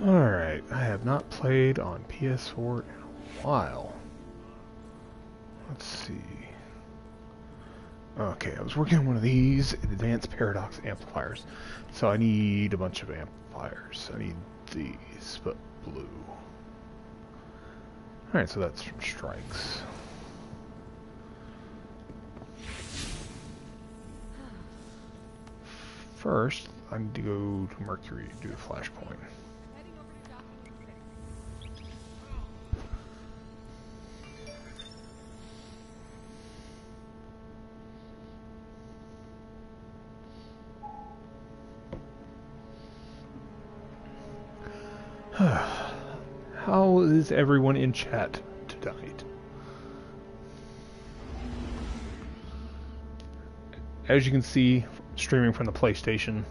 Alright, I have not played on PS4 in a while. Let's see. Okay, I was working on one of these advanced paradox amplifiers. So I need a bunch of amplifiers. I need these, but blue. Alright, so that's from Strikes. First, I need to go to Mercury to do a flashpoint. How is everyone in chat tonight? As you can see, streaming from the PlayStation.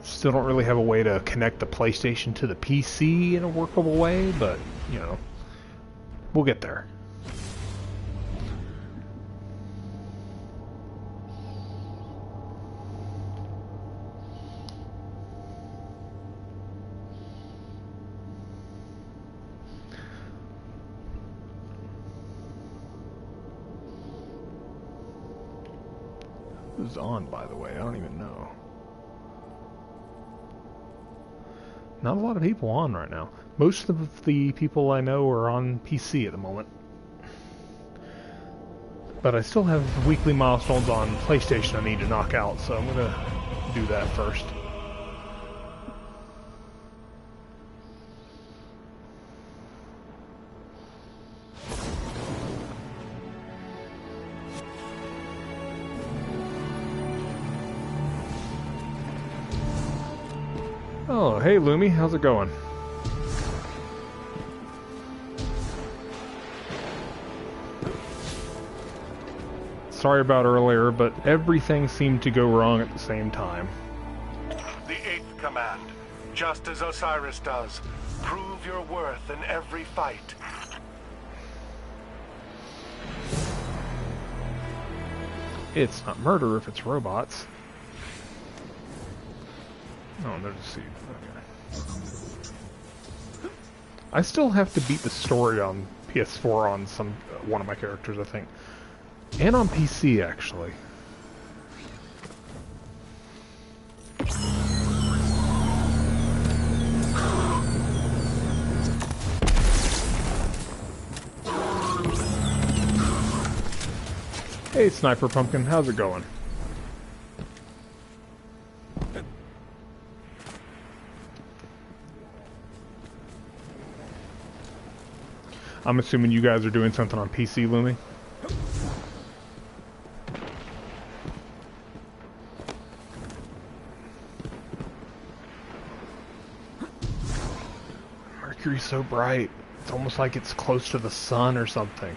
Still don't really have a way to connect the PlayStation to the PC in a workable way, but, you know, we'll get there. Who's on, by the way? I don't even know. Not a lot of people on right now. Most of the people I know are on PC at the moment. But I still have weekly milestones on PlayStation I need to knock out, so I'm gonna do that first. Oh, hey Lumi, how's it going? Sorry about earlier, but everything seemed to go wrong at the same time. The 8th command, just as Osiris does. Prove your worth in every fight. It's not murder if it's robots. Oh, there's a seed. Okay. I still have to beat the story on PS4 on one of my characters, I think. And on PC, actually. Hey, Sniper Pumpkin, how's it going? I'm assuming you guys are doing something on PC, Lumi? Mercury's so bright. It's almost like it's close to the sun or something.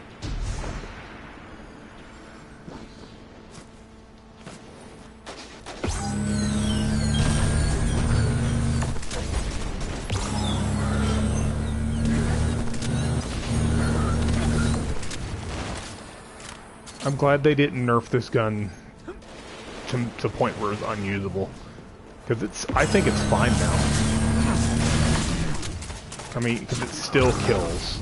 I'm glad they didn't nerf this gun to the point where it's unusable. Because I think it's fine now. I mean, because it still kills.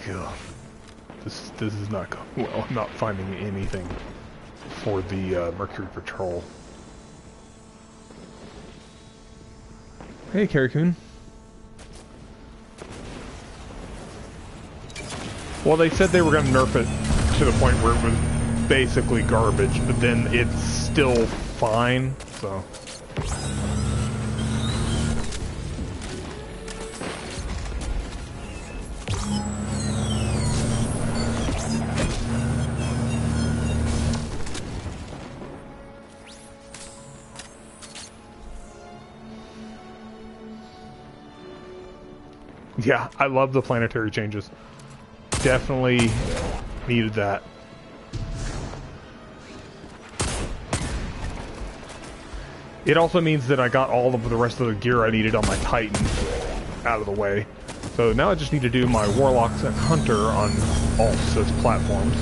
God. This is not going well. I'm not finding anything for the Mercury Patrol. Hey, Carrie-kun. Well, they said they were going to nerf it to the point where it was basically garbage, but then it's still fine, so... Yeah, I love the planetary changes. Definitely needed that. It also means that I got all of the rest of the gear I needed on my Titan. out of the way. So now I just need to do my Warlocks and Hunter on all 6 platforms.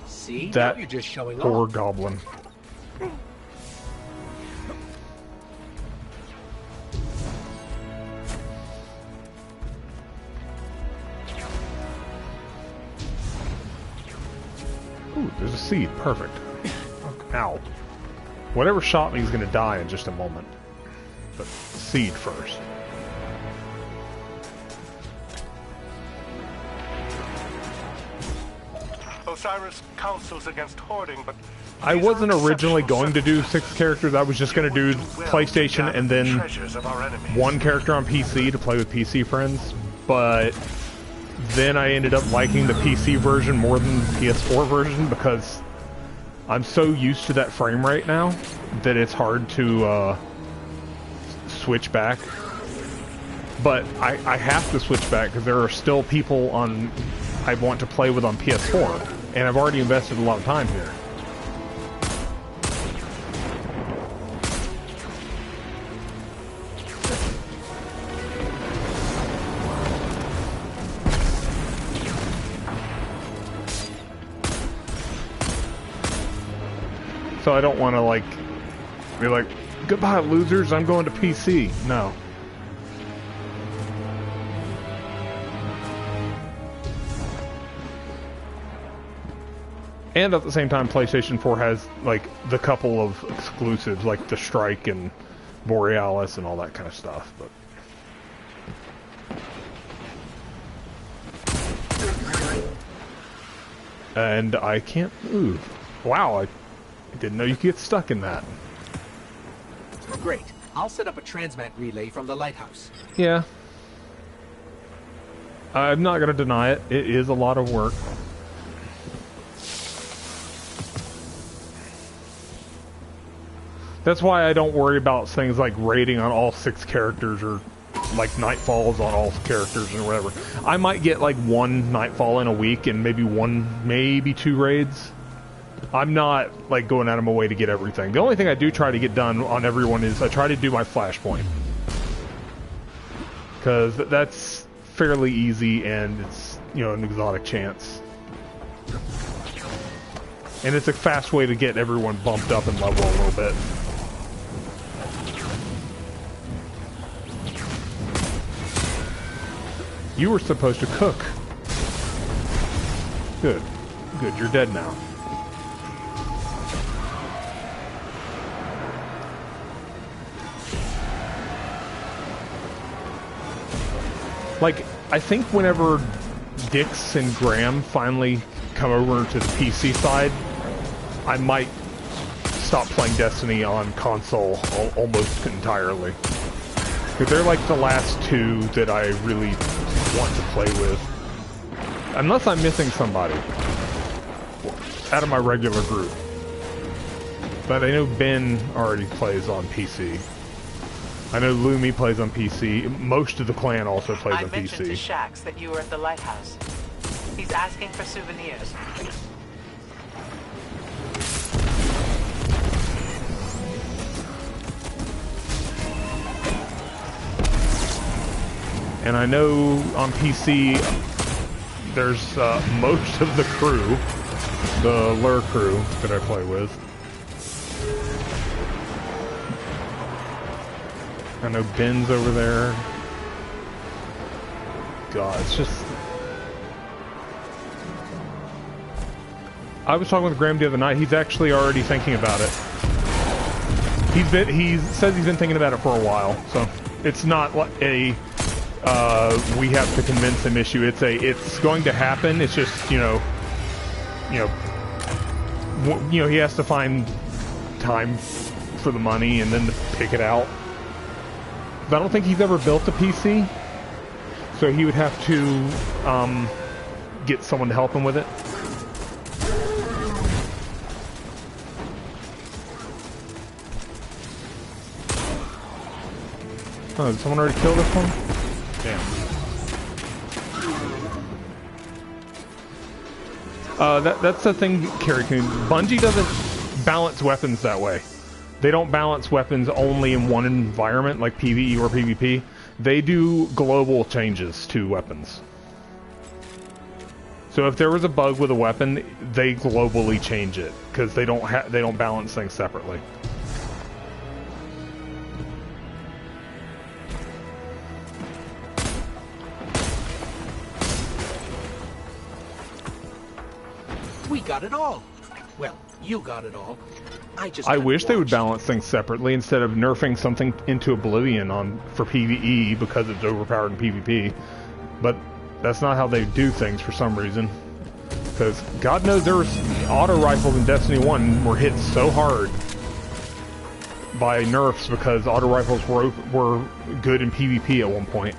See, That now you're just showing poor off. goblin. Ooh, there's a seed. Perfect. Ow. Whatever shot me is going to die in just a moment. But seed first. Osiris counsels against hoarding, but I these wasn't are originally exceptional going to do 6 characters. I was just going to do PlayStation and then treasures of our enemies. 1 character on PC to play with PC friends. But then I ended up liking the PC version more than the PS4 version because I'm so used to that frame rate now that it's hard to switch back. But I have to switch back because there are still people on I want to play with on PS4, and I've already invested a lot of time here. So I don't want to like be like, goodbye losers, I'm going to PC. No. And at the same time, PlayStation 4 has like the couple of exclusives like the Strike and Borealis and all that kind of stuff, but and I can't move. Wow, I didn't know you could get stuck in that. Great. I'll set up a transmat relay from the lighthouse. Yeah. I'm not going to deny it. It is a lot of work. That's why I don't worry about things like raiding on all 6 characters or like Nightfalls on all characters or whatever. I might get like 1 Nightfall in a week and maybe 1, maybe 2 raids. I'm not like going out of my way to get everything. The only thing I do try to get done on everyone is I try to do my Flashpoint. Because that's fairly easy and it's, you know, an exotic chance. And it's a fast way to get everyone bumped up in level a little bit. You were supposed to cook. Good. Good, you're dead now. Like, I think whenever Dix and Graham finally come over to the PC side, I might stop playing Destiny on console almost entirely. Because they're like the last 2 that I really want to play with. Unless I'm missing somebody out of my regular group. But I know Ben already plays on PC. I know Lumi plays on PC. Most of the clan also plays on PC. I mentioned to Shax that you were at the lighthouse. He's asking for souvenirs. And I know on PC there's most of the crew, the Lure crew that I play with. I know Ben's over there. God, it's just... I was talking with Graham the other night. He's actually already thinking about it. He says he's been thinking about it for a while. So it's not like a we have to convince him issue. It's going to happen. It's just you know he has to find time for the money and then to pick it out. I don't think he's ever built a PC, so he would have to get someone to help him with it. Oh, did someone already kill this one? Damn. That's the thing, Carrie Coon. Bungie doesn't balance weapons that way. They don't balance weapons only in one environment, like PvE or PvP. They do global changes to weapons. So if there was a bug with a weapon, they globally change it because they don't balance things separately. We got it all. Well, you got it all. I wish they would balance things separately instead of nerfing something into oblivion for PvE because it's overpowered in PvP. But that's not how they do things for some reason. Because God knows there was auto rifles in Destiny 1 were hit so hard by nerfs because auto rifles were good in PvP at one point.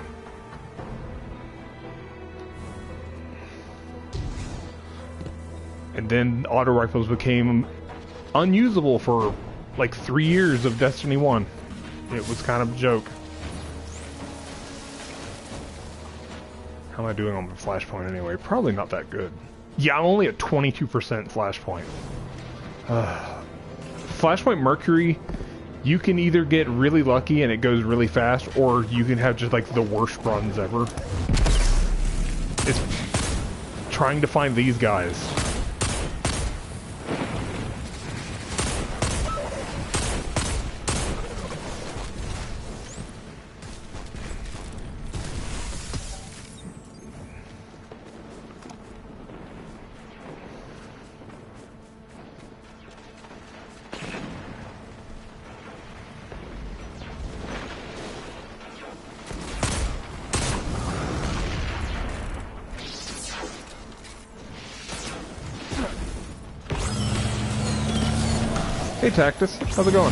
And then auto rifles became unusable for like 3 years of Destiny 1. It was kind of a joke. How am I doing on my flashpoint anyway? Probably not that good. Yeah, I'm only at 22% flashpoint. Flashpoint Mercury, you can either get really lucky and it goes really fast, or you can have just like the worst runs ever. It's trying to find these guys. Hey Tactus, how's it going?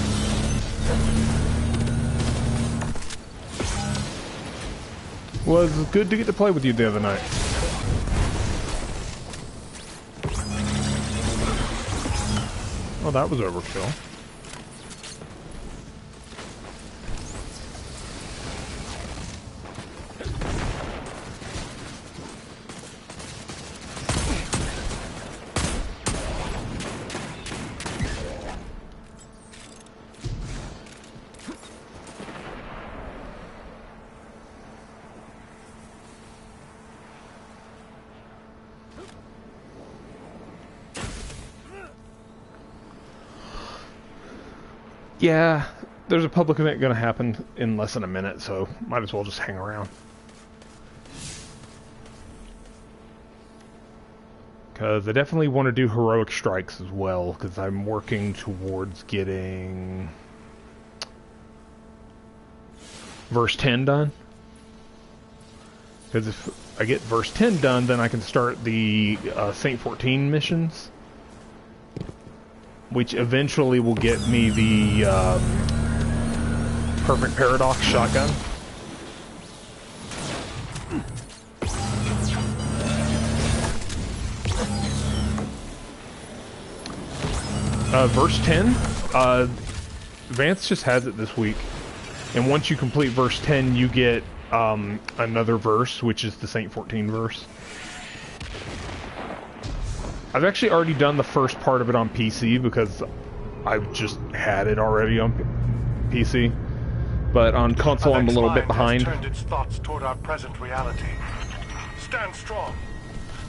Was good to get to play with you the other night. Oh, that was overkill. Yeah, there's a public event going to happen in less than a minute, so might as well just hang around. Because I definitely want to do heroic strikes as well, because I'm working towards getting verse 10 done. Because if I get verse 10 done, then I can start the Saint 14 missions, which eventually will get me the Perfect Paradox shotgun. Verse 10, Vance just has it this week. And once you complete verse 10, you get another verse, which is the Saint 14 verse. I've actually already done the first part of it on PC because I've just had it already on PC. But on console, I'm a little bit behind. Turned its thoughts toward our present reality. Stand strong.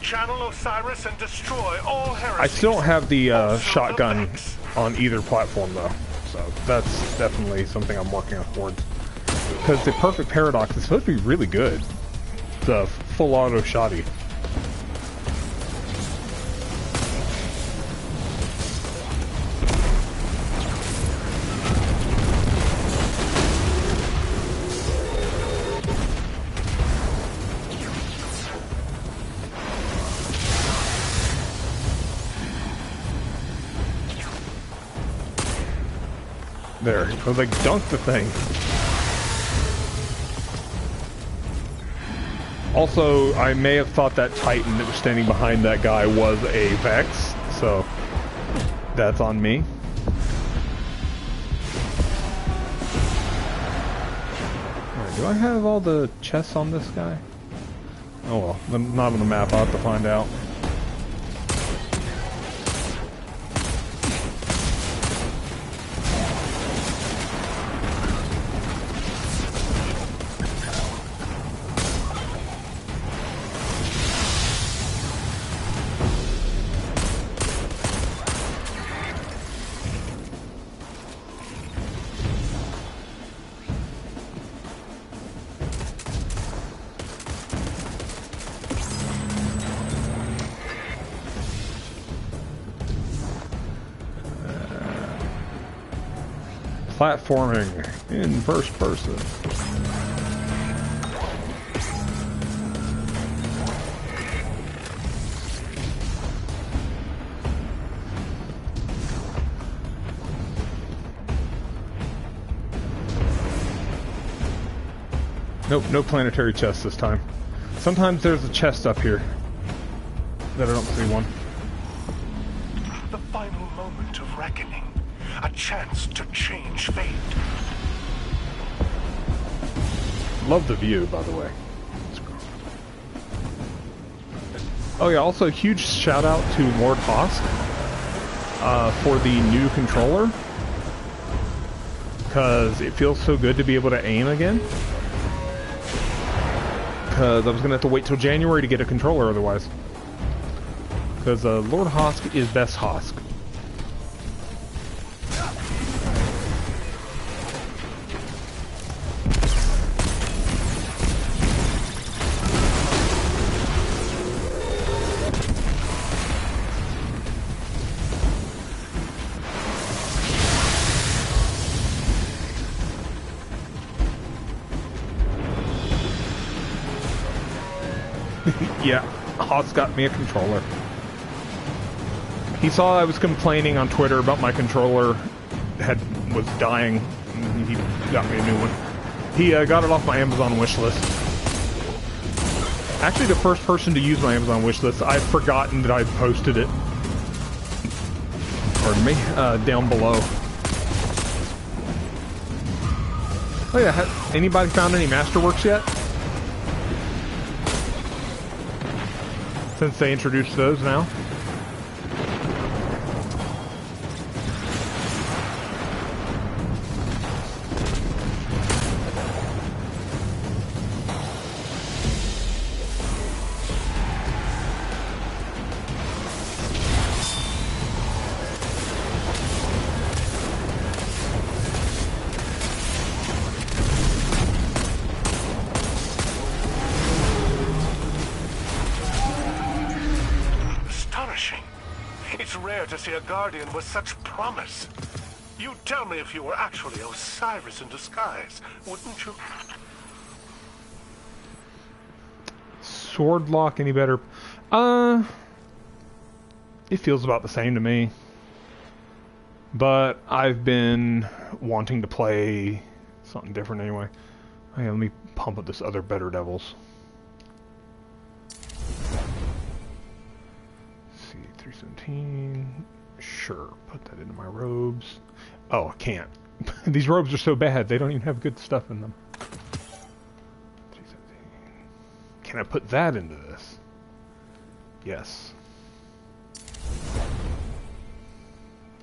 Channel Osiris and destroy all heresies. I still don't have the shotgun on either platform though, so that's definitely something I'm working towards. Because the Perfect Paradox is supposed to be really good. The full auto shotty. There, I was like, dunk the thing. Also, I may have thought that Titan that was standing behind that guy was a Vex, so that's on me. Do I have all the chests on this guy? Oh well, not on the map. I'll have to find out. Platforming in first person. Nope, no planetary chest this time. Sometimes there's a chest up here that I don't see one. The final moment of reckoning. A chance to change fate. Love the view, by the way. Oh yeah, also a huge shout out to Lord Hosk for the new controller. Because it feels so good to be able to aim again. Because I was going to have to wait till January to get a controller otherwise. Because Lord Hosk is best Hosk. Yeah, Hoss got me a controller. He saw I was complaining on Twitter about my controller was dying. And he got me a new one. He got it off my Amazon wishlist. Actually, the first person to use my Amazon wishlist, I'd forgotten that I'd posted it. Pardon me, down below. Oh yeah, anybody found any Masterworks yet? Since they introduced those now. A guardian with such promise. You'd tell me if you were actually Osiris in disguise, wouldn't you? Swordlock any better? It feels about the same to me. But I've been wanting to play something different anyway. Okay, let me pump up this other Better Devils. Let's see, 317. Sure, put that into my robes. Oh, I can't. These robes are so bad, they don't even have good stuff in them. 317. Can I put that into this? Yes.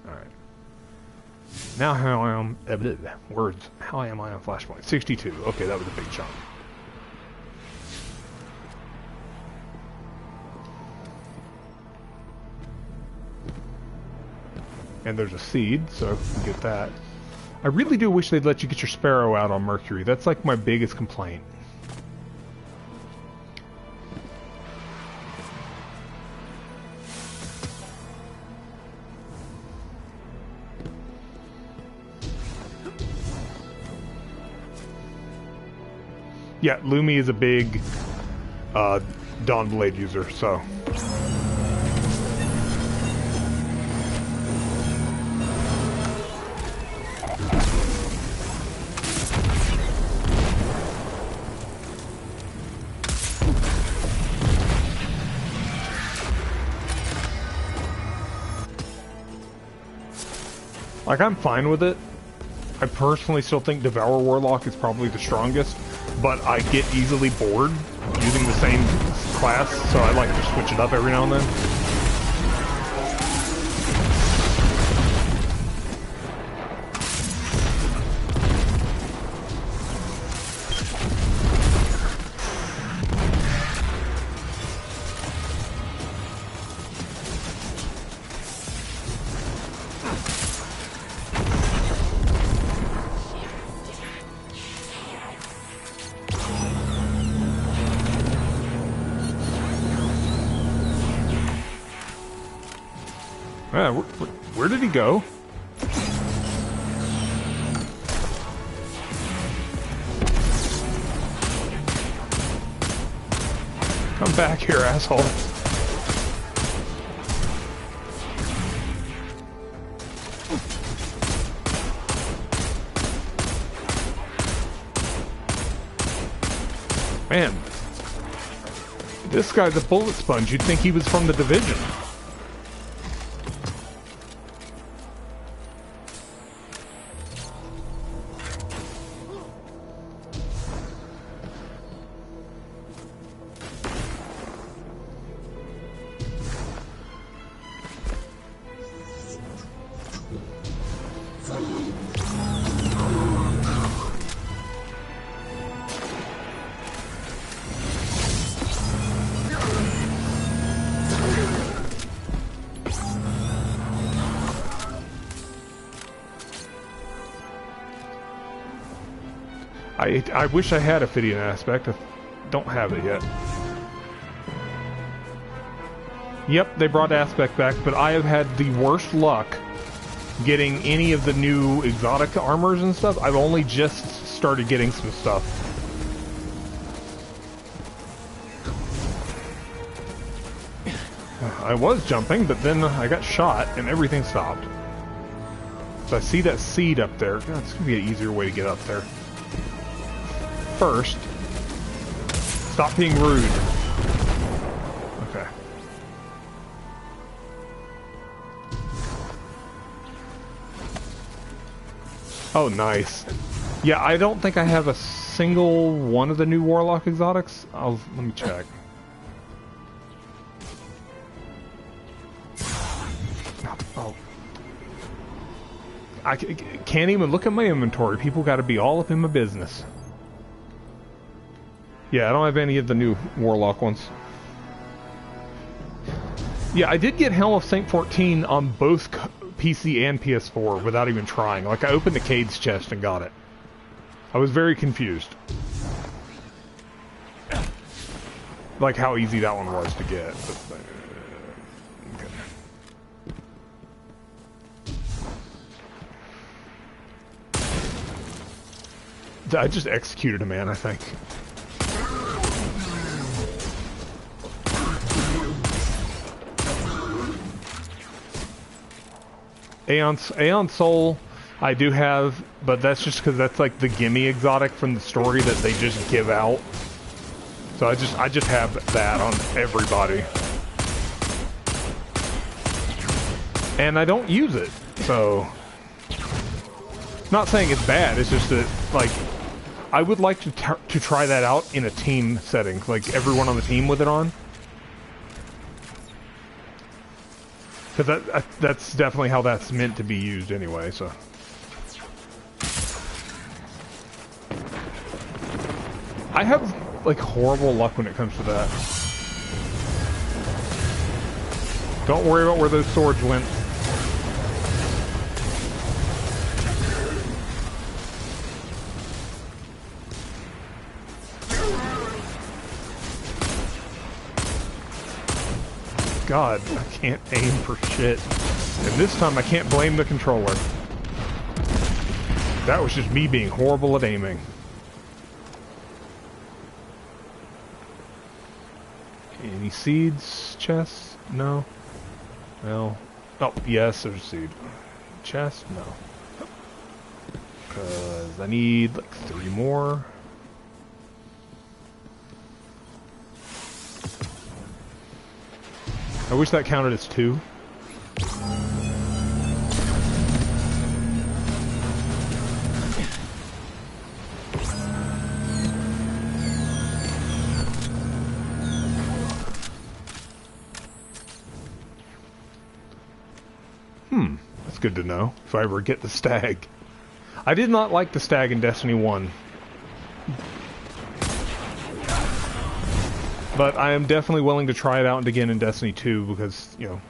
Alright. Now how am words. How am I on Flashpoint? 62. Okay, that was a big chunk. And there's a seed, so I can get that. I really do wish they'd let you get your Sparrow out on Mercury. That's like my biggest complaint. Yeah, Lumi is a big Dawnblade user, so... Like, I'm fine with it. I personally still think Devour Warlock is probably the strongest, but I get easily bored using the same class, so I like to switch it up every now and then. Where did he go? Come back here, asshole. Man, this guy's a bullet sponge. You'd think he was from the Division. I wish I had Ophidian Aspect. I don't have it yet. Yep, they brought Aspect back, but I have had the worst luck getting any of the new exotic armors and stuff. I've only just started getting some stuff. I was jumping, but then I got shot and everything stopped. So I see that seed up there. God, it's going to be an easier way to get up there. First, stop being rude. Okay. Oh, nice. Yeah, I don't think I have a single one of the new Warlock exotics. Let me check. Oh. I can't even look at my inventory. People got to be all up in my business. Yeah, I don't have any of the new Warlock ones. Yeah, I did get Helm of Saint 14 on both PC and PS4 without even trying. Like, I opened the Cade's chest and got it. I was very confused. Like, how easy that one was to get. But, okay. I just executed a man, I think. Aeon Soul, I do have, but that's just because that's like the gimme exotic from the story that they just give out. So I just have that on everybody, and I don't use it. So, not saying it's bad. It's just that, like, I would like to try that out in a team setting, like everyone on the team with it on. Because that's definitely how that's meant to be used anyway, so. I have, like, horrible luck when it comes to that. Don't worry about where those swords went. God, I can't aim for shit. And this time I can't blame the controller. That was just me being horrible at aiming. Any seeds? Chest? No. No. Oh, yes, there's a seed. Chest? No. Because I need like 3 more. I wish that counted as 2. good to know, if I ever get the stag. I did not like the stag in Destiny 1. But I am definitely willing to try it out again in Destiny 2 because, you know...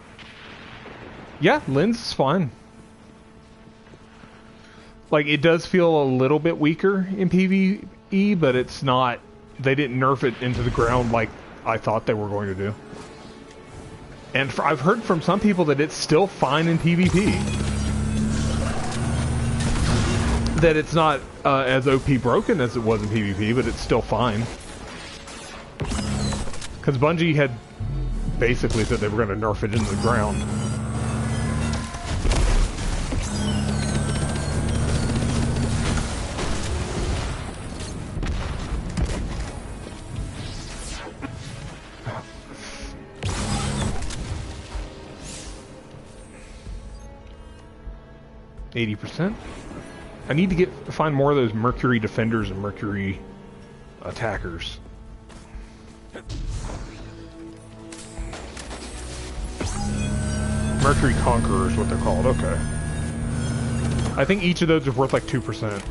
Yeah, Lens is fine. Like, it does feel a little bit weaker in PvE, but it's not... They didn't nerf it into the ground like I thought they were going to do. And I've heard from some people that it's still fine in PvP. That it's not as OP broken as it was in PvP, but it's still fine. Because Bungie had basically said they were going to nerf it into the ground. %. I need to find more of those Mercury defenders and Mercury attackers. Mercury Conquerors, what they're called. Okay. I think each of those is worth like 2%.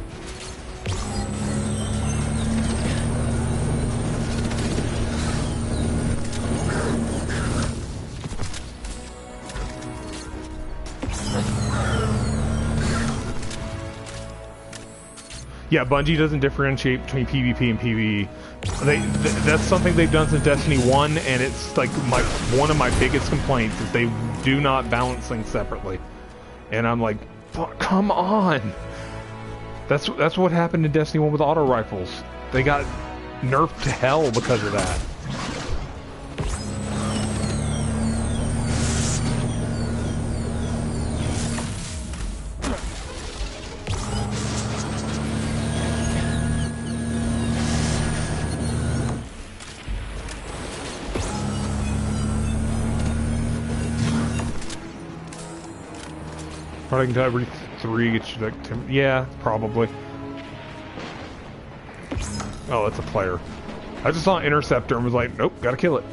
Yeah, Bungie doesn't differentiate between PvP and PvE. That's something they've done since Destiny 1, and it's like one of my biggest complaints is they do not balance things separately. And I'm like, come on! That's what happened in Destiny 1 with auto rifles. They got nerfed to hell because of that. Running to every 3 gets you like 10. Yeah, probably. Oh, that's a player. I just saw an interceptor and was like, nope, gotta kill it.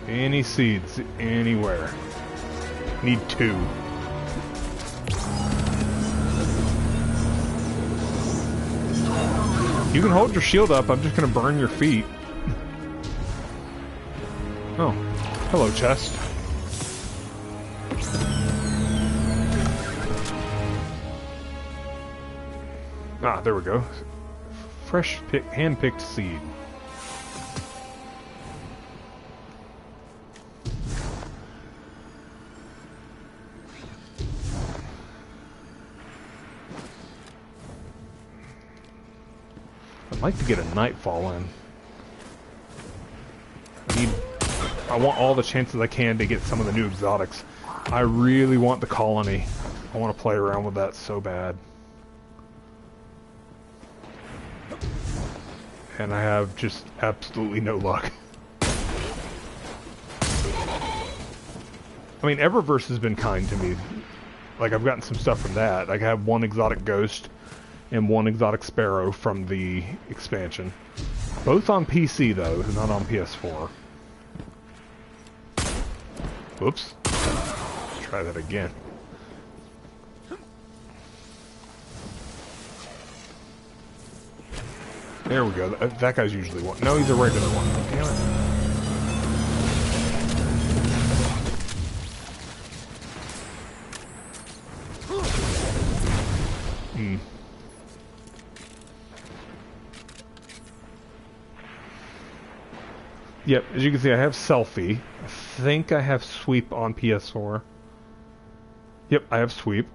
Any seeds anywhere. Need 2. You can hold your shield up, I'm just gonna burn your feet. Oh. Hello, chest. Ah, there we go. Fresh hand-picked seed. I'd like to get a nightfall in. I want all the chances I can to get some of the new exotics. I really want the colony. I want to play around with that so bad. And I have just absolutely no luck. I mean, Eververse has been kind to me. Like, I've gotten some stuff from that. Like, I have 1 exotic ghost and 1 exotic sparrow from the expansion. Both on PC, though, not on PS4. Whoops. Try that again. There we go. That guy's usually one. No, he's a regular one. Damn it. Yep, as you can see, I have Selfie. I think I have Sweep on PS4. Yep, I have Sweep.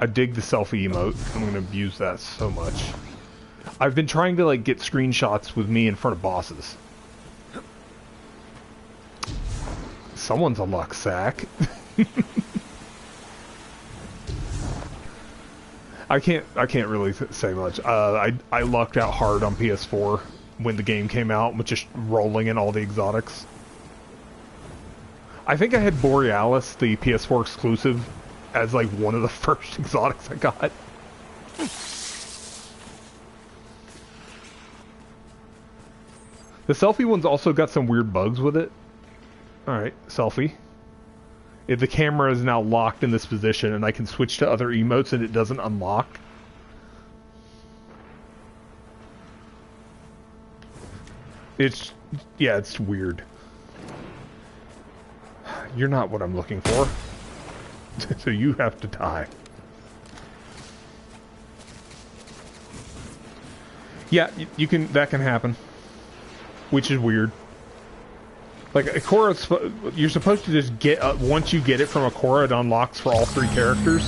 I dig the Selfie emote. I'm going to abuse that so much. I've been trying to, like, get screenshots with me in front of bosses. Someone's a luck sack. I can't really say much. I lucked out hard on PS4 when the game came out with just rolling in all the exotics. I think I had Borealis, the PS4 exclusive, as like one of the first exotics I got. The selfie one's also got some weird bugs with it. Alright, selfie. If the camera is now locked in this position and I can switch to other emotes and it doesn't unlock. It's weird. You're not what I'm looking for. So you have to die. Yeah, you can. That can happen, which is weird. Like Ikora, you're supposed to just get once you get it from Ikora, it unlocks for all 3 characters.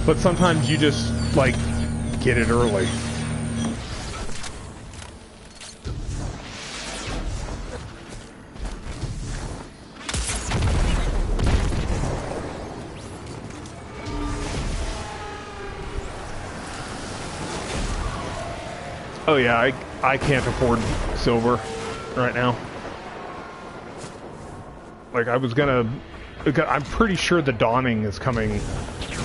But sometimes you just like get it early. Oh yeah, I can't afford silver right now. Like I was gonna, I'm pretty sure the Dawning is coming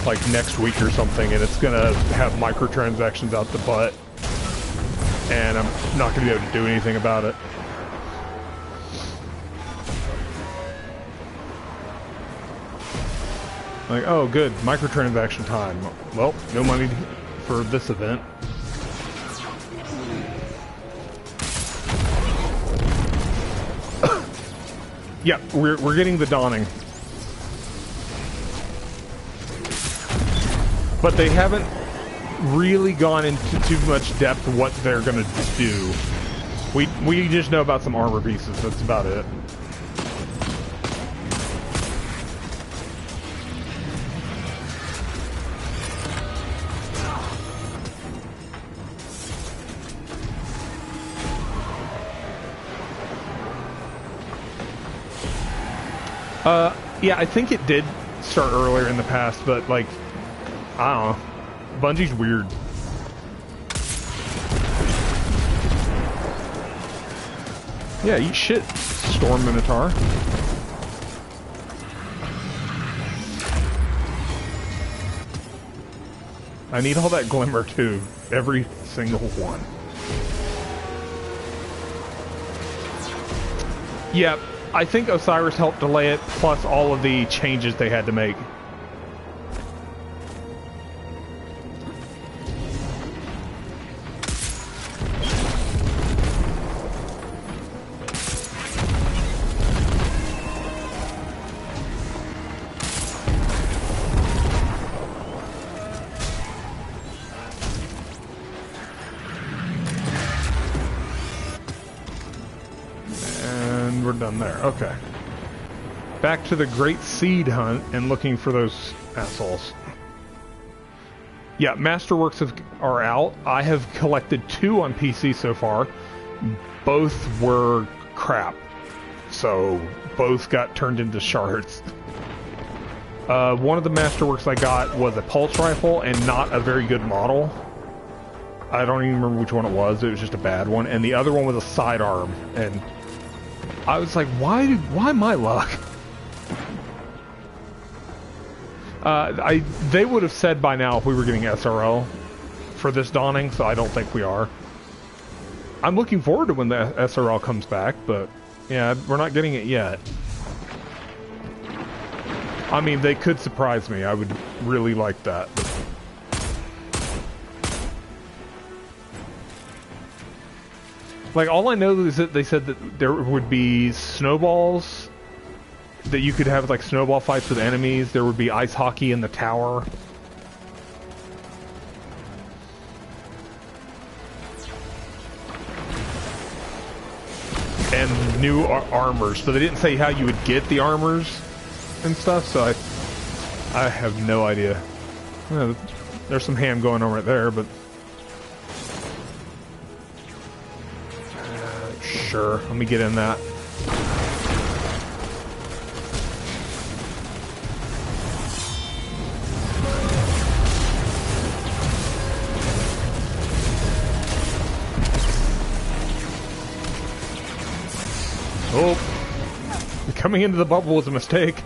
like next week or something, and it's gonna have microtransactions out the butt, and I'm not gonna be able to do anything about it. Like, oh good, microtransaction time. Well, no money for this event. Yeah, we're getting the Dawning. But they haven't really gone into too much depth what they're gonna do. We just know about some armor pieces, that's about it. Yeah, I think it did start earlier in the past, but like, I don't know. Bungie's weird. Yeah, eat shit, Storm Minotaur. I need all that glimmer too. Every single one. Yep. I think Osiris helped delay it, plus all of the changes they had to make. And we're done there. Okay. Back to the Great Seed Hunt and looking for those assholes. Yeah, Masterworks are out. I have collected 2 on PC so far. Both were crap. So, both got turned into shards. One of the Masterworks I got was a pulse rifle and not a very good model. I don't even remember which one it was. It was just a bad one. And the other one was a sidearm. And I was like, why my luck? They would have said by now if we were getting SRL for this Dawning, so I don't think we are. I'm looking forward to when the SRL comes back, but yeah, we're not getting it yet. I mean, they could surprise me. I would really like that. Like, all I know is that they said that there would be snowballs, that you could have, like, snowball fights with enemies. There would be ice hockey in the tower. And new armors. So they didn't say how you would get the armors and stuff, so I have no idea. There's some ham going on right there, but... sure, let me get in that. Oh, coming into the bubble was a mistake.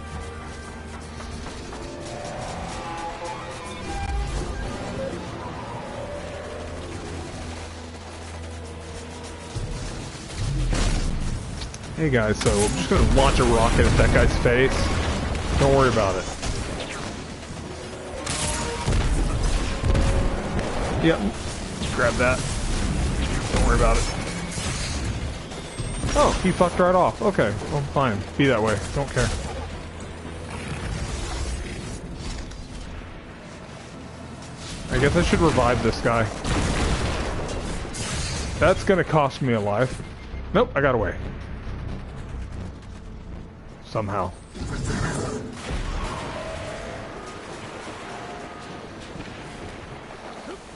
Hey guys, so I'm just gonna launch a rocket at that guy's face. Don't worry about it. Yep. Grab that. Don't worry about it. Oh, he fucked right off. Okay, well, fine. Be that way. Don't care. I guess I should revive this guy. That's gonna cost me a life. Nope, I got away. Somehow.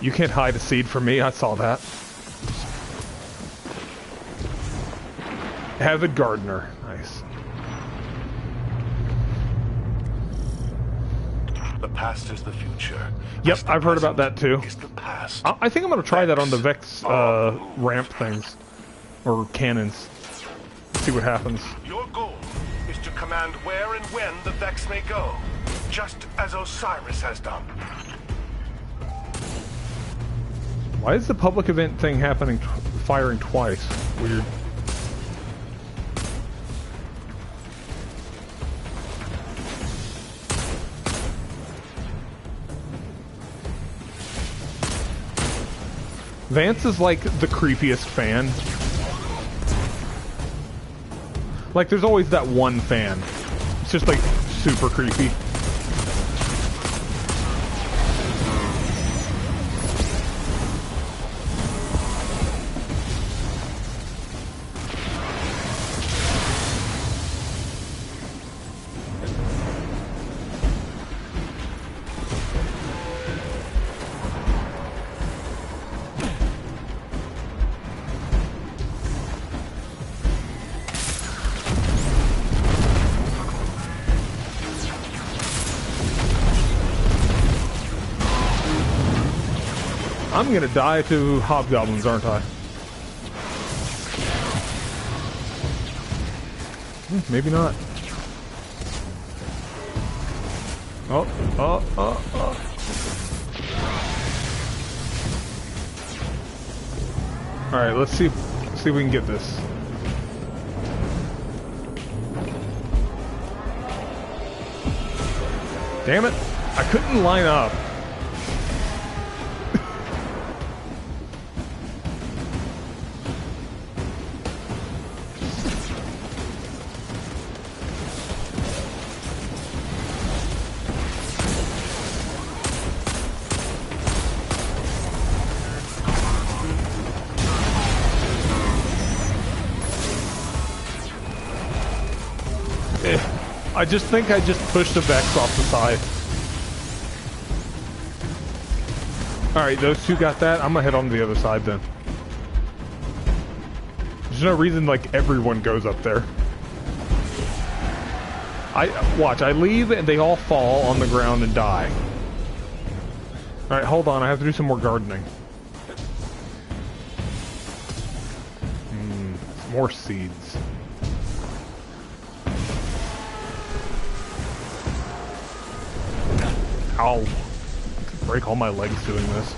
You can't hide a seed from me, I saw that. Avid gardener. Nice. The past is the future. Yep, I've heard about that too. Is the past. I think I'm gonna try that on the Vex ramp things. Or cannons. See what happens. Your goal is to command where and when the Vex may go, just as Osiris has done. Why is the public event thing happening, firing twice? Weird. Vance is like the creepiest fan. Like there's always that one fan. It's just like super creepy. I'm gonna die to hobgoblins, aren't I? Maybe not. Oh. Alright, let's see if we can get this. Damn it! I couldn't line up. I just think I just pushed the Vex off the side. Alright, those two got that. I'm gonna head on to the other side then. There's no reason like everyone goes up there. I leave and they all fall on the ground and die. Alright, hold on, I have to do some more gardening. More seeds. Ow. I could break all my legs doing this.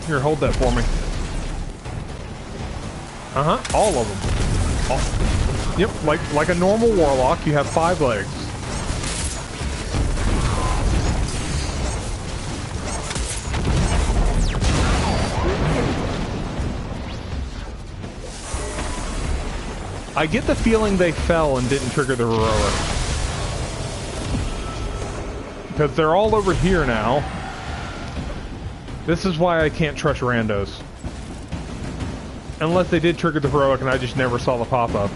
Here, hold that for me. All of them. Yep, like a normal warlock, you have 5 legs. I get the feeling they fell and didn't trigger the heroic. Because they're all over here now. This is why I can't trust randos. Unless they did trigger the heroic and I just never saw the pop-up.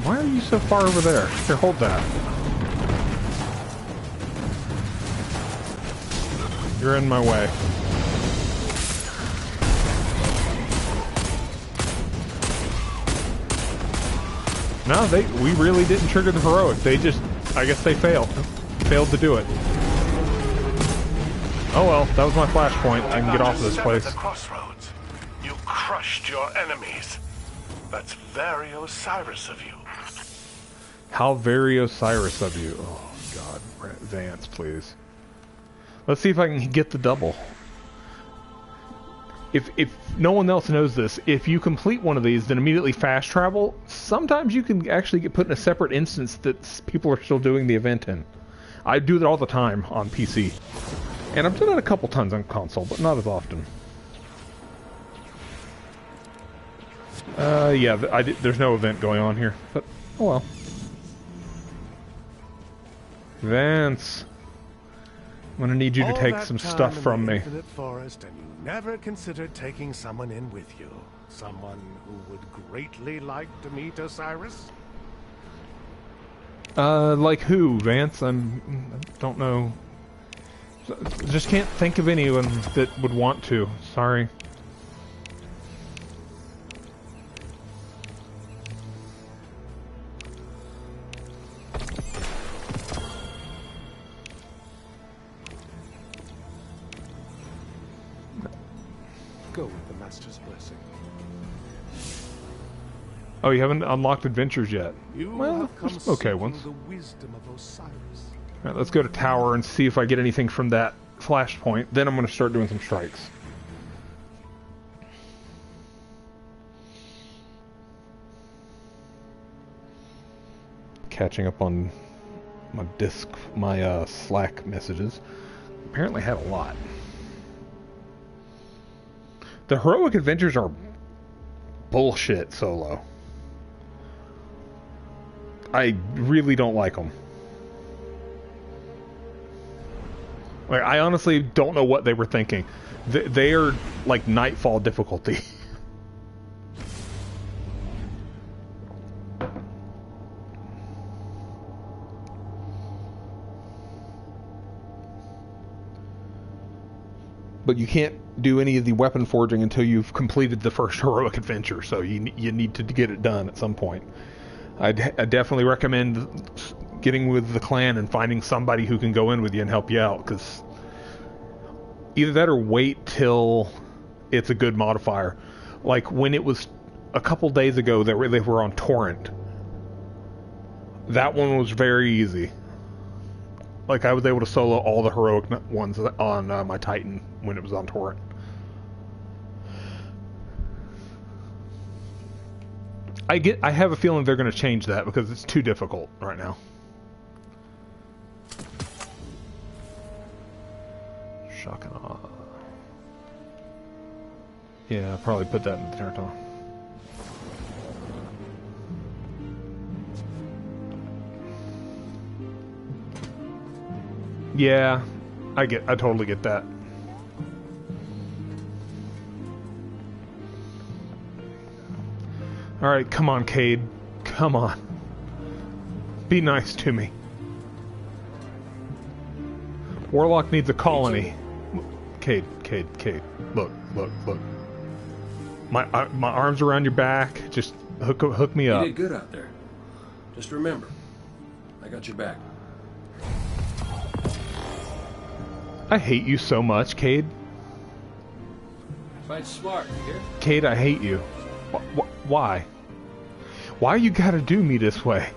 Why are you so far over there? Here, hold that. You're in my way. No, we really didn't trigger the heroic. They just, I guess they failed to do it. Oh well, that was my flashpoint. I can get off of this Battle 7 at place. the crossroads. You crushed your enemies. That's very Osiris of you. How very Osiris of you. Oh god, Vance, please. Let's see if I can get the double. If no one else knows this, if you complete one of these, then immediately fast travel, sometimes you can actually get put in a separate instance that people are still doing the event in. I do that all the time on PC. And I've done it a couple times on console, but not as often. Yeah, there's no event going on here, but oh well. Vance, I'm gonna need you to take some stuff from me. Infinite Forest, and you never considered taking someone in with you. Someone who would greatly like to meet Osiris? Like who, Vance? I don't know. Just can't think of anyone that would want to. Sorry. Go with the Master's blessing. Oh, you haven't unlocked adventures yet? You Well, have come there's okay seeking ones. the wisdom of Osiris. Alright, let's go to tower and see if I get anything from that flashpoint. Then I'm going to start doing some strikes. Catching up on my Slack messages. Apparently had a lot. The heroic adventures are bullshit solo. I really don't like them. Like, I honestly don't know what they were thinking. They are like Nightfall difficulty. But you can't do any of the weapon forging until you've completed the first heroic adventure, so you need to get it done at some point. I definitely recommend getting with the clan and finding somebody who can go in with you and help you out, because either that or wait till it's a good modifier. Like when it was a couple days ago that they were on Torrent. That one was very easy. Like, I was able to solo all the heroic ones on my Titan when it was on Torrent. I have a feeling they're going to change that because it's too difficult right now. Shock and awe. Yeah, I'll probably put that in the turret on. Yeah, I totally get that. Alright, come on, Cade. Come on. Be nice to me. Warlock needs a colony. Cade. Look. My arms around your back. Just hook me up. You did good out there. Just remember, I got your back. I hate you so much, Cade. Fight smart, you hear? Cade, I hate you. Why? Why you gotta do me this way?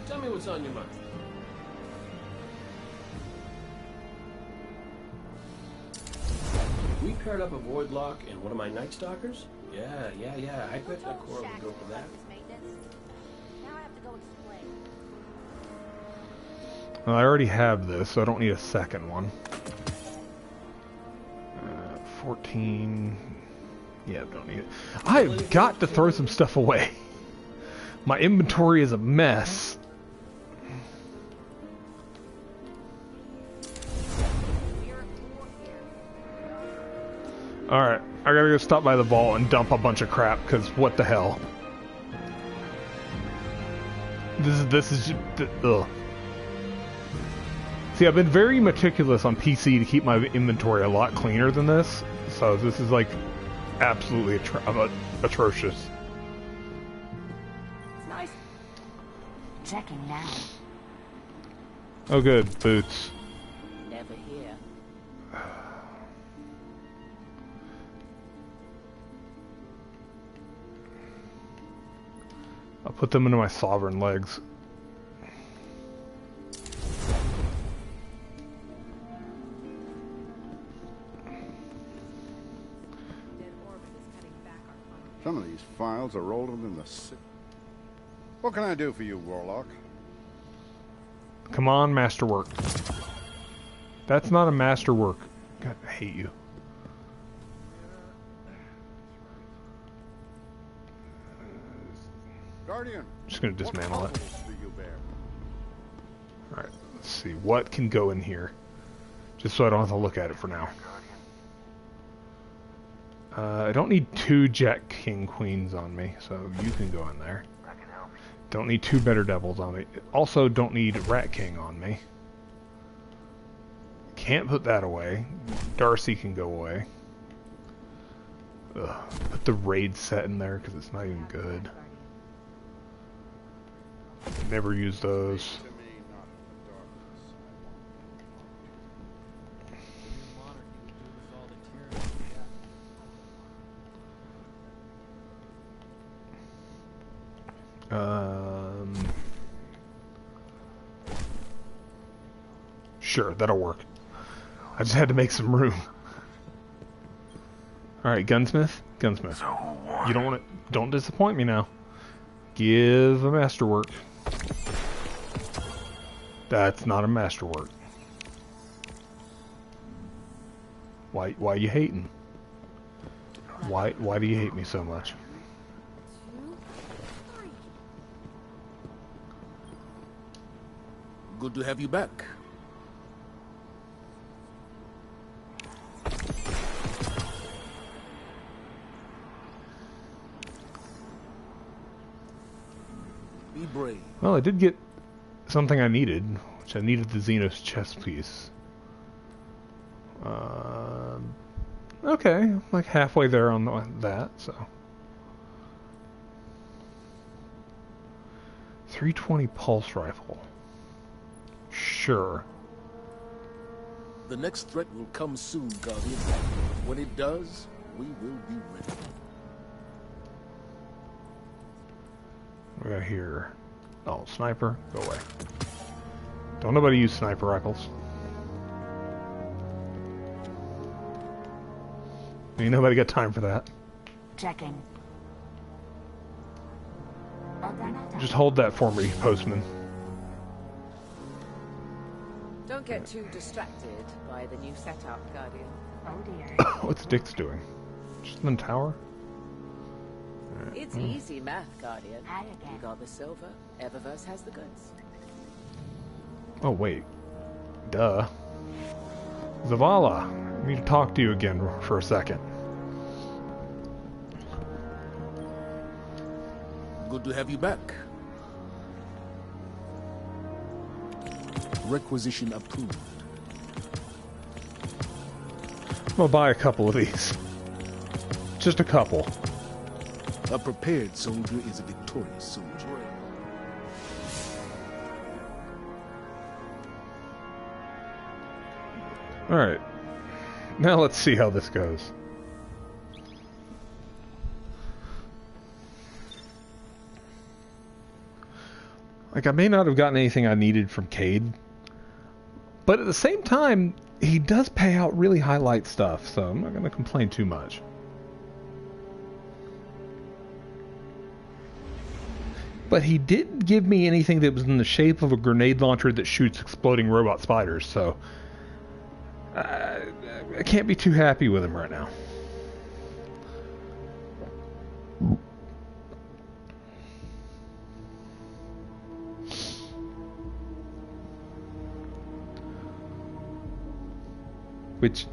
Tell me what's on your mind. We paired up a Void Lock and one of my Night Stalkers? Yeah. I bet that Cora would go for that. Well, I already have this, so I don't need a second one. 14... Yeah, don't need it. I've got to throw some stuff away. My inventory is a mess. Alright, I gotta go stop by the vault and dump a bunch of crap, because what the hell. This is just... Ugh. See, I've been very meticulous on PC to keep my inventory a lot cleaner than this, so this is like absolutely atrocious. It's nice. Checking now. Oh good, boots. Never here. I'll put them into my sovereign legs. Some of these files are older than the What can I do for you, Warlock? Come on, masterwork. That's not a masterwork. God, I hate you. Guardian. Just gonna dismantle it. Do you bear? Alright, let's see. What can go in here? Just so I don't have to look at it for now. I don't need 2 Jack King Queens on me, so you can go in there. Don't need 2 Better Devils on me. Also don't need Rat King on me. Can't put that away. Darcy can go away. Ugh. Put the raid set in there because it's not even good. Never use those. Sure, that'll work. I just had to make some room. Alright, gunsmith. Gunsmith. You don't disappoint me now. Give a masterwork. That's not a masterwork. Why you hating? Why do you hate me so much? Good to have you back. Be brave. Well, I did get something I needed, which I needed the Xenos chess piece. Okay, like halfway there on that, so. 320 pulse rifle. Sure. The next threat will come soon, Guardian. When it does, we will be ready. What do we got here? Oh, sniper, go away. Don't nobody use sniper rifles. Ain't nobody got time for that. Checking. Just hold that for me, postman. Don't get too distracted by the new setup, Guardian. Oh dear. What's Dix doing? Just in the tower? It's easy math, Guardian. Hi again. You got the silver, Eververse has the goods. Oh, wait. Duh. Zavala, I need to talk to you again for a second. Good to have you back. Requisition approved. I'm gonna buy a couple of these. Just a couple. A prepared soldier is a victorious soldier. Alright. Now let's see how this goes. Like, I may not have gotten anything I needed from Cade, but at the same time, he does pay out really highlight stuff, so I'm not going to complain too much. But he didn't give me anything that was in the shape of a grenade launcher that shoots exploding robot spiders, so I can't be too happy with him right now. Which,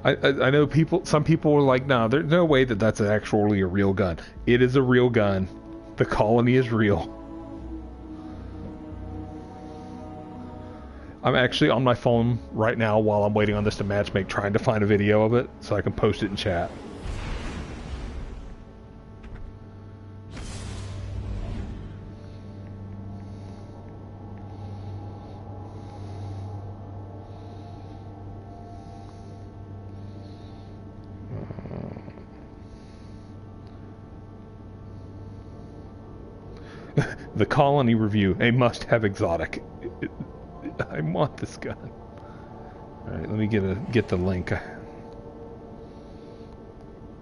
I know some people were like, no, there's no way that that's actually a real gun. It is a real gun. The colony is real. I'm actually on my phone right now while I'm waiting on this to matchmake, trying to find a video of it so I can post it in chat. The Colony Review, a must-have exotic. I want this gun. Alright, let me get the link.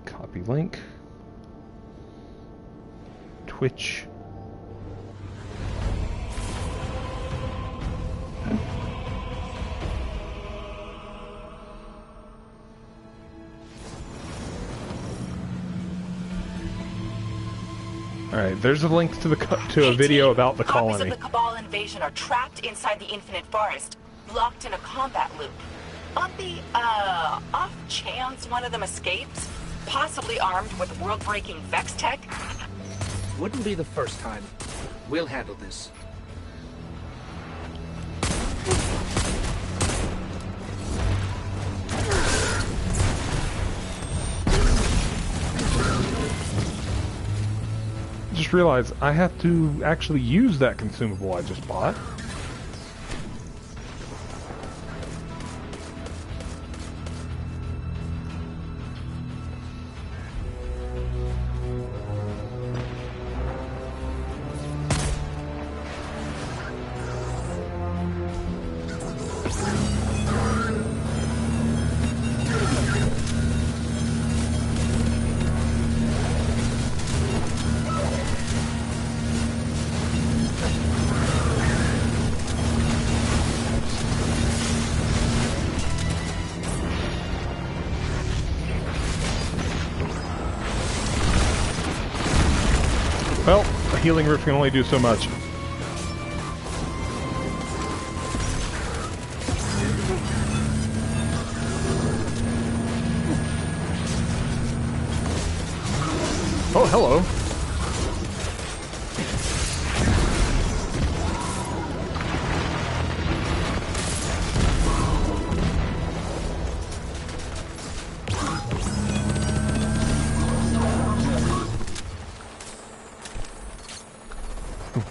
Copy link. Twitch. Alright, there's a link to a video about the Copies colony. of the Cabal invasion are trapped inside the Infinite Forest, locked in a combat loop. On the, off chance one of them escapes, possibly armed with world-breaking Vex tech? Wouldn't be the first time. We'll handle this. Just realized I have to actually use that consumable I just bought. Well, a healing rift can only do so much. Oh, hello.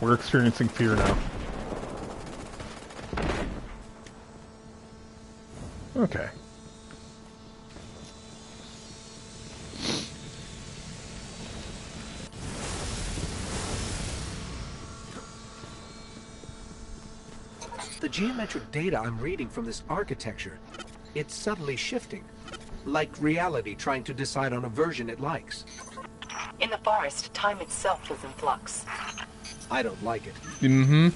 We're experiencing fear now. Okay. The geometric data I'm reading from this architecture, it's subtly shifting. Like reality trying to decide on a version it likes. In the forest, time itself is in flux. I don't like it. Mm-hmm.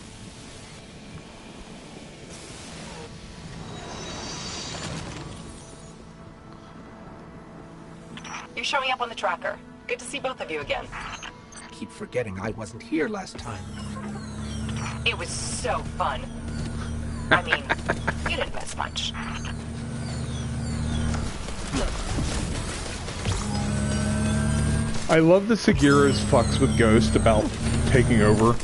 You're showing up on the tracker. Good to see both of you again. Keep forgetting I wasn't here last time. It was so fun. I mean, you didn't miss much. I love the Sagira's fucks with Ghost about taking over.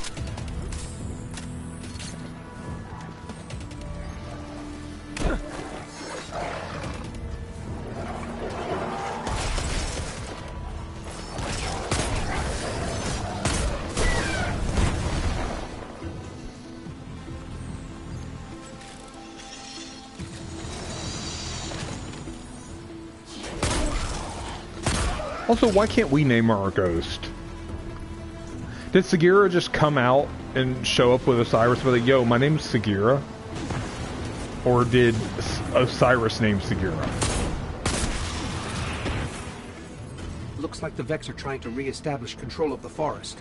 Also, why can't we name our Ghost? Did Sagira just come out and show up with Osiris with a, yo, my name's Sagira? Or did Osiris name Sagira? Looks like the Vex are trying to re-establish control of the forest.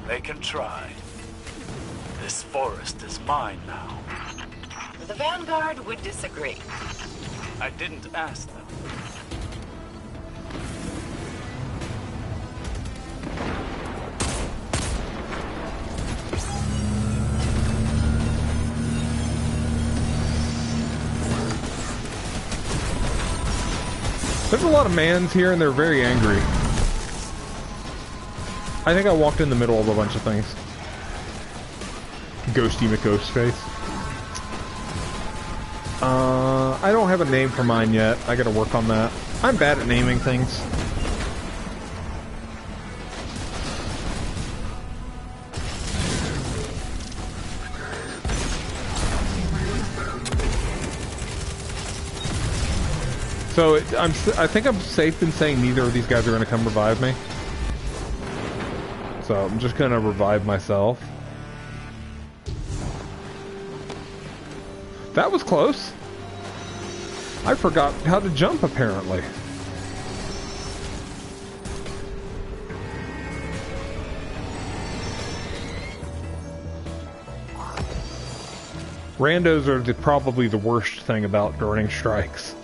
They can try. This forest is mine now. The Vanguard would disagree. I didn't ask them. There's a lot of mans here and they're very angry. I think I walked in the middle of a bunch of things. Ghosty McGhostface. I don't have a name for mine yet. I gotta work on that. I'm bad at naming things. So I think I'm safe in saying neither of these guys are going to come revive me. So so I'm just gonna revive myself. That was close. I forgot how to jump, apparently. Randos are probably the worst thing about burning strikes.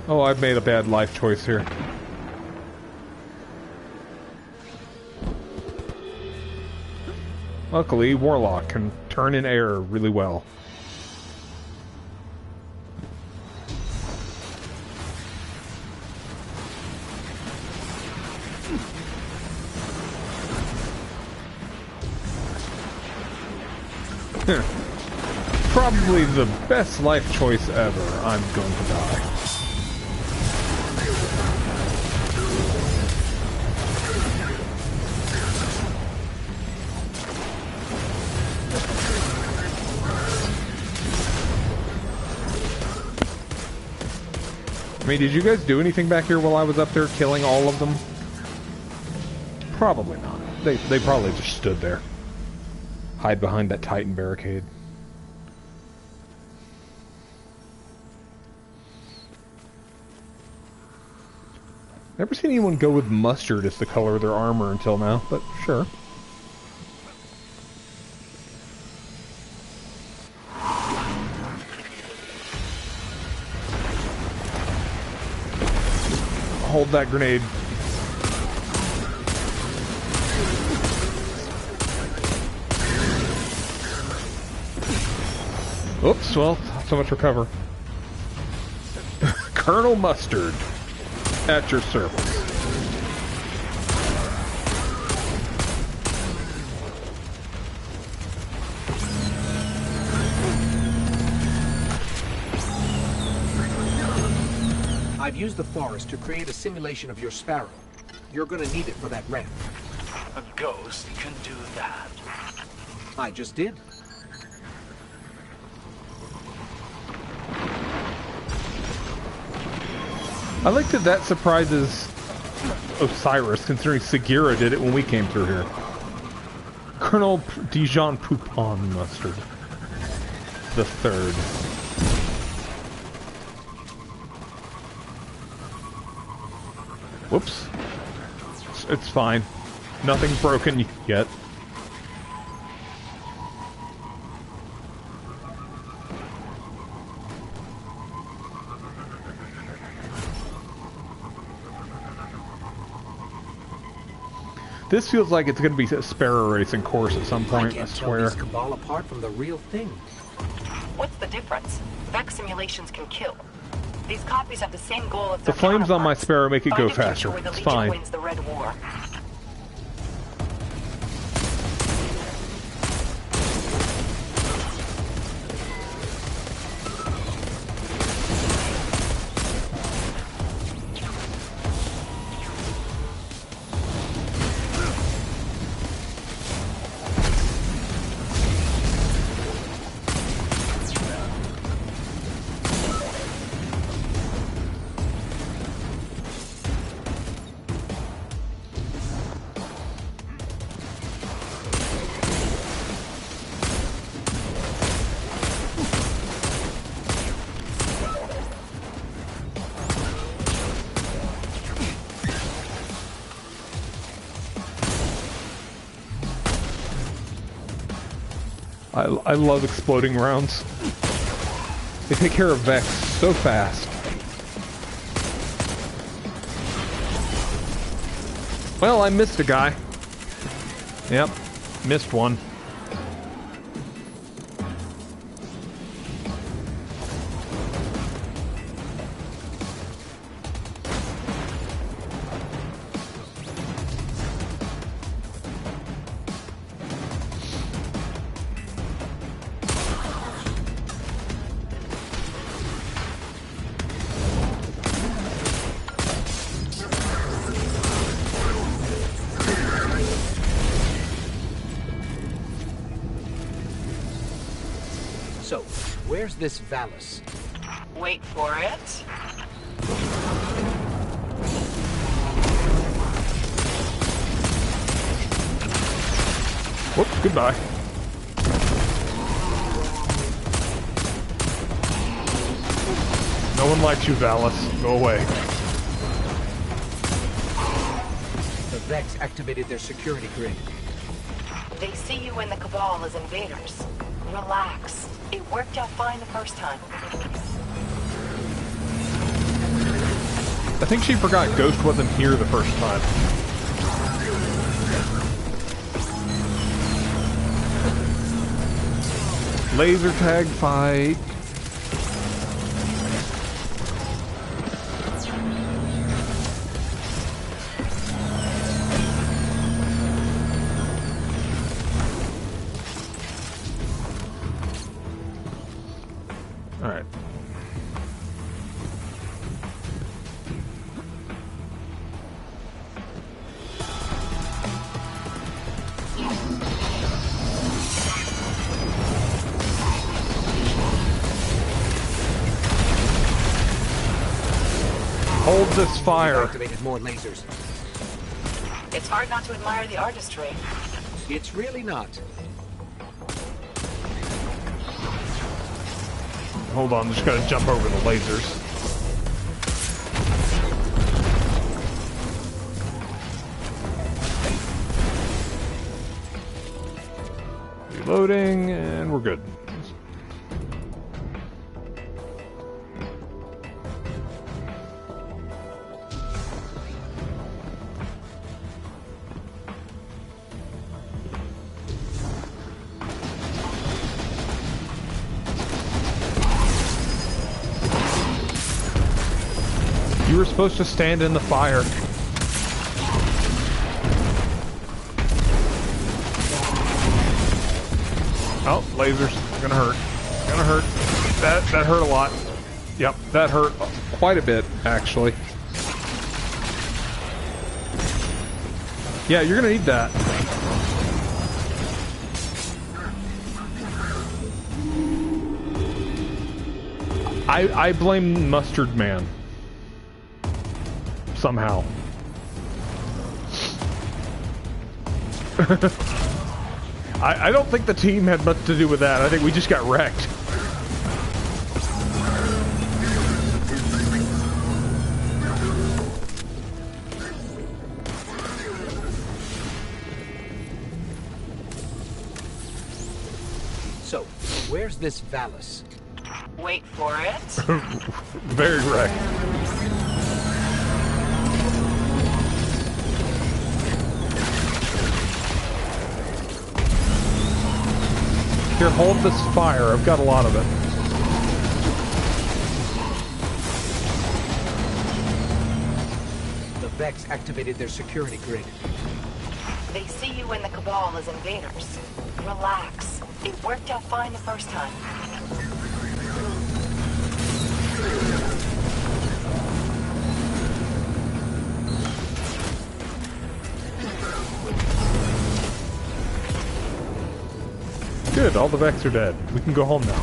Oh, I've made a bad life choice here. Luckily, Warlock can turn in air really well. Probably the best life choice ever. I'm going to die. I mean, did you guys do anything back here while I was up there killing all of them? Probably not. They probably just stood there. Hide behind that Titan barricade. Never seen anyone go with mustard as the color of their armor until now, but sure. Hold that grenade. Oops, well, not so much recover. Colonel Mustard, at your service. I've used the forest to create a simulation of your sparrow. You're gonna need it for that ramp. A ghost can do that. I just did. I like that surprises Osiris, considering Sagira did it when we came through here. Colonel Dijon Poupon Mustard. The third. Whoops. It's fine. Nothing's broken yet. This feels like it's going to be a sparrow racing course at some point, I swear. I can't tell these Cabal apart from the real thing. What's the difference? Vex simulations can kill. These copies have the same goal as The flames on my sparrow make it go faster. It's fine. Wins the Red War. I love exploding rounds. They take care of Vex so fast. Well, I missed a guy. Yep, missed one. So, where's this Valis? Wait for it. Whoops, goodbye. No one likes you, Valis. Go away. The Vex activated their security grid. They see you and the Cabal as invaders. Relax. It worked out fine the first time. I think she forgot Ghost wasn't here the first time. Laser tag fight. All right. Hold this fire. Activated more lasers. It's hard not to admire the artistry. It's really not. Hold on, just gotta jump over the lasers. Reloading, and we're good. You were supposed to stand in the fire. Oh, lasers. Gonna hurt. Gonna hurt. That hurt a lot. Yep, that hurt quite a bit, actually. Yeah, you're gonna need that. I blame Mustard Man. Somehow. I don't think the team had much to do with that. I think we just got wrecked. So, where's this Valis? Wait for it. Very wrecked. Here, hold this fire. I've got a lot of it. The Vex activated their security grid. They see you and the Cabal as invaders. Relax. It worked out fine the first time. Good, all the Vex are dead. We can go home now.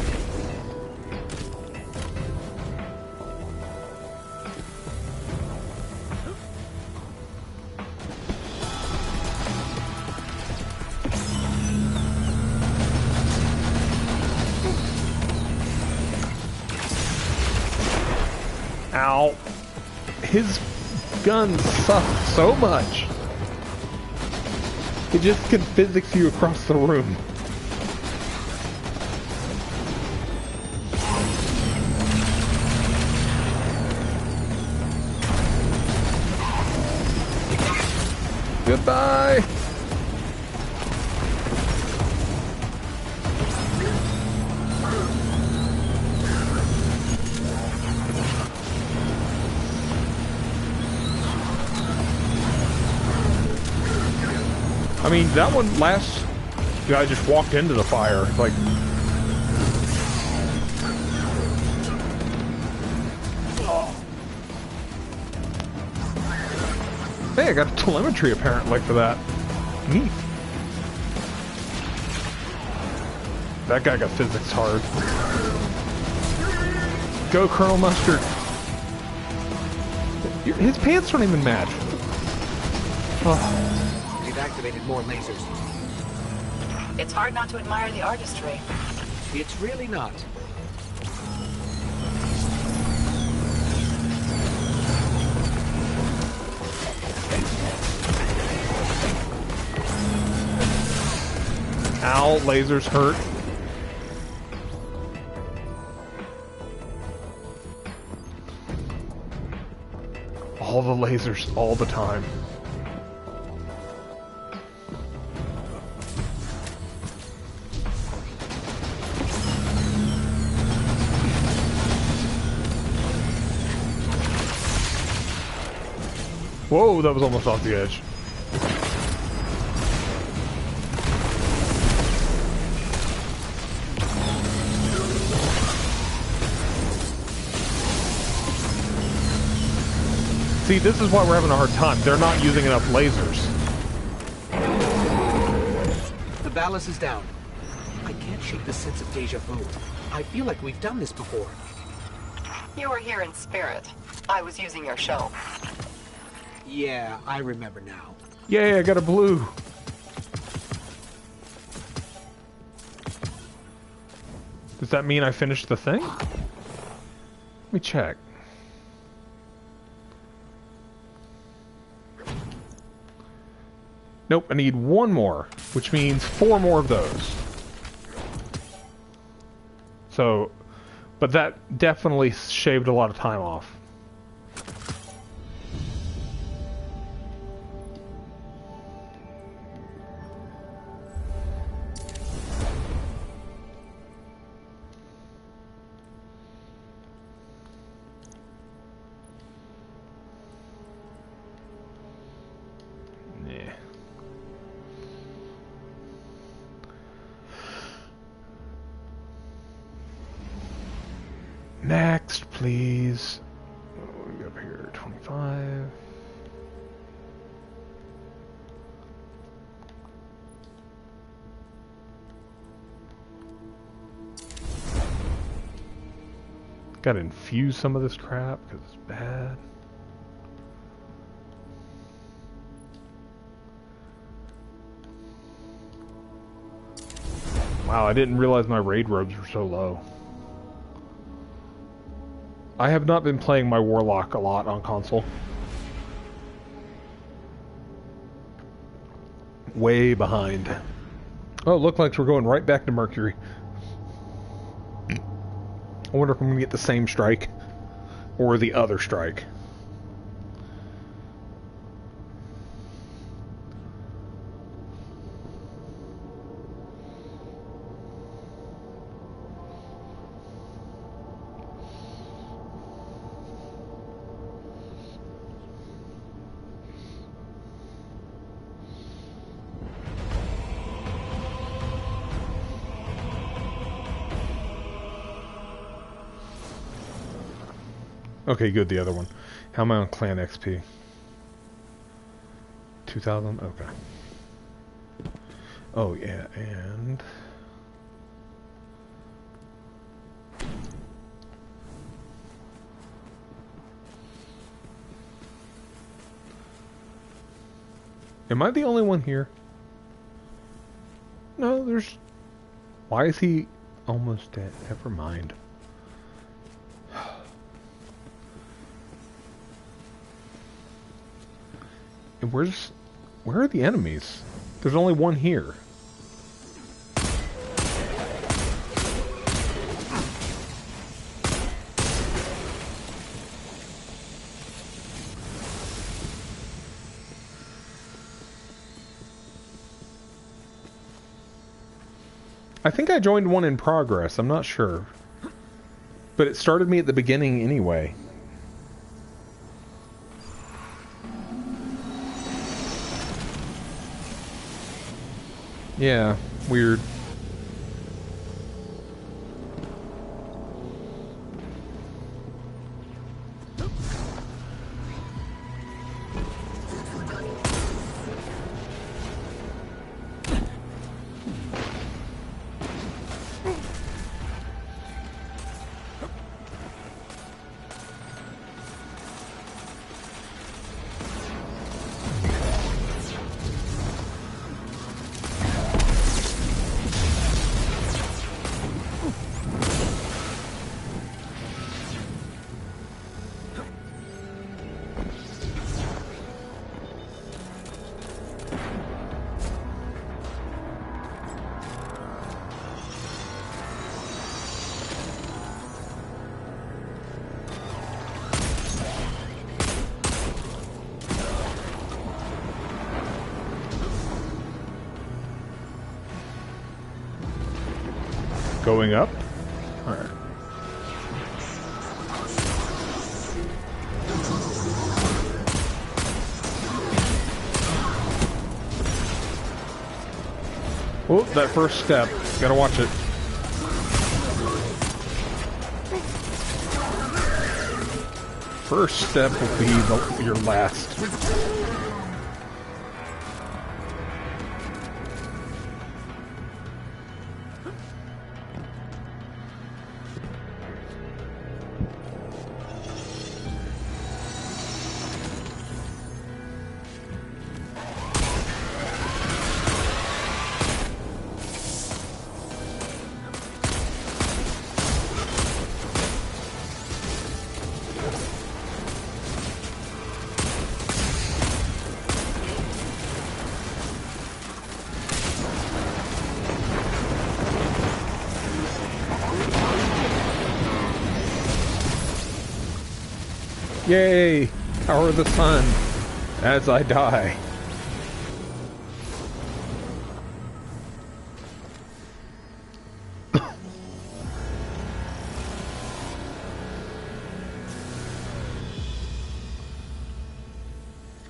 Ow. His guns suck so much. It just can physics you across the room. Goodbye! I mean, that one last guy just walked into the fire. Like, hey, I got telemetry apparently for that. Neat. That guy got physics hard. Go, Colonel Mustard. His pants don't even match. Oh. We've activated more lasers. It's hard not to admire the artistry. It's really not. Ow, lasers hurt. All the lasers, all the time. Whoa, that was almost off the edge. See, this is why we're having a hard time. They're not using enough lasers. The ballast is down. I can't shake the sense of deja vu. I feel like we've done this before. You were here in spirit. I was using your show. Yeah, I remember now. Yay, I got a blue. Does that mean I finished the thing? Let me check. Nope, I need one more, which means 4 more of those. So, but that definitely shaved a lot of time off. Next, please. What do we got up here? 25. Gotta infuse some of this crap because it's bad. Wow, I didn't realize my raid robes were so low. I have not been playing my Warlock a lot on console. Way behind. Oh, it looks like we're going right back to Mercury. I wonder if I'm going to get the same strike or the other strike. Okay, good, the other one. How am I on clan XP? 2,000? Okay. Oh, yeah, and... Am I the only one here? No, there's... Why is he almost dead? Never mind. And where are the enemies? There's only one here. I think I joined one in progress, I'm not sure. But it started me at the beginning anyway. Yeah, weird. Going up? Alright. Oh, that first step. Gotta watch it. First step will be your last. Yay! Power of the sun as I die.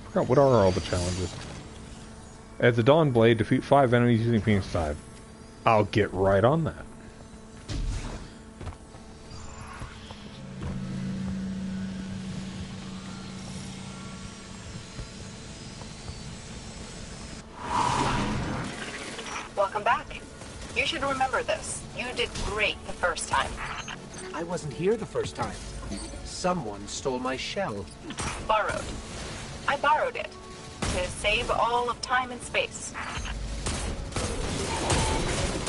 Forgot, what are all the challenges? As the Dawn Blade, defeat 5 enemies using Phoenix Dive. I'll get right on that. Welcome back. You should remember this. You did great the first time. I wasn't here the first time. Someone stole my shell. Borrowed. I borrowed it to save all of time and space.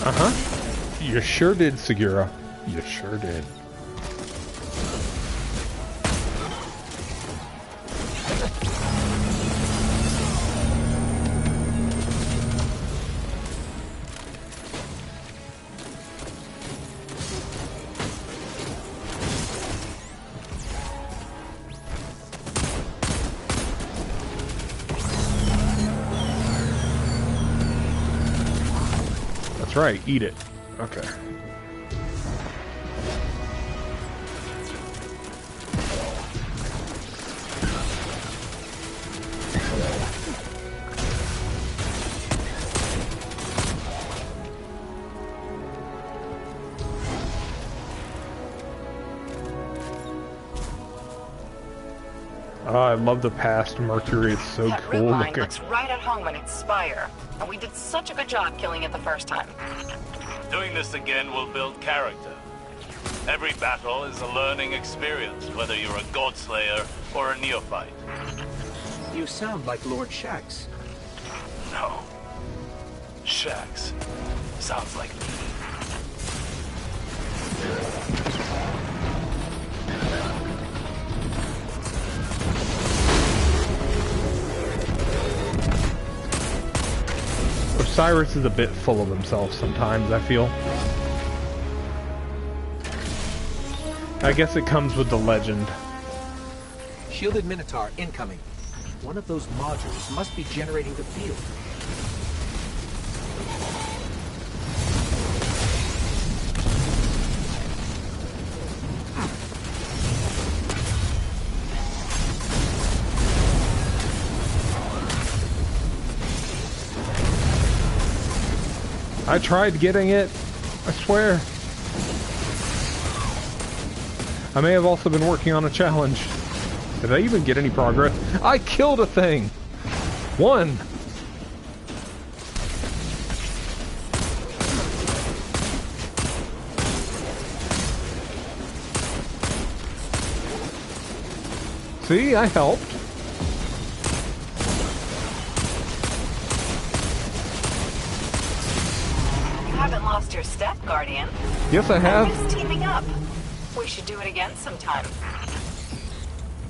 Uh-huh. You sure did, Segura. You sure did. That's right, eat it. Okay. I love the past Mercury. It's so That cool root line looking. looks right at home in its spire, and we did such a good job killing it the first time. Doing this again will build character. Every battle is a learning experience, whether you're a Godslayer or a neophyte. You sound like Lord Shax. No. Shax. Sounds like me. Osiris is a bit full of himself sometimes, I feel. I guess it comes with the legend. Shielded Minotaur incoming. One of those modules must be generating the field. I tried getting it, I swear. I may have also been working on a challenge. Did I even get any progress? I killed a thing! One! See, I helped. You haven't lost your step, Guardian. Yes, I have. I miss teaming up. We should do it again sometime.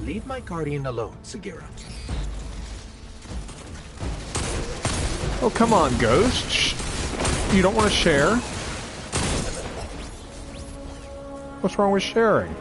Leave my Guardian alone, Segura. Oh, come on, Ghost. You don't want to share? What's wrong with sharing?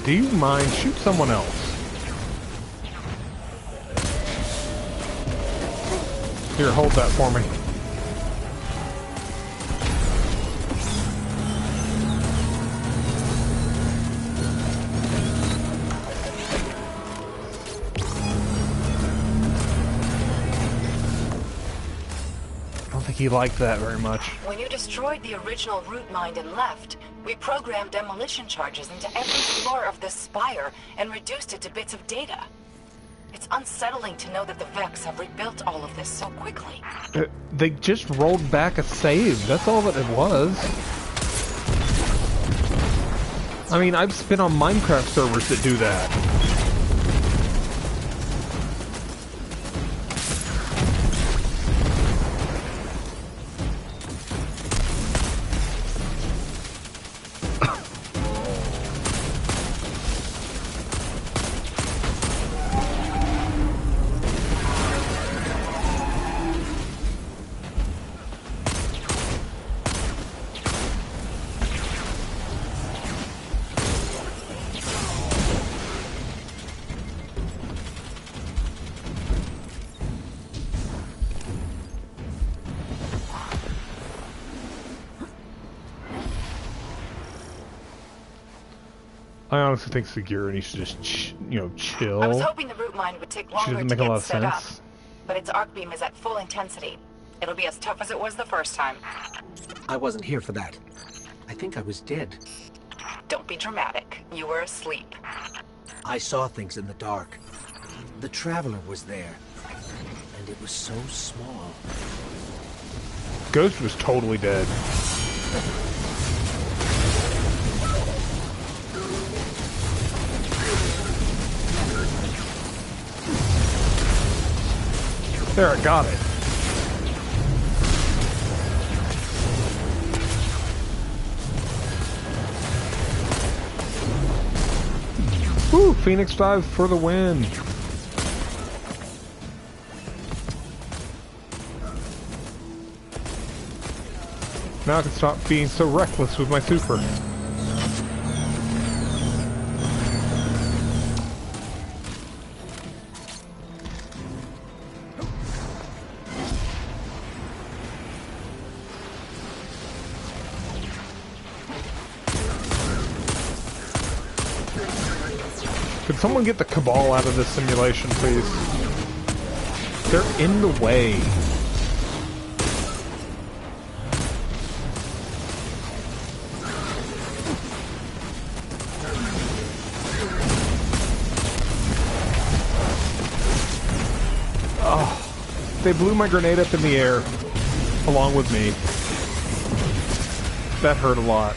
do you mind? Shoot someone else. Here, hold that for me. I don't think he liked that very much. When you destroyed the original root mine and left, we programmed demolition charges into every floor of this spire and reduced it to bits of data. It's unsettling to know that the Vex have rebuilt all of this so quickly. They just rolled back a save. That's all that it was. I mean, I've been on Minecraft servers that do that. I honestly think Segura needs to just, chill. I was hoping the root mine would take longer to get set up, but its arc beam is at full intensity. It'll be as tough as it was the first time. I wasn't here for that. I think I was dead. Don't be dramatic. You were asleep. I saw things in the dark. The Traveler was there, and it was so small. Ghost was totally dead. There, I got it. Woo! Phoenix dive for the win. Now I can stop being so reckless with my super. Could someone get the Cabal out of this simulation, please? They're in the way. Oh, they blew my grenade up in the air, along with me. That hurt a lot.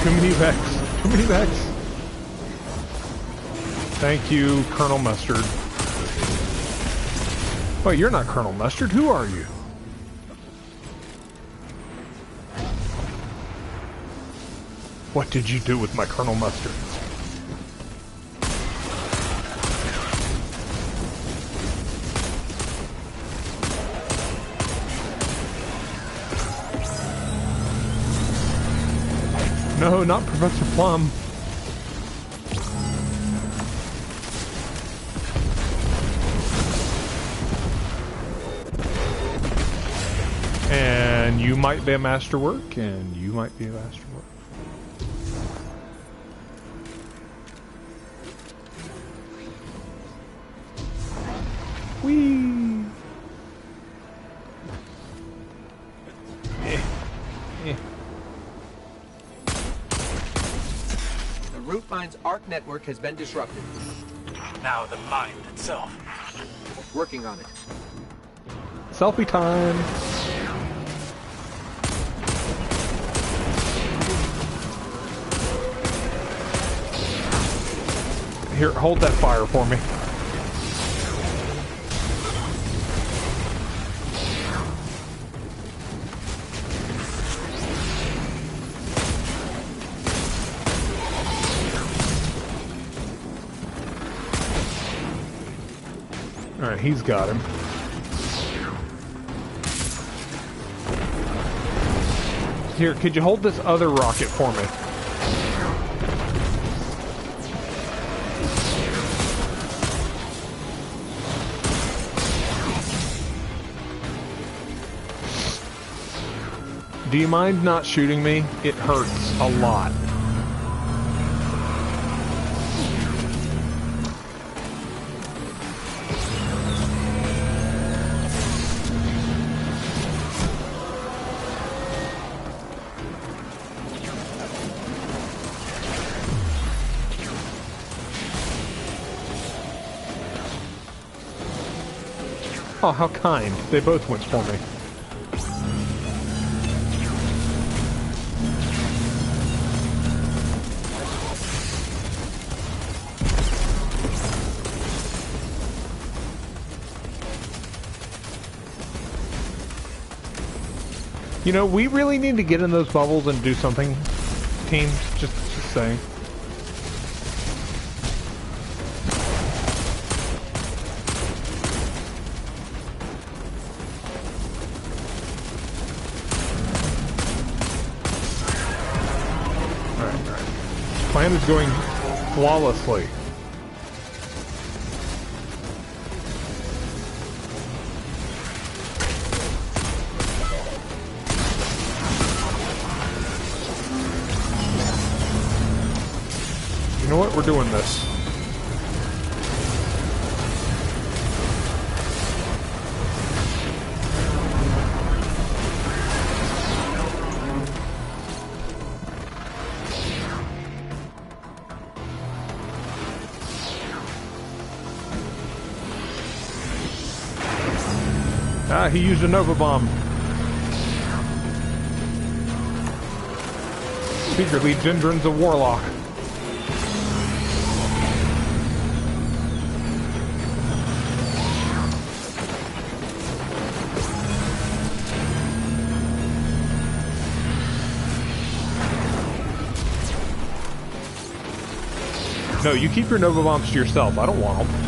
Too many Vex. Too many Vex. Thank you, Colonel Mustard. Oh, you're not Colonel Mustard. Who are you? What did you do with my Colonel Mustard? No, not Professor Plum. And you might be a masterwork, and you might be a masterwork. Whee! Root mine's arc network has been disrupted. Now the mind itself. Working on it. Selfie time. Here, hold that fire for me. Alright, he's got him. Here, could you hold this other rocket for me? Do you mind not shooting me? It hurts a lot. Oh, how kind. They both went for me. You know, we really need to get in those bubbles and do something, team. Just saying. Plan is going flawlessly. You know what? We're doing this. Ah, he used a Nova Bomb. Secretly, Gendron's a warlock. No, you keep your Nova Bombs to yourself. I don't want them.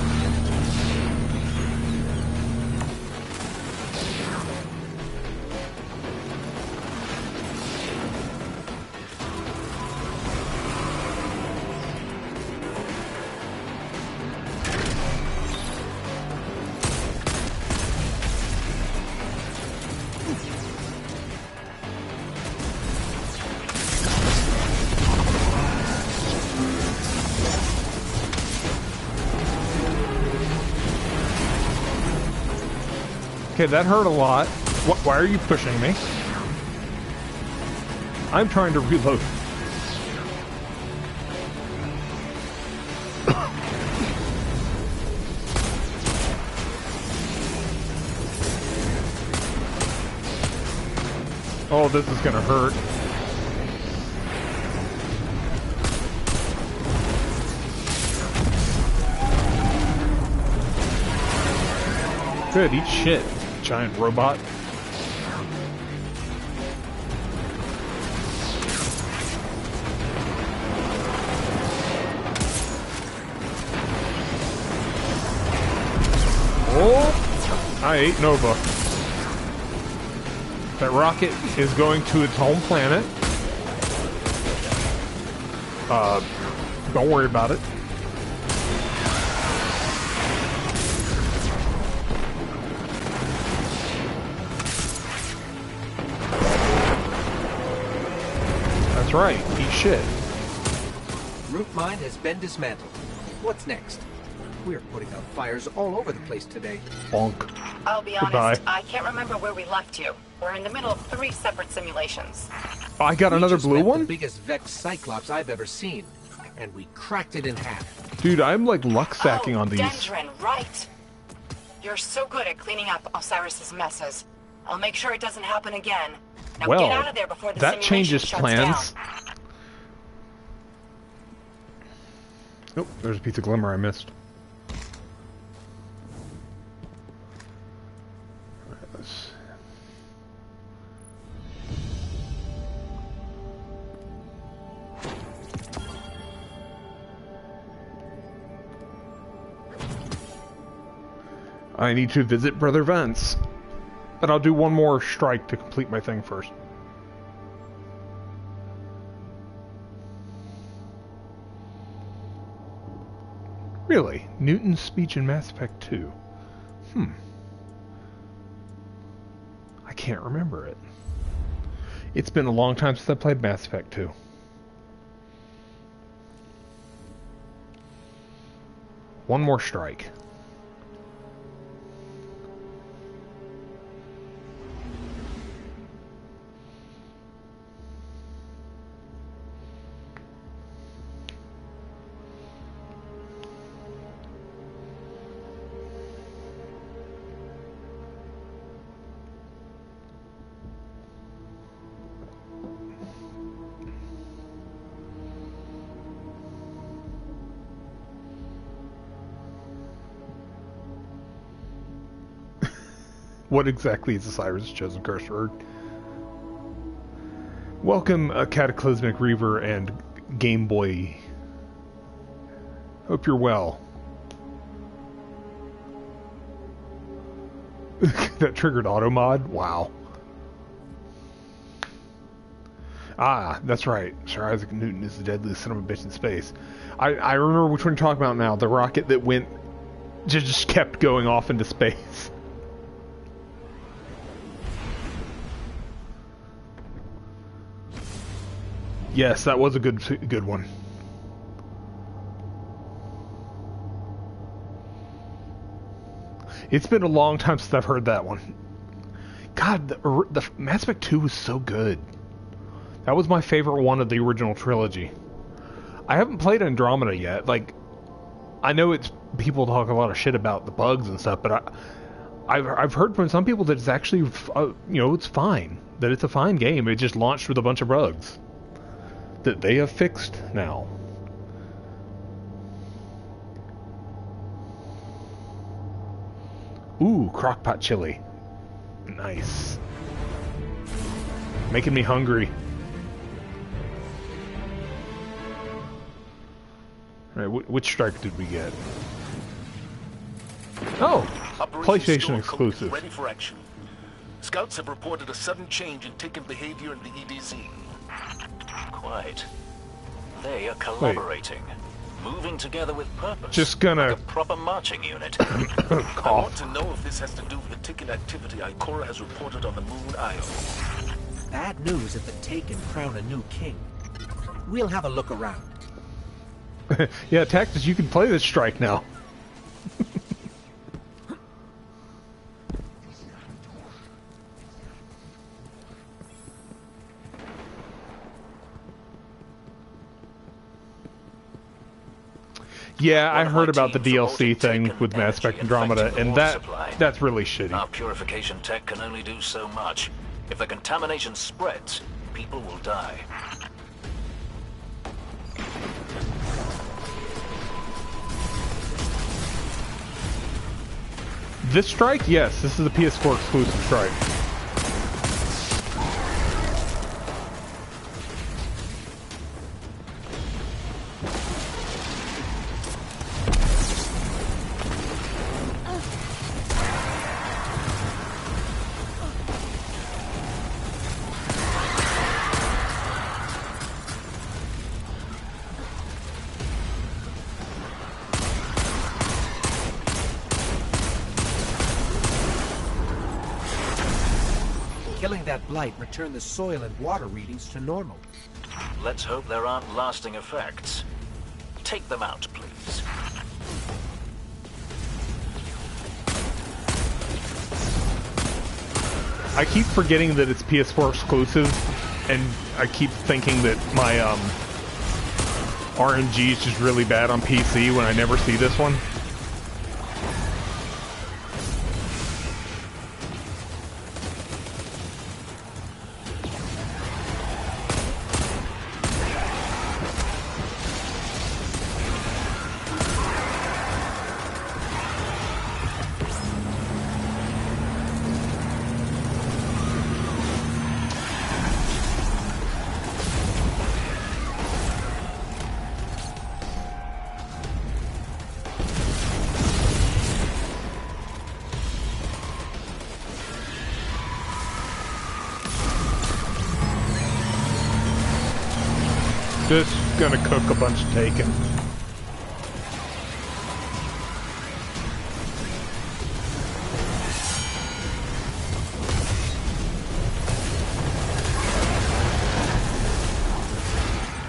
Okay, that hurt a lot. Why are you pushing me? I'm trying to reload. Oh, this is gonna hurt. Good, eat shit, giant robot. Oh, I ate Nova. That rocket is going to its home planet. Don't worry about it. That's right, eat shit. Root mine has been dismantled. What's next? We're putting out fires all over the place today. Bonk. I'll be Goodbye. honest, I can't remember where we left you. We're in the middle of 3 separate simulations. Oh, I got another blue one? The biggest Vex Cyclops I've ever seen, and we cracked it in half. Dude, I'm like luck stacking on these. Dendron, right. You're so good at cleaning up Osiris's messes. I'll make sure it doesn't happen again. Now Well, get out of there before the that simulation changes shuts plans. down. Oh, there's a piece of glimmer I missed. Alright, let's... I need to visit Brother Vance. But I'll do one more strike to complete my thing first. Really? Newton's speech in Mass Effect 2. I can't remember it. It's been a long time since I played Mass Effect 2. One more strike. What exactly is the Cyrus' chosen curse word? Welcome, Cataclysmic Reaver and Game Boy. Hope you're well. That triggered auto mod? Wow. Ah, that's right. Sir Isaac Newton is the deadliest son of a bitch in space. I remember which one you're talking about now. The rocket that went... just kept going off into space. Yes, that was a good one. It's been a long time since I've heard that one. God, the Mass Effect 2 was so good. That was my favorite one of the original trilogy. I haven't played Andromeda yet. Like, I know it's people talk a lot of shit about the bugs and stuff, but I've heard from some people that it's actually it's fine. That it's a fine game. It just launched with a bunch of bugs that they have fixed now. Ooh, crockpot chili. Nice. Making me hungry. Alright, which strike did we get? Oh! PlayStation exclusive. Ready for action. Scouts have reported a sudden change in Taken behavior in the EDZ. Quite. They are collaborating. Moving together with purpose. Just gonna... like a proper marching unit. I want to know if this has to do with the Taken activity Ikora has reported on the Moon Io. Bad news if the Taken crown a new king. We'll have a look around. Yeah, Tactus, you can play this strike now. Yeah, I heard about the DLC thing with Mass Effect Andromeda, and that's really shitty. Our purification tech can only do so much. If the contamination spreads, people will die. This strike? Yes, this is a PS4 exclusive strike. Killing that blight returned the soil and water readings to normal. Let's hope there aren't lasting effects. Take them out, please. I keep forgetting that it's PS4 exclusive, and I keep thinking that my RNG is just really bad on PC when I never see this one. Just gonna cook a bunch of Taken.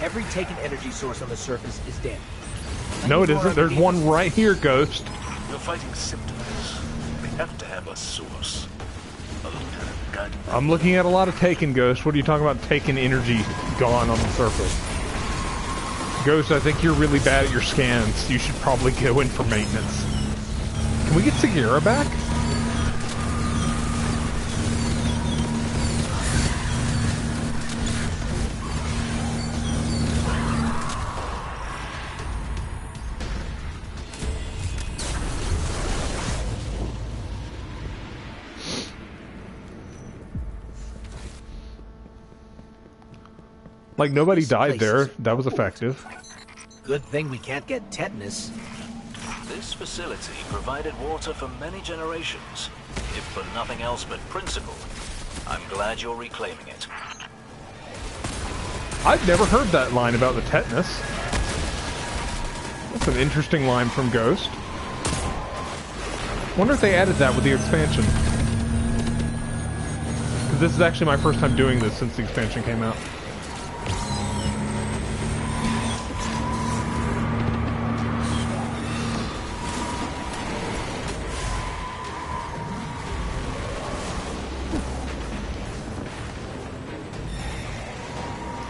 Every taken energy source on the surface is dead. No, it isn't. There's one right here, Ghost. You're fighting symptoms. We have to have a source. I'm looking at a lot of Taken, Ghost. What are you talking about? Taken energy gone on the surface. Ghost, I think you're really bad at your scans. You should probably go in for maintenance. Can we get Segura back? Like, nobody died there. That was effective. Good thing we can't get tetanus. This facility provided water for many generations, if for nothing else but principle. I'm glad you're reclaiming it. I've never heard that line about the tetanus. That's an interesting line from Ghost. Wonder if they added that with the expansion. Because this is actually my first time doing this since the expansion came out.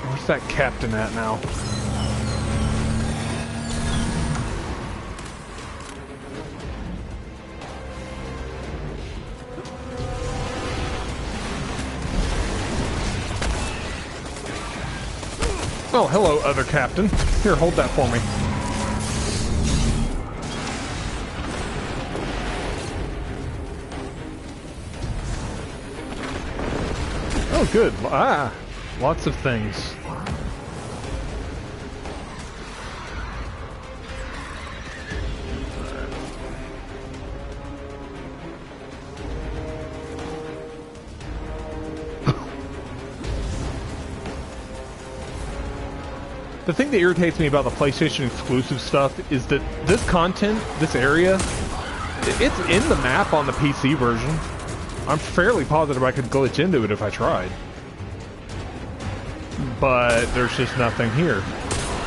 Where's that captain at now? Oh, hello, other captain. Here, hold that for me. Oh, good. Ah, lots of things. The thing that irritates me about the PlayStation exclusive stuff is that this content, this area, it's in the map on the PC version. I'm fairly positive I could glitch into it if I tried. But there's just nothing here.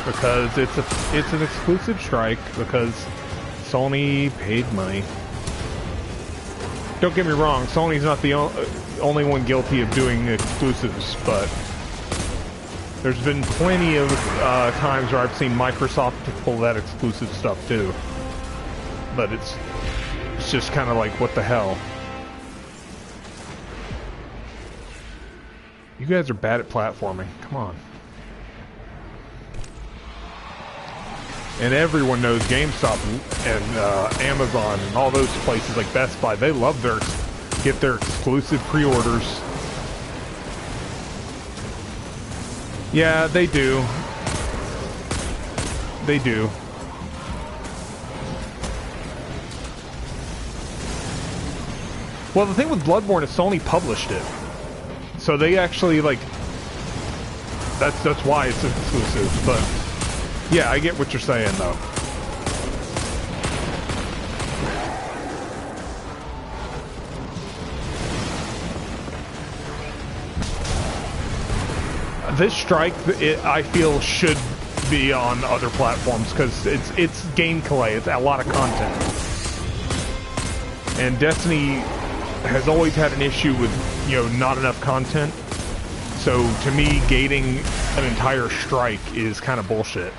Because it's an exclusive strike, because Sony paid money. Don't get me wrong, Sony's not the only one guilty of doing exclusives, but there's been plenty of times where I've seen Microsoft pull that exclusive stuff too. But it's just kind of like, what the hell? You guys are bad at platforming. Come on. And everyone knows GameStop and Amazon and all those places like Best Buy. They love get their exclusive pre-orders. Yeah, they do. They do. Well, the thing with Bloodborne is Sony published it. So they actually, like... That's why it's exclusive, but... Yeah, I get what you're saying, though. This strike, I feel, should be on other platforms because it's gameplay. It's a lot of content, and Destiny has always had an issue with not enough content. So to me, gating an entire strike is kind of bullshit.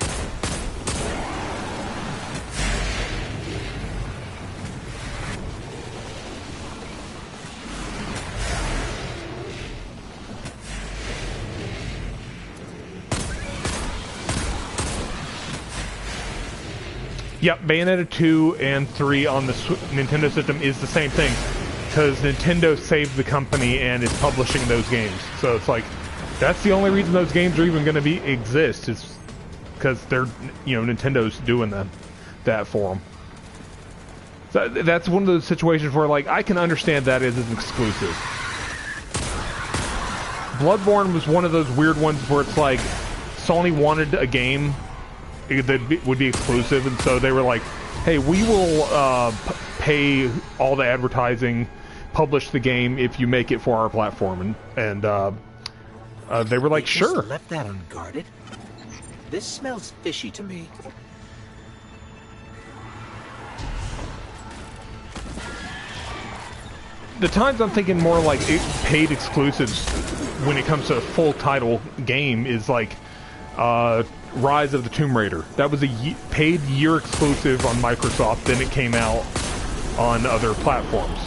Yep, Bayonetta 2 and 3 on the Nintendo system is the same thing, because Nintendo saved the company and is publishing those games. So it's like, that's the only reason those games are even going to exist, is because they're, Nintendo's doing that for them. So that's one of those situations where, like, I can understand that as an exclusive. Bloodborne was one of those weird ones where it's like, Sony wanted a game that would be exclusive, and so they were like, hey, we will pay all the advertising, publish the game if you make it for our platform, and they were like, sure. Left that unguarded. This smells fishy to me. The times I'm thinking more like paid exclusives when it comes to a full title game is like Rise of the Tomb Raider. That was a paid year exclusive on Microsoft, then it came out on other platforms.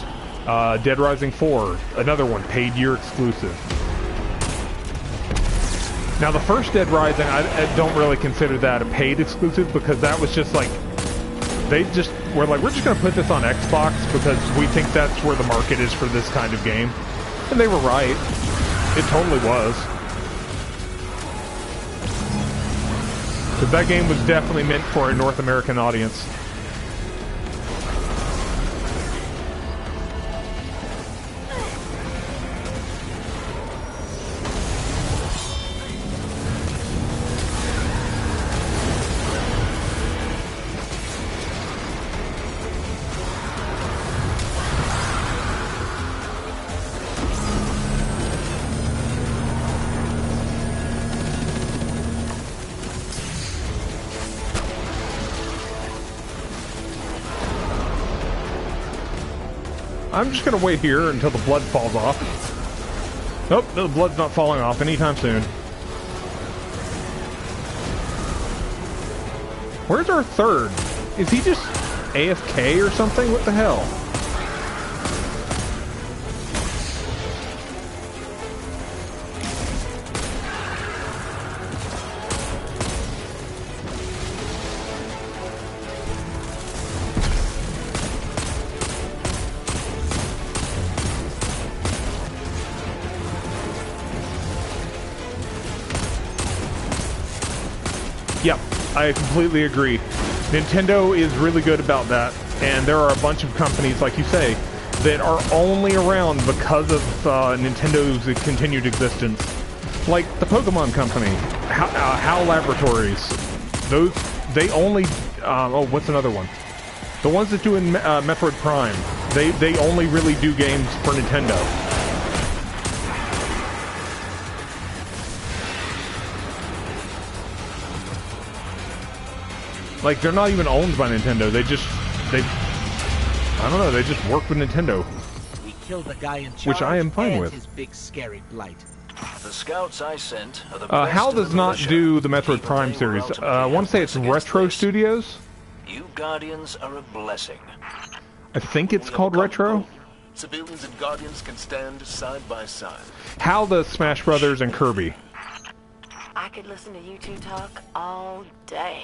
Dead Rising 4, another one, paid year exclusive. Now the first Dead Rising, I don't really consider that a paid exclusive because that was just like, they just were like, we're just going to put this on Xbox because we think that's where the market is for this kind of game. And they were right. It totally was. Because that game was definitely meant for a North American audience. I'm just gonna wait here until the blood falls off. Nope, the blood's not falling off anytime soon. Where's our third? Is he just AFK or something? What the hell? Yep, I completely agree. Nintendo is really good about that, and there are a bunch of companies, like you say, that are only around because of Nintendo's continued existence. Like the Pokemon Company, HAL Laboratories. Those, they only, oh, what's another one? The ones that do in Metroid Prime, they only really do games for Nintendo. Like, they're not even owned by Nintendo. They I don't know, they just work with Nintendo. We killed the guy in charge, which I am fine with. His big scary blight. The scouts I sent are the HAL does not do the Metroid Prime series. I want to say it's Retro Studios. You Guardians are a blessing. I think it's called Retro. Civilians and Guardians can stand side by side. HAL does Smash Brothers and Kirby. I could listen to you two talk all day.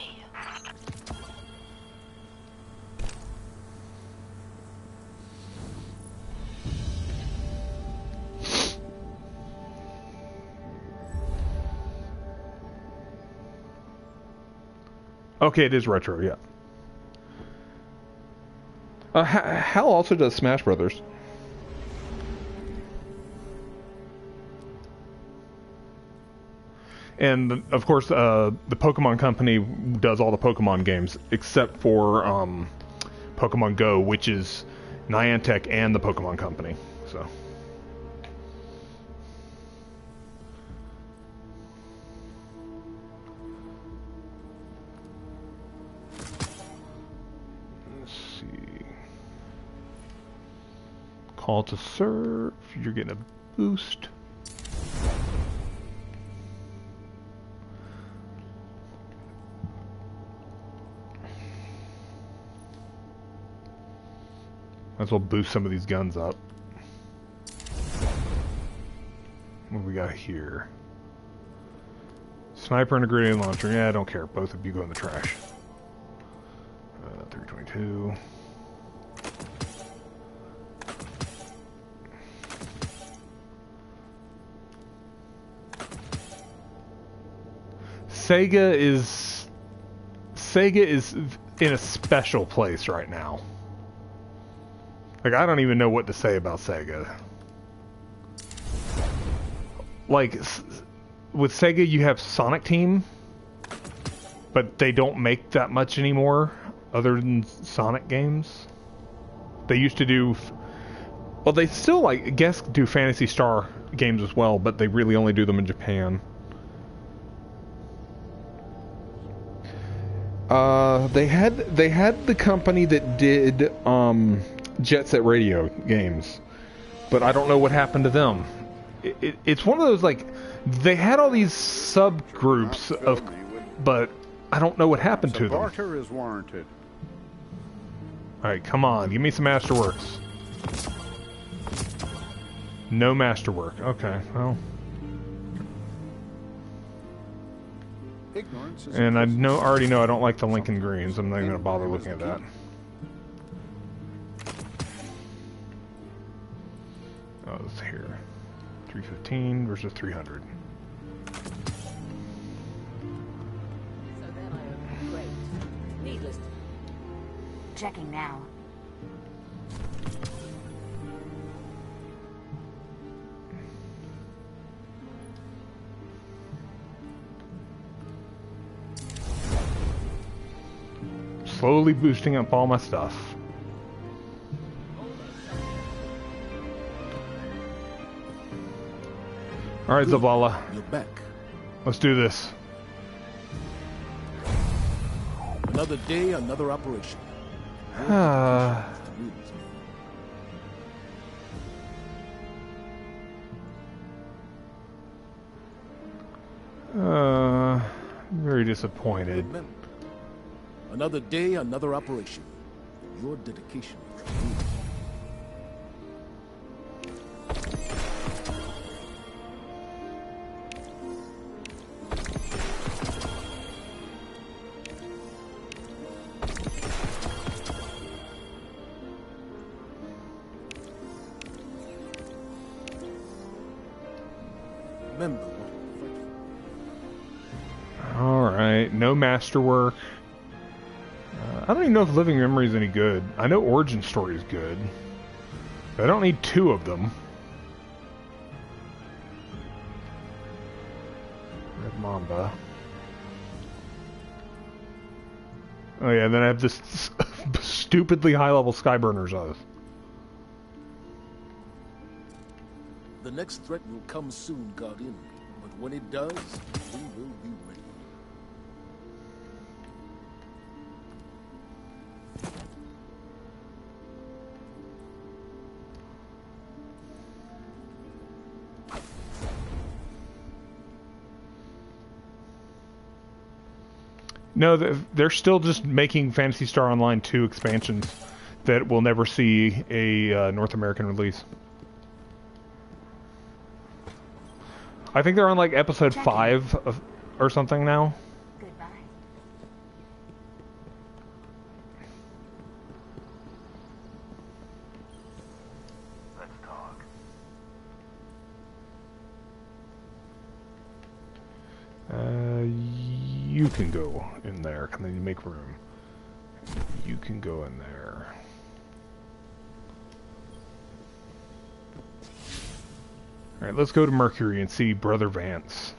Okay, it is Retro, yeah. HAL also does Smash Brothers. And, of course, the Pokemon Company does all the Pokemon games, except for Pokemon Go, which is Niantic and the Pokemon Company. So. Call to serve, you're getting a boost. Might as well boost some of these guns up. What do we got here? Sniper and a grenade launcher. Yeah, I don't care. Both of you go in the trash. 322. Sega is in a special place right now. Like, I don't even know what to say about Sega. Like, with Sega you have Sonic Team, but they don't make that much anymore other than Sonic games. They used to do, well, they still, I guess, do Phantasy Star games as well, but they really only do them in Japan. They had the company that did Jet Set Radio games, but I don't know what happened to them. It's one of those, like, they had all these subgroups of, but I don't know what happened to them. Barter is warranted. All right, come on, give me some Masterworks. No Masterwork. Okay, well. And I already know I don't like the Lincoln Greens. I'm not even going to bother looking at that. Oh, it's here. 315 versus 300. So then I open. Great. Needless. Checking now. Slowly boosting up all my stuff. Alright, Zavala. You're back. Let's do this. Another day, another operation. Very disappointed. Another day, another operation. Your dedication. Remember what we fight for. Alright, no Masterwork. I don't even know if Living Memory is any good. I know Origin Story is good. But I don't need two of them. Red Mamba. Oh yeah, then I have this stupidly high-level Skyburner's Oath. The next threat will come soon, Guardian. But when it does, we will be ready. No, they're still just making Phantasy Star Online 2 expansions that will never see a North American release. I think they're on like episode 5 or something now. Goodbye. Let's talk. You can go in there. Can you make room? You can go in there. Alright, let's go to Mercury and see Brother Vance.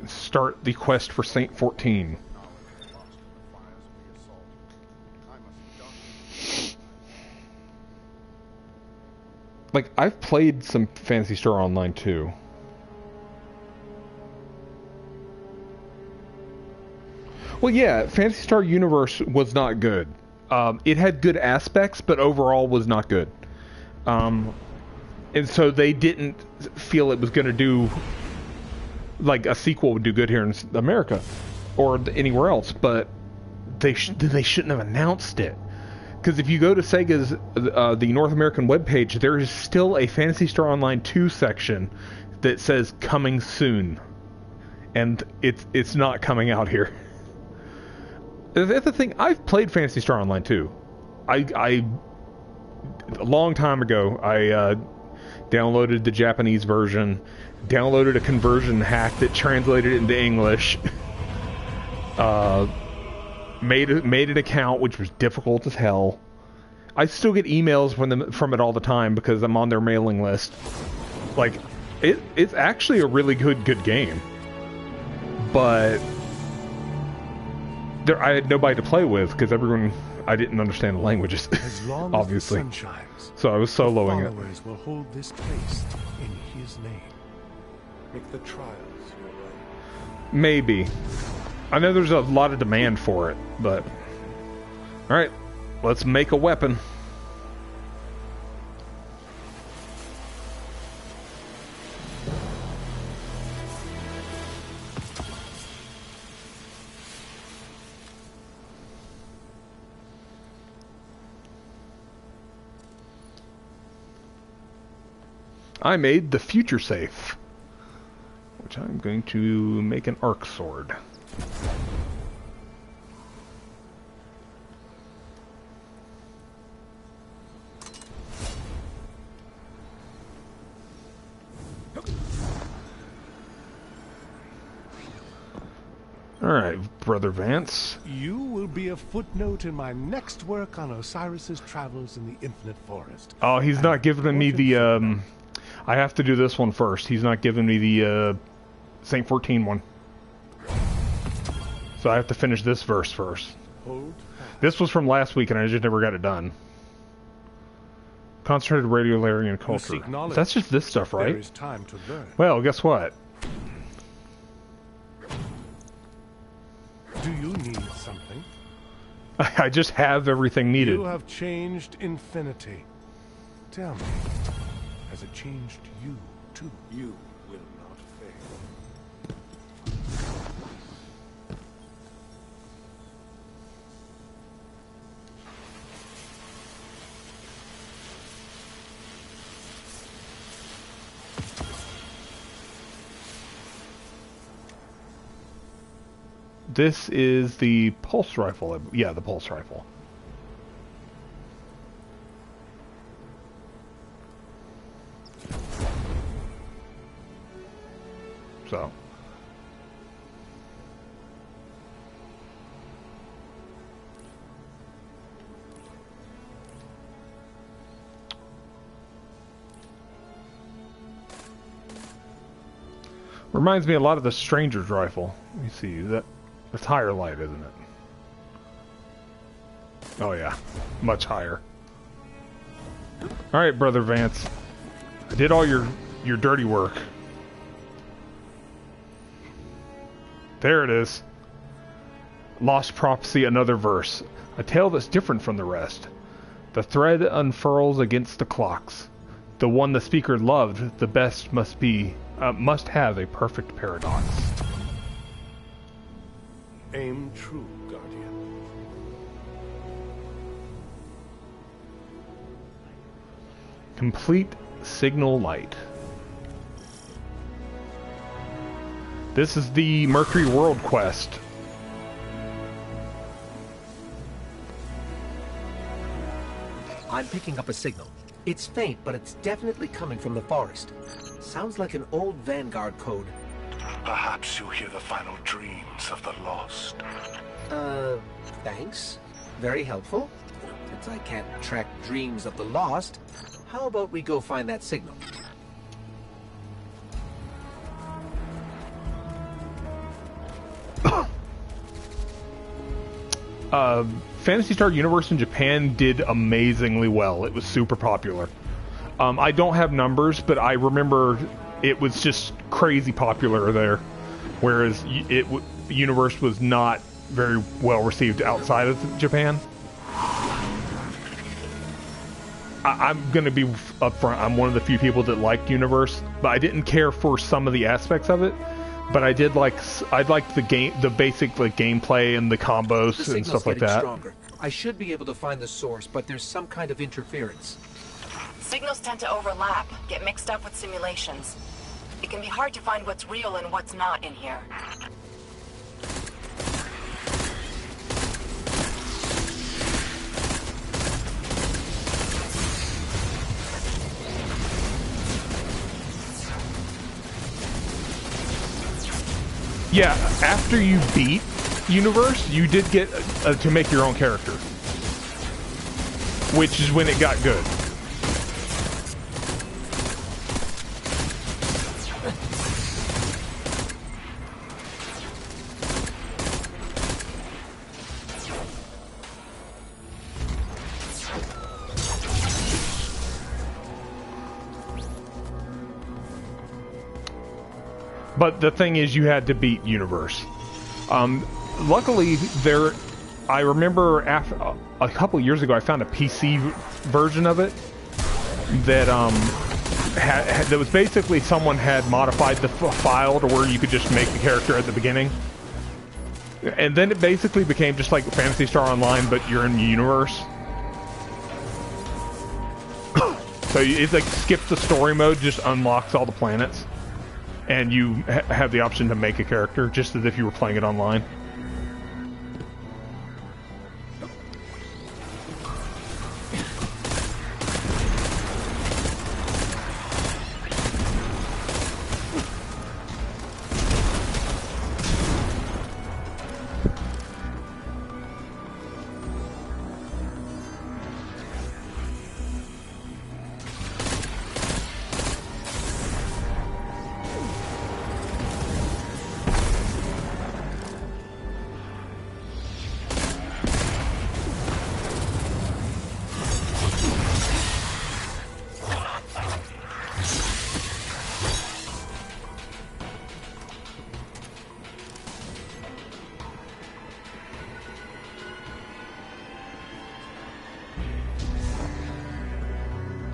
Start the quest for Saint 14. Like, I've played some Phantasy Star Online too. Well, yeah, Phantasy Star Universe was not good. It had good aspects, but overall was not good. And so they didn't feel it was going to do, like a sequel would do good here in America or anywhere else, but they shouldn't have announced it. Because if you go to Sega's the North American webpage, there is still a Phantasy Star Online 2 section that says coming soon, and it's not coming out here. That's the thing. I've played Phantasy Star Online 2. I a long time ago, I downloaded the Japanese version, downloaded a conversion hack that translated it into English, made an account, which was difficult as hell. I still get emails from it all the time because I'm on their mailing list. Like, it's actually a really good game, but I had nobody to play with because I didn't understand the languages, As long obviously. As the sun shines, so I was soloing it. followers will hold this place in his name. Make the trials your way. Maybe. I know there's a lot of demand for it, but... Alright, let's make a weapon. I made the future safe, which I'm going to make an arc sword. Alright, Brother Vance. You will be a footnote in my next work on Osiris's travels in the Infinite Forest. Oh, he's not giving me the, I have to do this one first. He's not giving me the, Saint 14 one. So I have to finish this verse first. This was from last week and I just never got it done. Concentrated Radiolarian culture. That's just this stuff, right? There is time to learn. Well, guess what? Do you need something? I just have everything needed. You have changed infinity. Tell me, has it changed you too? You will not fail. This is the pulse rifle. Yeah, the pulse rifle. So. Reminds me a lot of the Stranger's rifle. Let me see that. It's higher light, isn't it? Oh yeah, much higher. All right, Brother Vance. I did all your dirty work. There it is. Lost Prophecy, another verse. A tale that's different from the rest. The thread unfurls against the clocks. The one the speaker loved the best must have a perfect paradox. Aim true, Guardian. Complete signal light. This is the Mercury World quest. I'm picking up a signal. It's faint, but it's definitely coming from the forest. Sounds like an old Vanguard code. Perhaps you hear the final dreams of the lost. Thanks. Very helpful. Since I can't track dreams of the lost, how about we go find that signal? Phantasy Star Universe in Japan did amazingly well. It was super popular. I don't have numbers, but I remember it was just crazy popular there, whereas Universe was not very well received outside of Japan. I'm going to be upfront. I'm one of the few people that liked Universe, but I didn't care for some of the aspects of it. But I did like, I liked the game, the basic like gameplay and the combos and stuff like that. Stronger. I should be able to find the source, but there's some kind of interference. Signals tend to overlap, get mixed up with simulations. It can be hard to find what's real and what's not in here. Yeah, after you beat Universe, you did get to make your own character, which is when it got good. But the thing is, you had to beat Universe. Luckily, I remember a couple years ago, I found a PC version of it that that was basically someone had modified the file to where you could just make the character at the beginning. And then it basically became just like Phantasy Star Online, but you're in the universe. So it's like skips the story mode, just unlocks all the planets. And you have the option to make a character, just as if you were playing it online.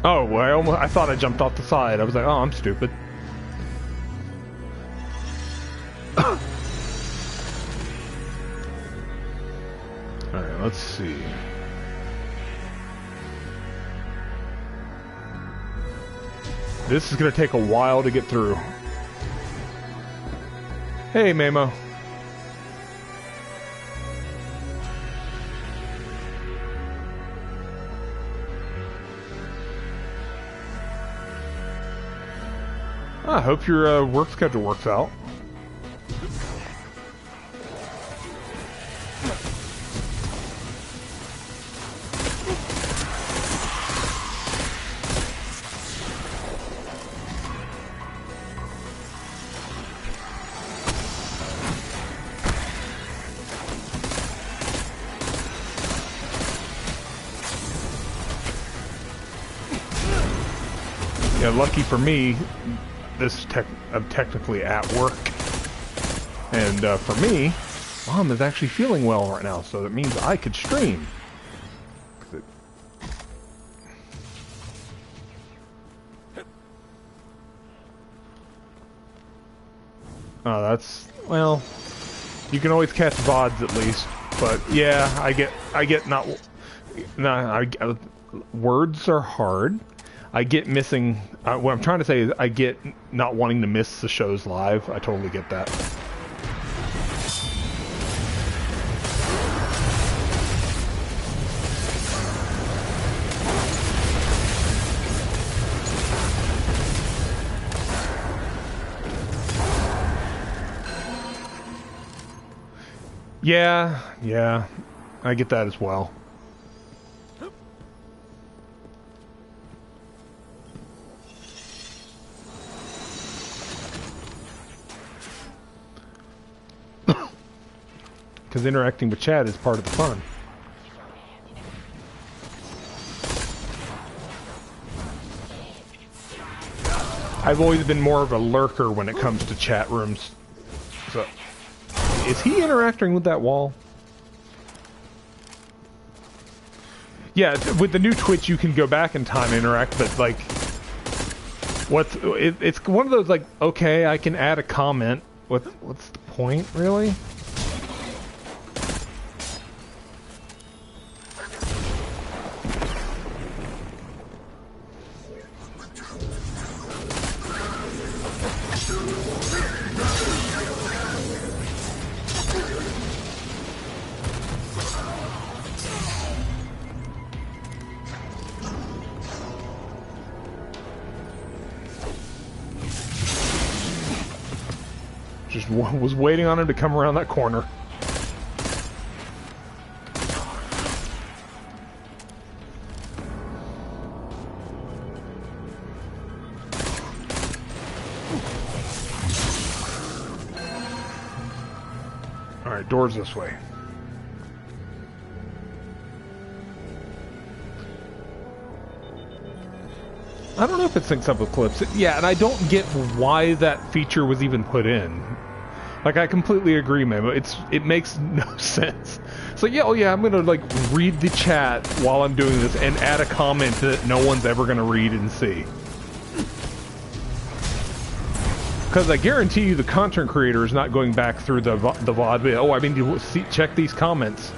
Oh, well, I thought I jumped off the side. I was like, oh, I'm stupid. Alright, let's see. This is going to take a while to get through. Hey, Mamo. I hope your work schedule works out. Yeah, lucky for me, I'm technically at work, and for me, Mom is actually feeling well right now, so that means I could stream. Oh, that's, well, you can always catch VODs at least, but yeah, I get words are hard. I get missing, what I'm trying to say is I get not wanting to miss the shows live. I totally get that. Yeah, I get that as well. Because interacting with chat is part of the fun. I've always been more of a lurker when it comes to chat rooms. So, is he interacting with that wall? Yeah, with the new Twitch you can go back in time and interact, but like, it's one of those like, okay, I can add a comment. What's the point, really? Just was waiting on him to come around that corner. Alright, doors this way. I don't know if it syncs up with clips. Yeah, and I don't get why that feature was even put in. Like, I completely agree, man. It makes no sense. So yeah, oh yeah, I'm gonna like read the chat while I'm doing this and add a comment that no one's ever gonna read and see. Because I guarantee you, the content creator is not going back through the VOD. Oh, I mean, check these comments.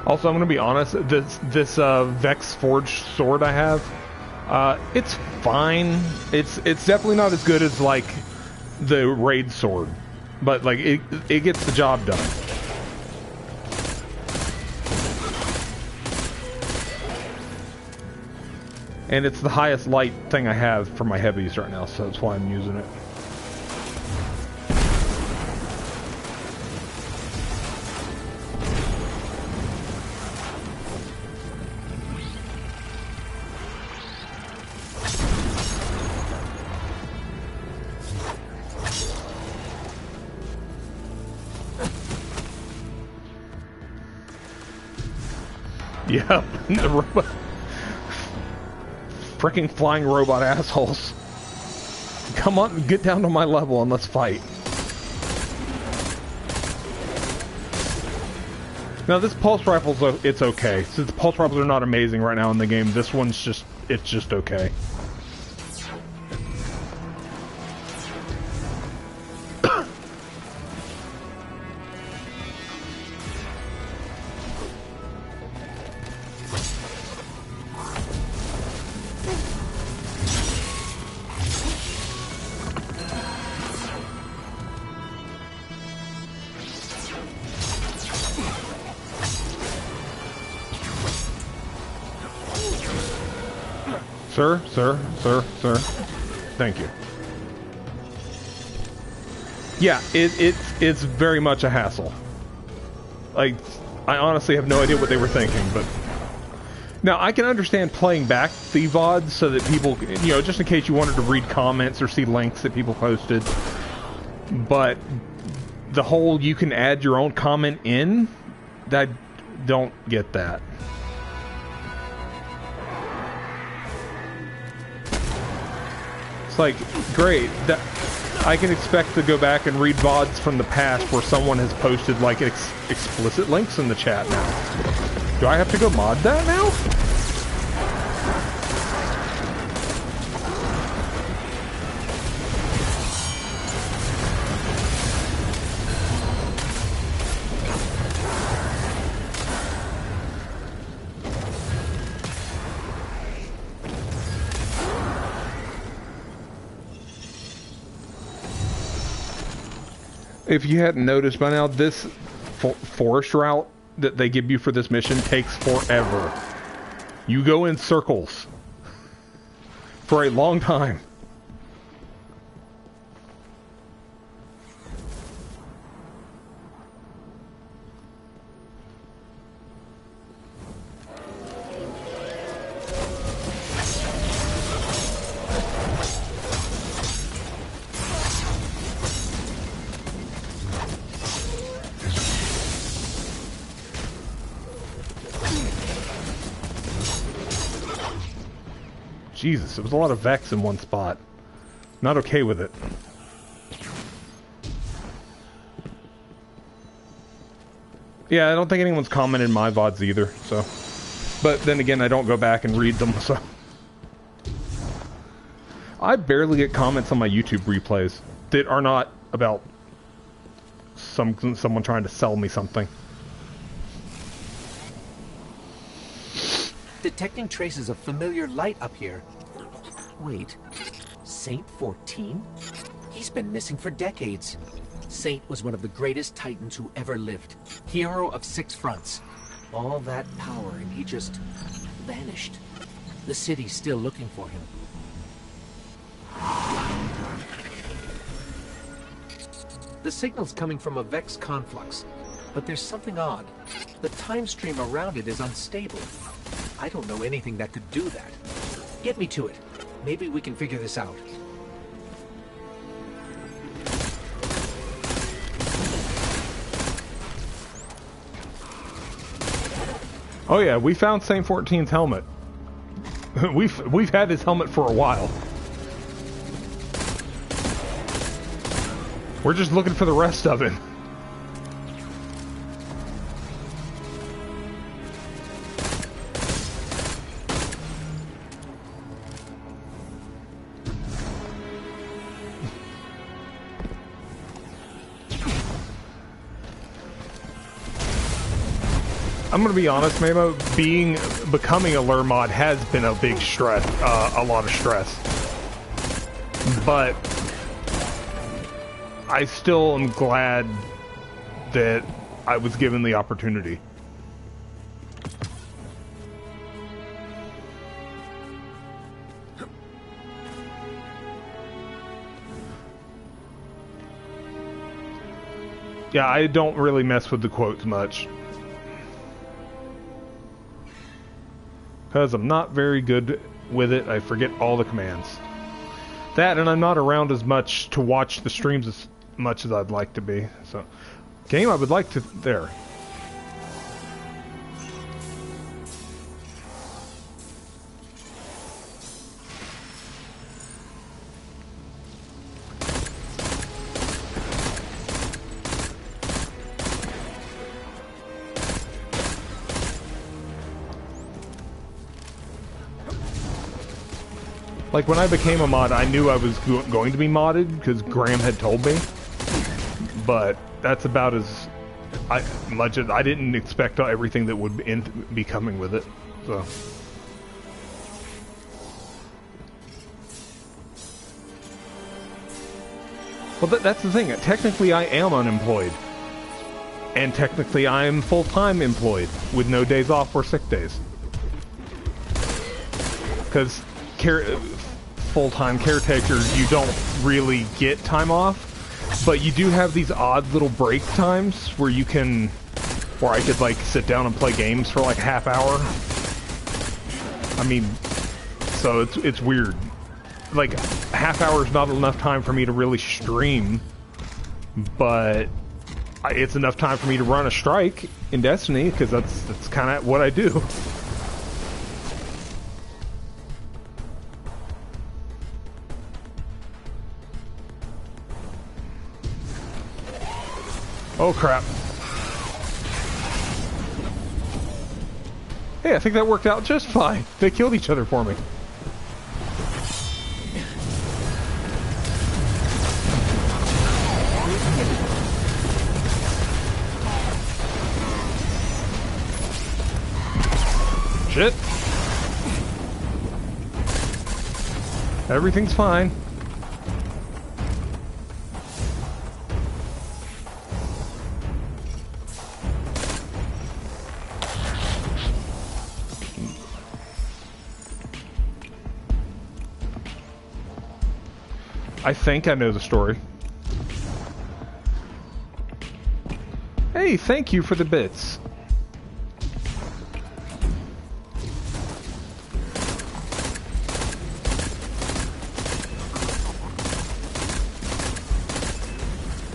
Also, I'm going to be honest, this Vex Forged sword I have, it's fine. It's definitely not as good as, like, the Raid sword. But, like, it gets the job done. And it's the highest light thing I have for my heavies right now, so that's why I'm using it. Yep, the robot. Freaking flying robot assholes. Come on, get down to my level and let's fight. Now this pulse rifle's it's okay. Since the pulse rifles are not amazing right now in the game, this one's it's just okay. Sir. Thank you. Yeah, it's very much a hassle. Like, I honestly have no idea what they were thinking, but... Now, I can understand playing back the VODs so that people, you know, just in case you wanted to read comments or see links that people posted. But the whole you can add your own comment in, I don't get that. It's like, great, that I can expect to go back and read VODs from the past where someone has posted like explicit links in the chat now. Do I have to go mod that now? If you hadn't noticed by now, this forest route that they give you for this mission takes forever. You go in circles for a long time. Jesus, it was a lot of Vex in one spot. Not okay with it. Yeah, I don't think anyone's commented my VODs either, so... But then again, I don't go back and read them, so... I barely get comments on my YouTube replays that are not about someone trying to sell me something. Detecting traces of familiar light up here. Wait, Saint 14? He's been missing for decades. Saint was one of the greatest titans who ever lived. Hero of 6 fronts. All that power and he just vanished. The city's still looking for him. The signal's coming from a Vex conflux, but there's something odd. The time stream around it is unstable. I don't know anything that could do that. Get me to it. Maybe we can figure this out. Oh yeah, we found Saint 14's helmet. We've had his helmet for a while. We're just looking for the rest of him. I'm gonna be honest, Mamo, becoming a lure mod has been a big stress, a lot of stress. But I still am glad that I was given the opportunity. Yeah, I don't really mess with the quotes much. Because I'm not very good with it, I forget all the commands. That, and I'm not around as much to watch the streams as much as I'd like to be. So, game I would like to... There. Like, when I became a mod, I knew I was going to be modded, because Graham had told me. But that's about as much as... I didn't expect everything that would be coming with it, so... Well, that's the thing. Technically, I am unemployed. And technically, I am full-time employed, with no days off or sick days. Because... full-time caretaker, you don't really get time off, but you do have these odd little break times where you can, where I could like sit down and play games for like a half hour. I mean, so it's weird. Like, half hour is not enough time for me to really stream, but it's enough time for me to run a strike in Destiny, because that's kind of what I do. Oh crap. Hey, I think that worked out just fine. They killed each other for me. Shit. Everything's fine. I think I know the story. Hey, thank you for the bits.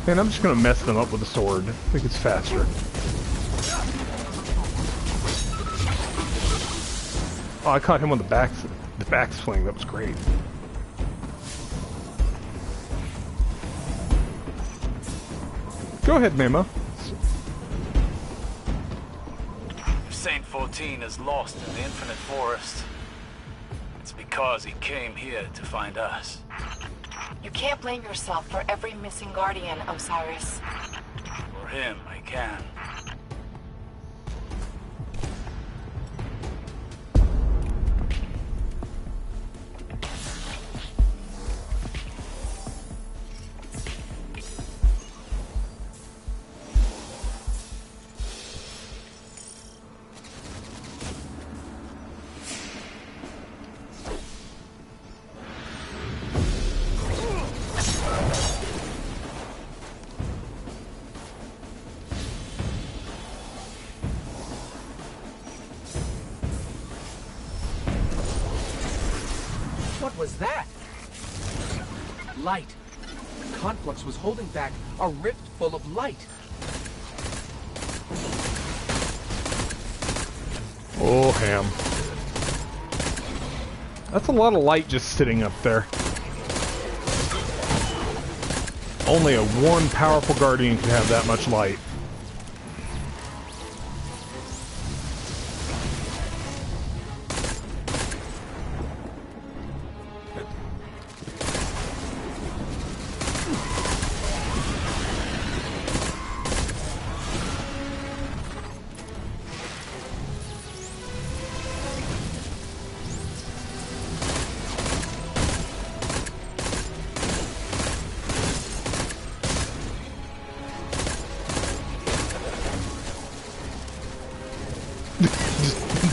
Man, I'm just gonna mess them up with a sword. I think it's faster. Oh, I caught him on the back swing. That was great. Go ahead, Memo. If Saint 14 is lost in the Infinite Forest, it's because he came here to find us. You can't blame yourself for every missing Guardian, Osiris. For him, I can. What was that? Light. Conflux was holding back a rift full of light. Oh, ham. That's a lot of light just sitting up there. Only a one powerful Guardian can have that much light.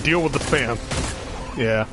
Deal with the spam. Yeah.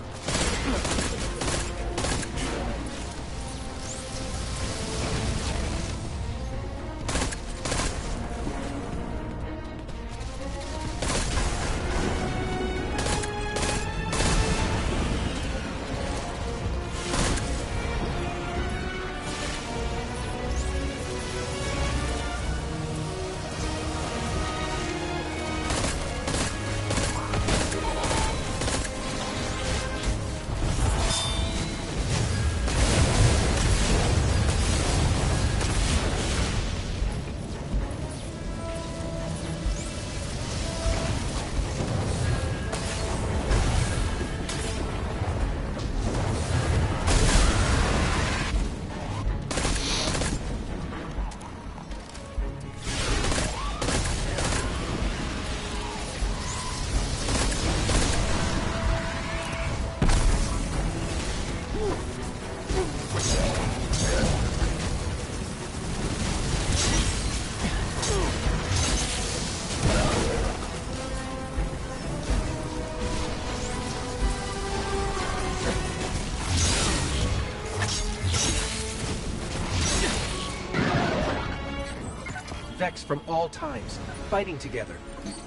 Vex from all times, fighting together,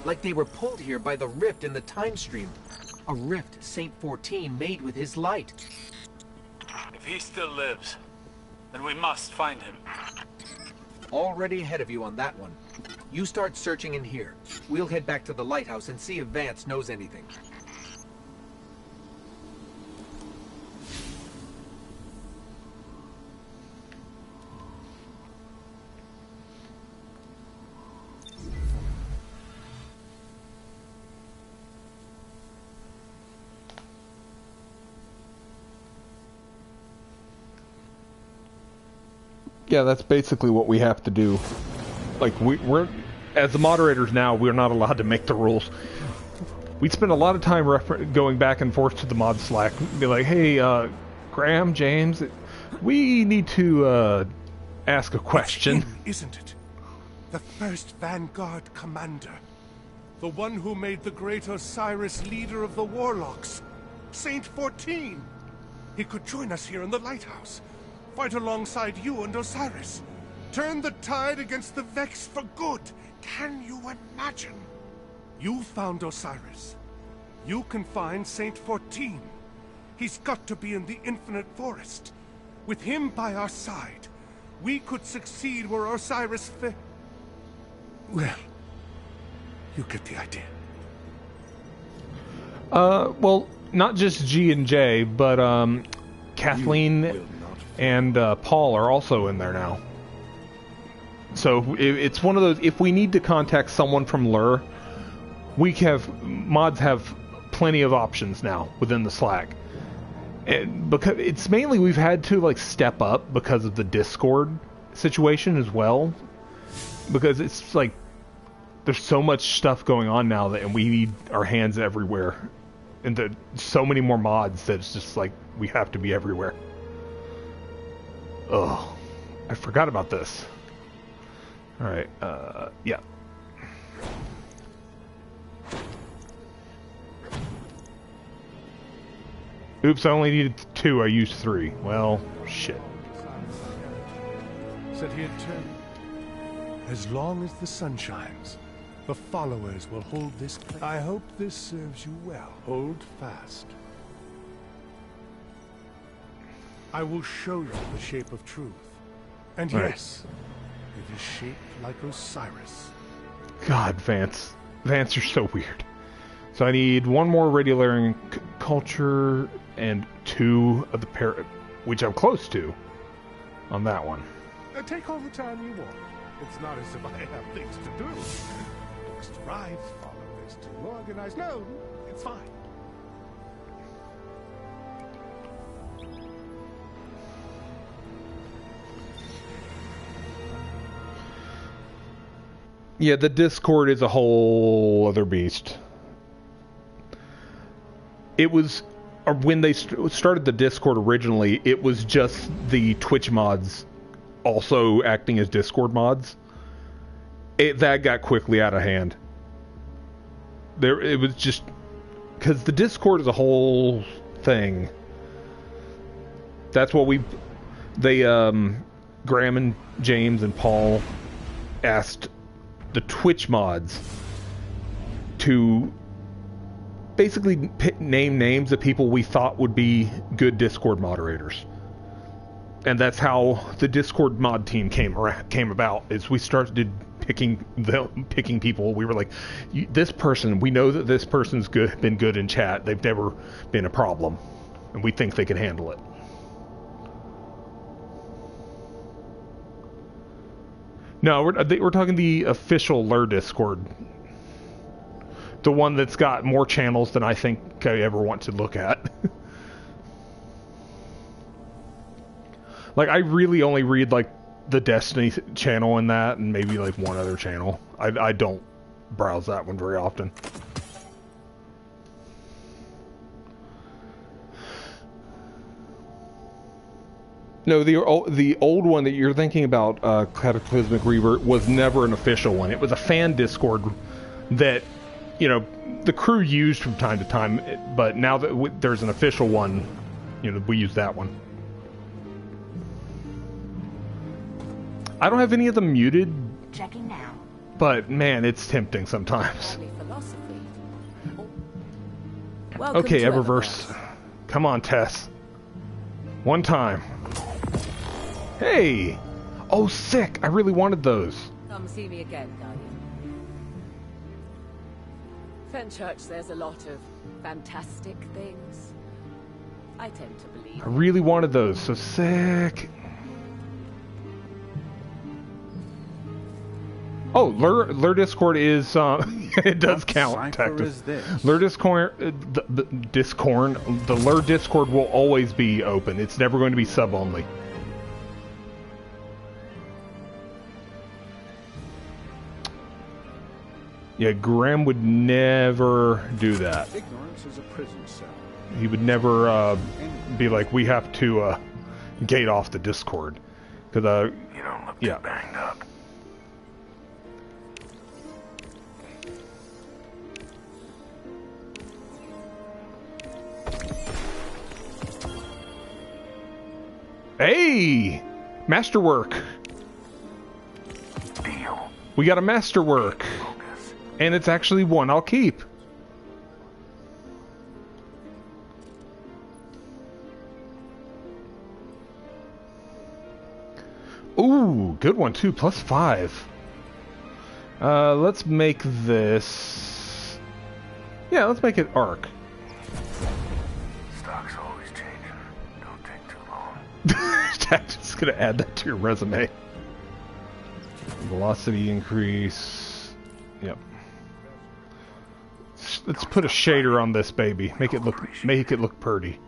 like they were pulled here by the rift in the time stream. A rift Saint 14 made with his light. If he still lives, then we must find him. Already ahead of you on that one. You start searching in here. We'll head back to the lighthouse and see if Vance knows anything. Yeah, that's basically what we have to do. Like, we're as the moderators now, we're not allowed to make the rules. We spend a lot of time going back and forth to the mod Slack, be like, hey, Graham, James, we need to ask a question. It's him, isn't it? The first Vanguard commander. The one who made the great Osiris leader of the Warlocks. Saint 14. He could join us here in the lighthouse. Fight alongside you and Osiris. Turn the tide against the Vex for good. Can you imagine? You found Osiris. You can find Saint 14. He's got to be in the Infinite Forest. With him by our side, we could succeed where Osiris Well, you get the idea. Well, not just G and J, but Kathleen and Paul are also in there now. So it's one of those, if we need to contact someone from Lure, mods have plenty of options now within the Slack. And because it's mainly we've had to like step up because of the Discord situation as well. Because it's like there's so much stuff going on now and we need our hands everywhere. And there's so many more mods that it's just like we have to be everywhere. Oh, I forgot about this. Alright, yeah. Oops, I only needed 2, I used 3. Well, shit. Said he had turned. As long as the sun shines, the followers will hold this place. I hope this serves you well. Hold fast. I will show you the shape of truth. And Right. yes, it is shaped like Osiris. God, Vance. Vance, you're so weird. So I need one more radiolaring culture and 2 of the which I'm close to on that one. Take all the time you want. It's not as if I have things to do. Books to write, followers to organize. No, it's fine. Yeah, the Discord is a whole other beast. It was, or when they started the Discord originally, it was just the Twitch mods also acting as Discord mods. That got quickly out of hand. It was just because the Discord is a whole thing. That's what Graham and James and Paul asked the Twitch mods to basically name names of people we thought would be good Discord moderators. And that's how the Discord mod team came about, is we started picking people. We were like, this person, we know that this person's been good in chat. They've never been a problem. And we think they can handle it. No, we're talking the official Lur Discord. The one that's got more channels than I think I ever want to look at. Like, I really only read, like, the Destiny channel in that, and maybe, like, one other channel. I don't browse that one very often. No, the old one that you're thinking about, Cataclysmic Reaver, was never an official one. It was a fan Discord that, you know, the crew used from time to time, but now that there's an official one, you know, we use that one. I don't have any of them muted. Checking now. But man, it's tempting sometimes. Okay, Eververse. Come on, Tess. One time. Hey! Oh, sick! I really wanted those. Come see me again, Guardian. Fenchurch, there's a lot of fantastic things. I tend to believe. I really wanted those, so sick. Oh, Lur Discord is, it does count, Tactus. Lur Discord, the Lur Discord will always be open. It's never going to be sub-only. Yeah, Graham would never do that. Ignorance is a prison cell. He would never be like, we have to gate off the Discord. Because, You don't look too banged up. Hey! Masterwork! Deal. We got a masterwork! Focus. And it's actually one I'll keep. Ooh, good one too, +5. Let's make this... Yeah, let's make it arc. Stock's always changing. Don't take too long. Just gonna add that to your resume. Velocity increase. Yep. Let's put a shader on this baby. Make it look pretty.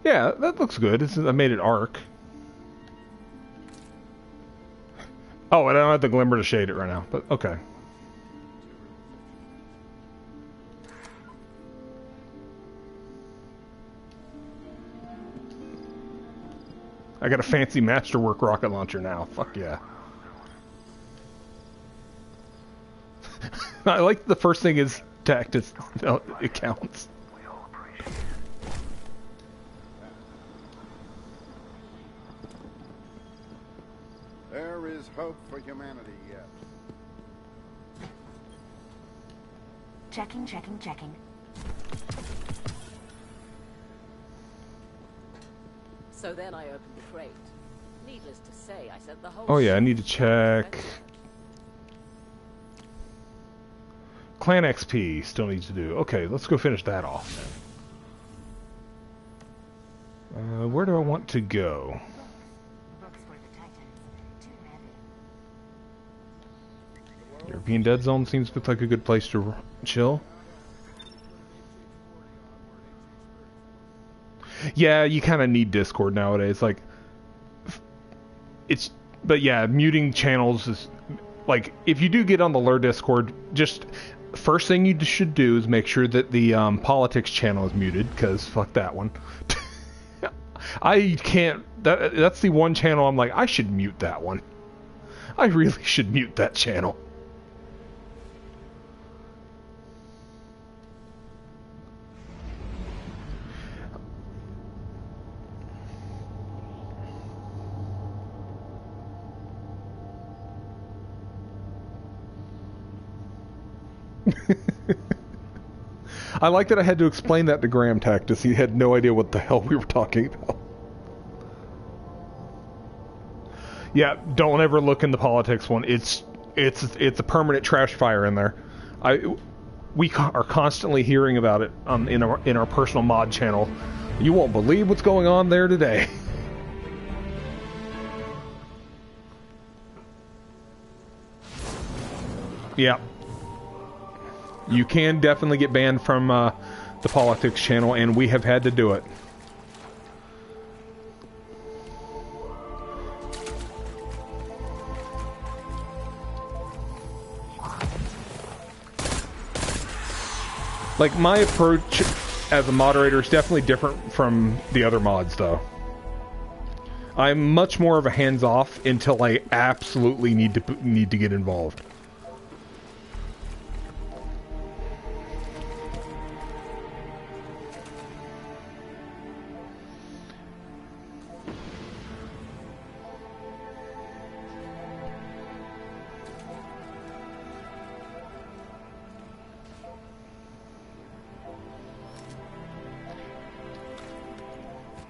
Yeah, that looks good. I made it arc. Oh, I don't have the glimmer to shade it right now, but okay. I got a fancy Masterwork rocket launcher now. Fuck yeah. I like the first thing is Tactus. It counts. We all appreciate it. There is hope for humanity yet. Checking. So then I opened the crate. Needless to say, I sent the whole... Oh yeah, I need to check. Clan XP still needs to do. Okay, let's go finish that off then. Where do I want to go? European Dead Zone seems to look like a good place to chill. Yeah, you kind of need Discord nowadays. Like, it's... But yeah, muting channels is... Like, if you do get on the Lure Discord, just... First thing you should do is make sure that the politics channel is muted, because fuck that one. I can't... That's the one channel I'm like, I should mute that one. I really should mute that channel. I like that I had to explain that to Graham Tactus. He had no idea what the hell we were talking about. Yeah, don't ever look in the politics one. It's a permanent trash fire in there. We are constantly hearing about it in our personal mod channel. You won't believe what's going on there today. Yeah. You can definitely get banned from the politics channel, and we have had to do it. Like, my approach as a moderator is definitely different from the other mods, though. I'm much more of a hands-off until I absolutely need to get involved.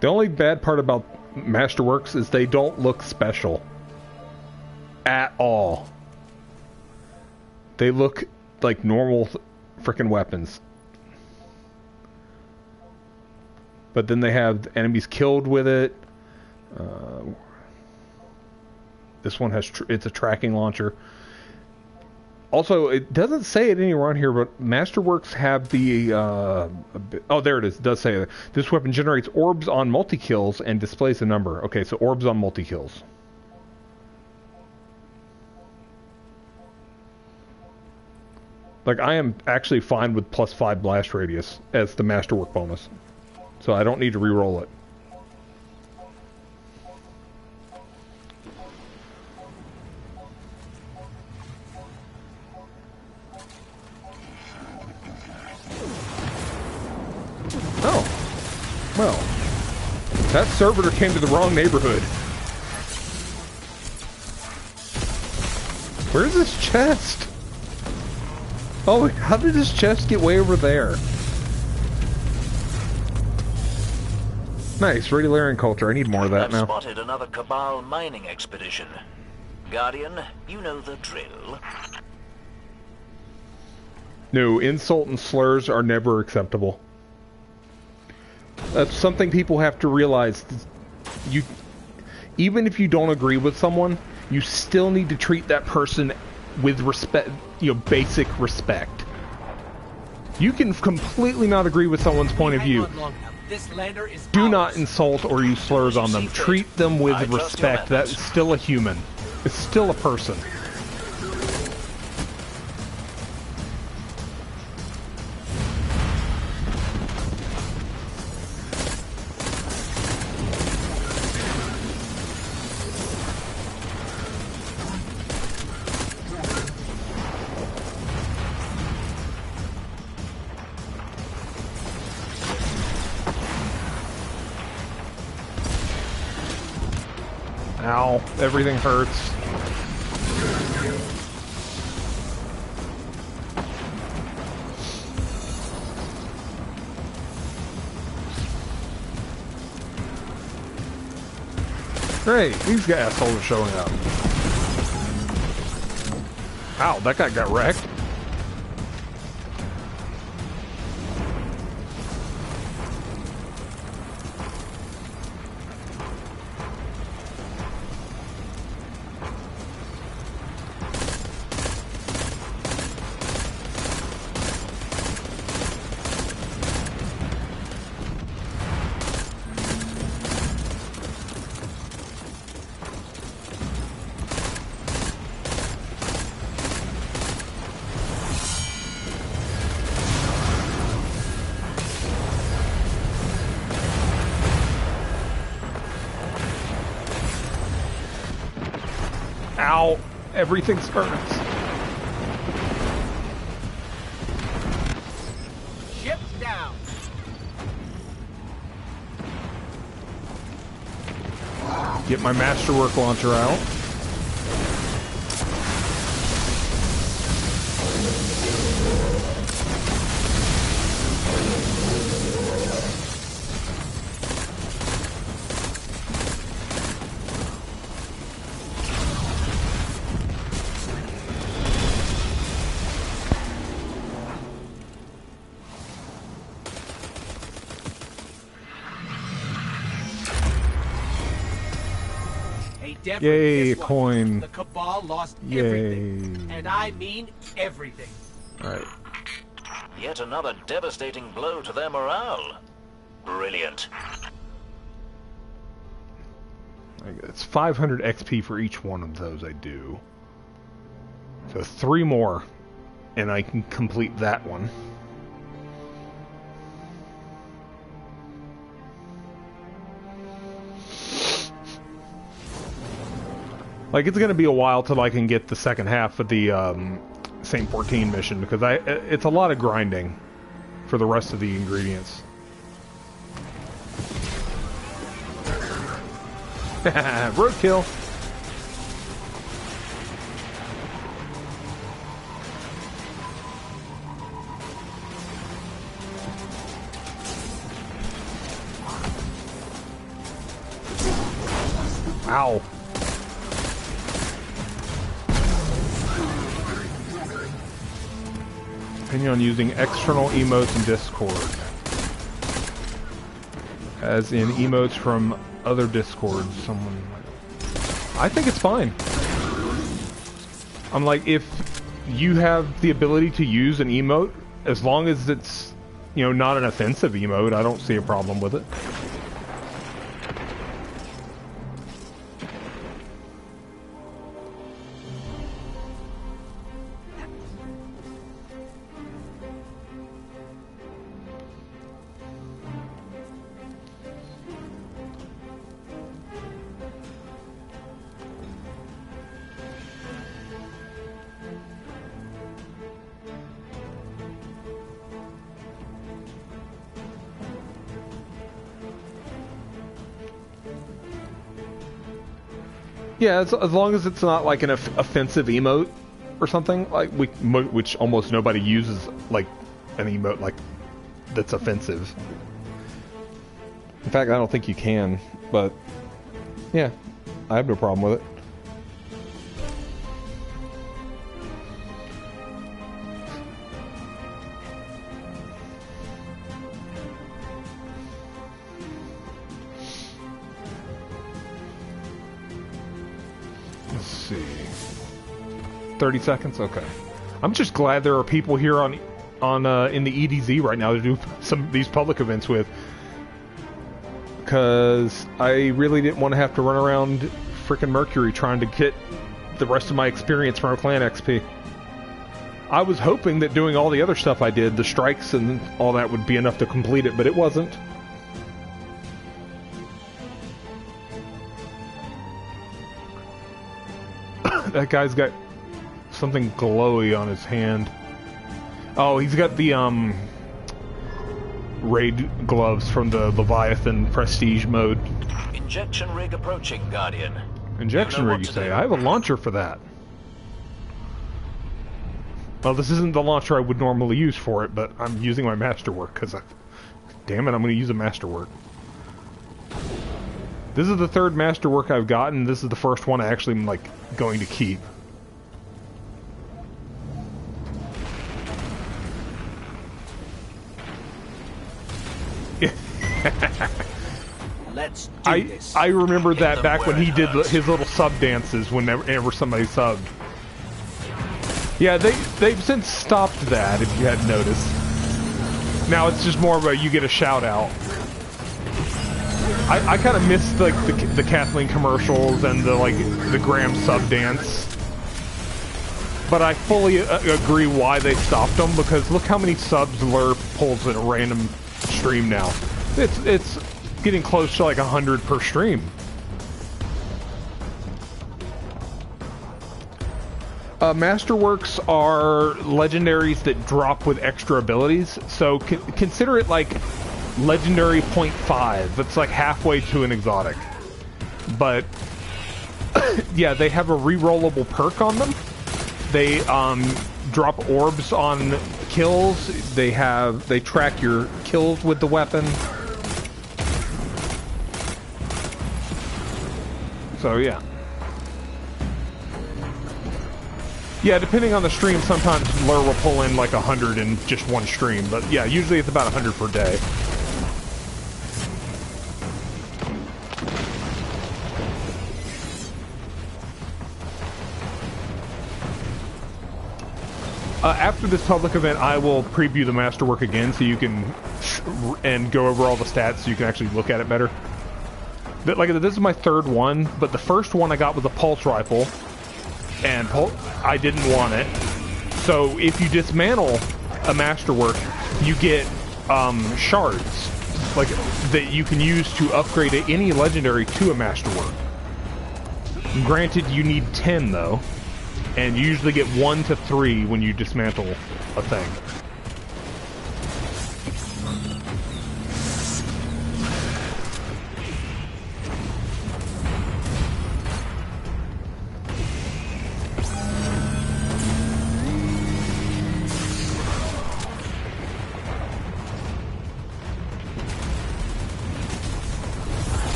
The only bad part about Masterworks is they don't look special. At all. They look like normal frickin' weapons. But then they have enemies killed with it. This one has... it's a tracking launcher. Also, it doesn't say it anywhere on here, but Masterworks have the... oh, there it is. It does say that. This weapon generates orbs on multi-kills and displays a number. Okay, so orbs on multi-kills. Like, I am actually fine with +5 blast radius as the Masterwork bonus. So I don't need to re-roll it. Oh. Well. That servitor came to the wrong neighborhood. Where's this chest? Oh, how did this chest get way over there? Nice, Radiolarian culture. I need more of that now. I've spotted another Cabal mining expedition. Guardian, you know the drill. No, insult and slurs are never acceptable. That's something people have to realize. Even if you don't agree with someone, you still need to treat that person with respect, basic respect. You can completely not agree with someone's point of view. Do not insult or use slurs on them. Treat them with respect. That is still a human. It's still a person. Ow, everything hurts. Great, these assholes are showing up. Ow, that guy got wrecked. Ow! Everything burns. Ship's down. Get my masterwork launcher out. Yay, coin. The Cabal lost Yay. everything. And I mean everything. Alright. Yet another devastating blow to their morale. Brilliant. It's 500 XP for each one of those I do. So 3 more, and I can complete that one. Like, it's gonna be a while till I can get the second half of the Saint 14 mission, because it's a lot of grinding for the rest of the ingredients. Roadkill. Ow. Opinion on using external emotes in Discord. As in emotes from other Discords. Someone... I think it's fine. I'm like, if you have the ability to use an emote, as long as it's, you know, not an offensive emote, I don't see a problem with it. Yeah, as long as it's not like an offensive emote or something, like which almost nobody uses, like an emote like that's offensive. In fact, I don't think you can, but yeah, I have no problem with it. Let's see. 30 seconds? Okay. I'm just glad there are people here on in the EDZ right now to do some of these public events with. Because I really didn't want to have to run around frickin' Mercury trying to get the rest of my experience from our clan XP. I was hoping that doing all the other stuff I did, the strikes and all that, would be enough to complete it, but it wasn't. That guy's got something glowy on his hand. Oh, he's got the raid gloves from the Leviathan Prestige mode. Injection rig approaching, Guardian. Injection rig, you say? I have a launcher for that. Well, this isn't the launcher I would normally use for it, but I'm using my masterwork because damn it, I'm going to use a masterwork. This is the third masterwork I've gotten. This is the first one I actually am, like, going to keep. Let's do this. I remember that back when he did his little sub dances whenever somebody subbed. Yeah, they've since stopped that, if you hadn't noticed. Now it's just more of a you get a shout out. I kind of miss like the Kathleen commercials and the Graham sub dance. But I fully agree why they stopped them, because look how many subs Lurp pulls in a random stream now. It's getting close to like 100 per stream. Masterworks are legendaries that drop with extra abilities, so consider it like legendary 0.5. It's like halfway to an exotic. But yeah, they have a rerollable perk on them. They drop orbs on kills. They track your kills with the weapon. So yeah. Yeah, depending on the stream, sometimes Lure will pull in like 100 in just one stream, but yeah, usually it's about 100 per day. After this public event, I will preview the masterwork again, so you can and go over all the stats, so you can actually look at it better. But like this is my third one, but the first one I got was a pulse rifle, and I didn't want it. So if you dismantle a masterwork, you get shards, like that you can use to upgrade any legendary to a masterwork. Granted, you need 10 though. And you usually get 1 to 3 when you dismantle a thing.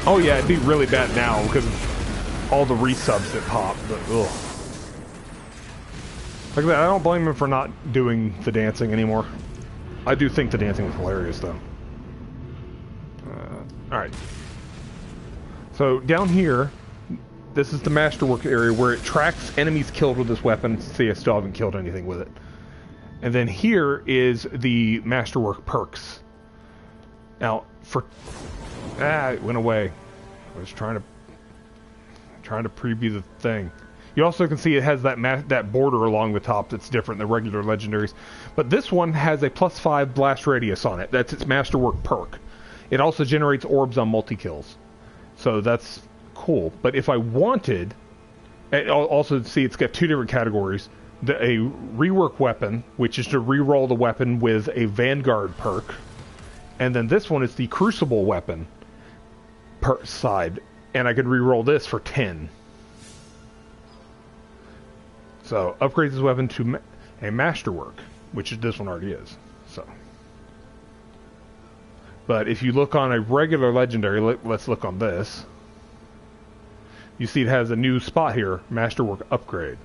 Oh yeah, it'd be really bad now because of all the resubs that pop, but ugh. Like that, I don't blame him for not doing the dancing anymore. I do think the dancing was hilarious though. Alright. So down here, this is the masterwork area where it tracks enemies killed with this weapon. See, I still haven't killed anything with it. And then here is the masterwork perks. Now, for... it went away. I was trying to preview the thing. You also can see it has that border along the top that's different than the regular legendaries. But this one has a +5 blast radius on it. That's its masterwork perk. It also generates orbs on multi-kills. So that's cool. But if I wanted... Also, see, it's got 2 different categories. A rework weapon, which is to re-roll the weapon with a Vanguard perk. And then this one is the Crucible weapon per side, and I could re-roll this for 10. So upgrades this weapon to a masterwork, which this one already is. So, but if you look on a regular legendary, let's look on this. You see it has a new spot here, masterwork upgrade,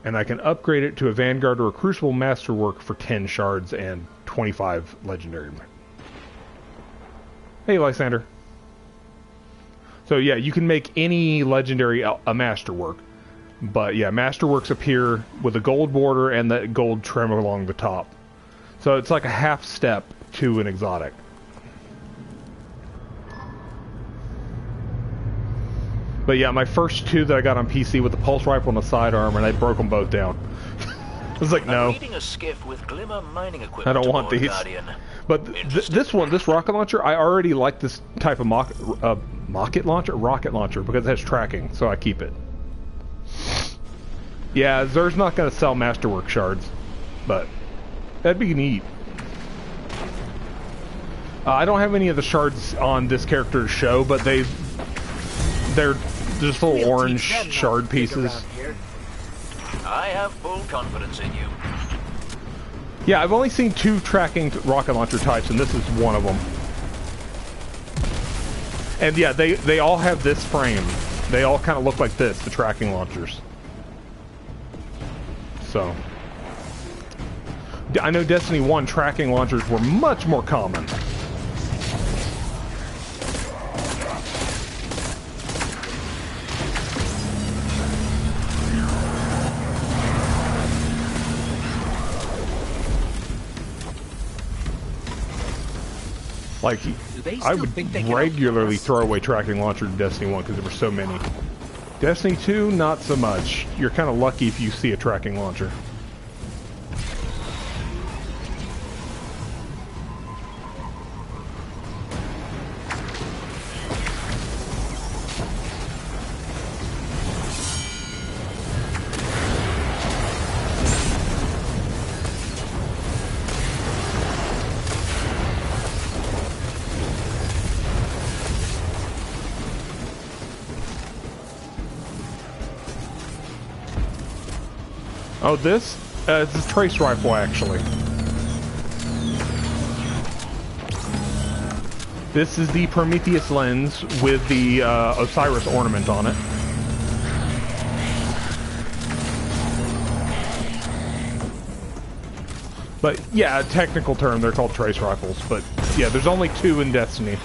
and I can upgrade it to a Vanguard or a Crucible masterwork for 10 shards and 25 legendary. Hey, Lysander. So yeah, you can make any legendary a masterwork. But yeah, masterworks appear with a gold border and that gold trim along the top. So it's like a half step to an exotic. But yeah, my first 2 that I got on PC with the pulse rifle and the sidearm, and I broke them both down. I was like, no. A skiff with Glimmer mining equipment I don't want these. Guardian. But this one, this rocket launcher, I already like this type of rocket launcher, because it has tracking, so I keep it. Yeah, Xur's not going to sell masterwork shards, but that'd be neat. I don't have any of the shards on this character's show, but they're just little orange shard pieces. I have full confidence in you. Yeah, I've only seen 2 tracking rocket launcher types, and this is one of them. And yeah, they all have this frame. They all kind of look like this, the tracking launchers. So, I know Destiny 1 tracking launchers were much more common. Like, I would regularly throw away tracking launchers in Destiny 1 because there were so many. Destiny 2, not so much. You're kind of lucky if you see a tracking launcher. Oh, this? It's a trace rifle, actually. This is the Prometheus lens with the Osiris ornament on it. But yeah, a technical term, they're called trace rifles. But yeah, there's only 2 in Destiny.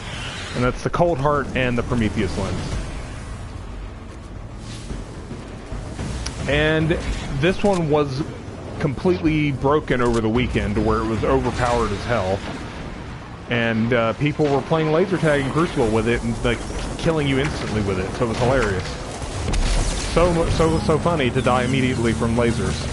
And that's the Cold Heart and the Prometheus lens. And this one was completely broken over the weekend, where it was overpowered as hell. And people were playing laser tag in Crucible with it and like killing you instantly with it, so it was hilarious. So funny to die immediately from lasers.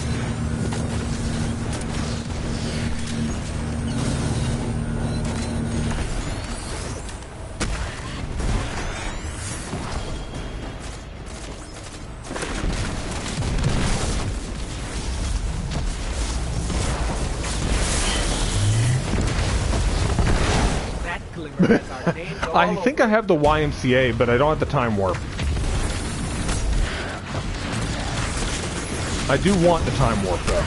I think I have the YMCA, but I don't have the Time Warp. I do want the Time Warp, though.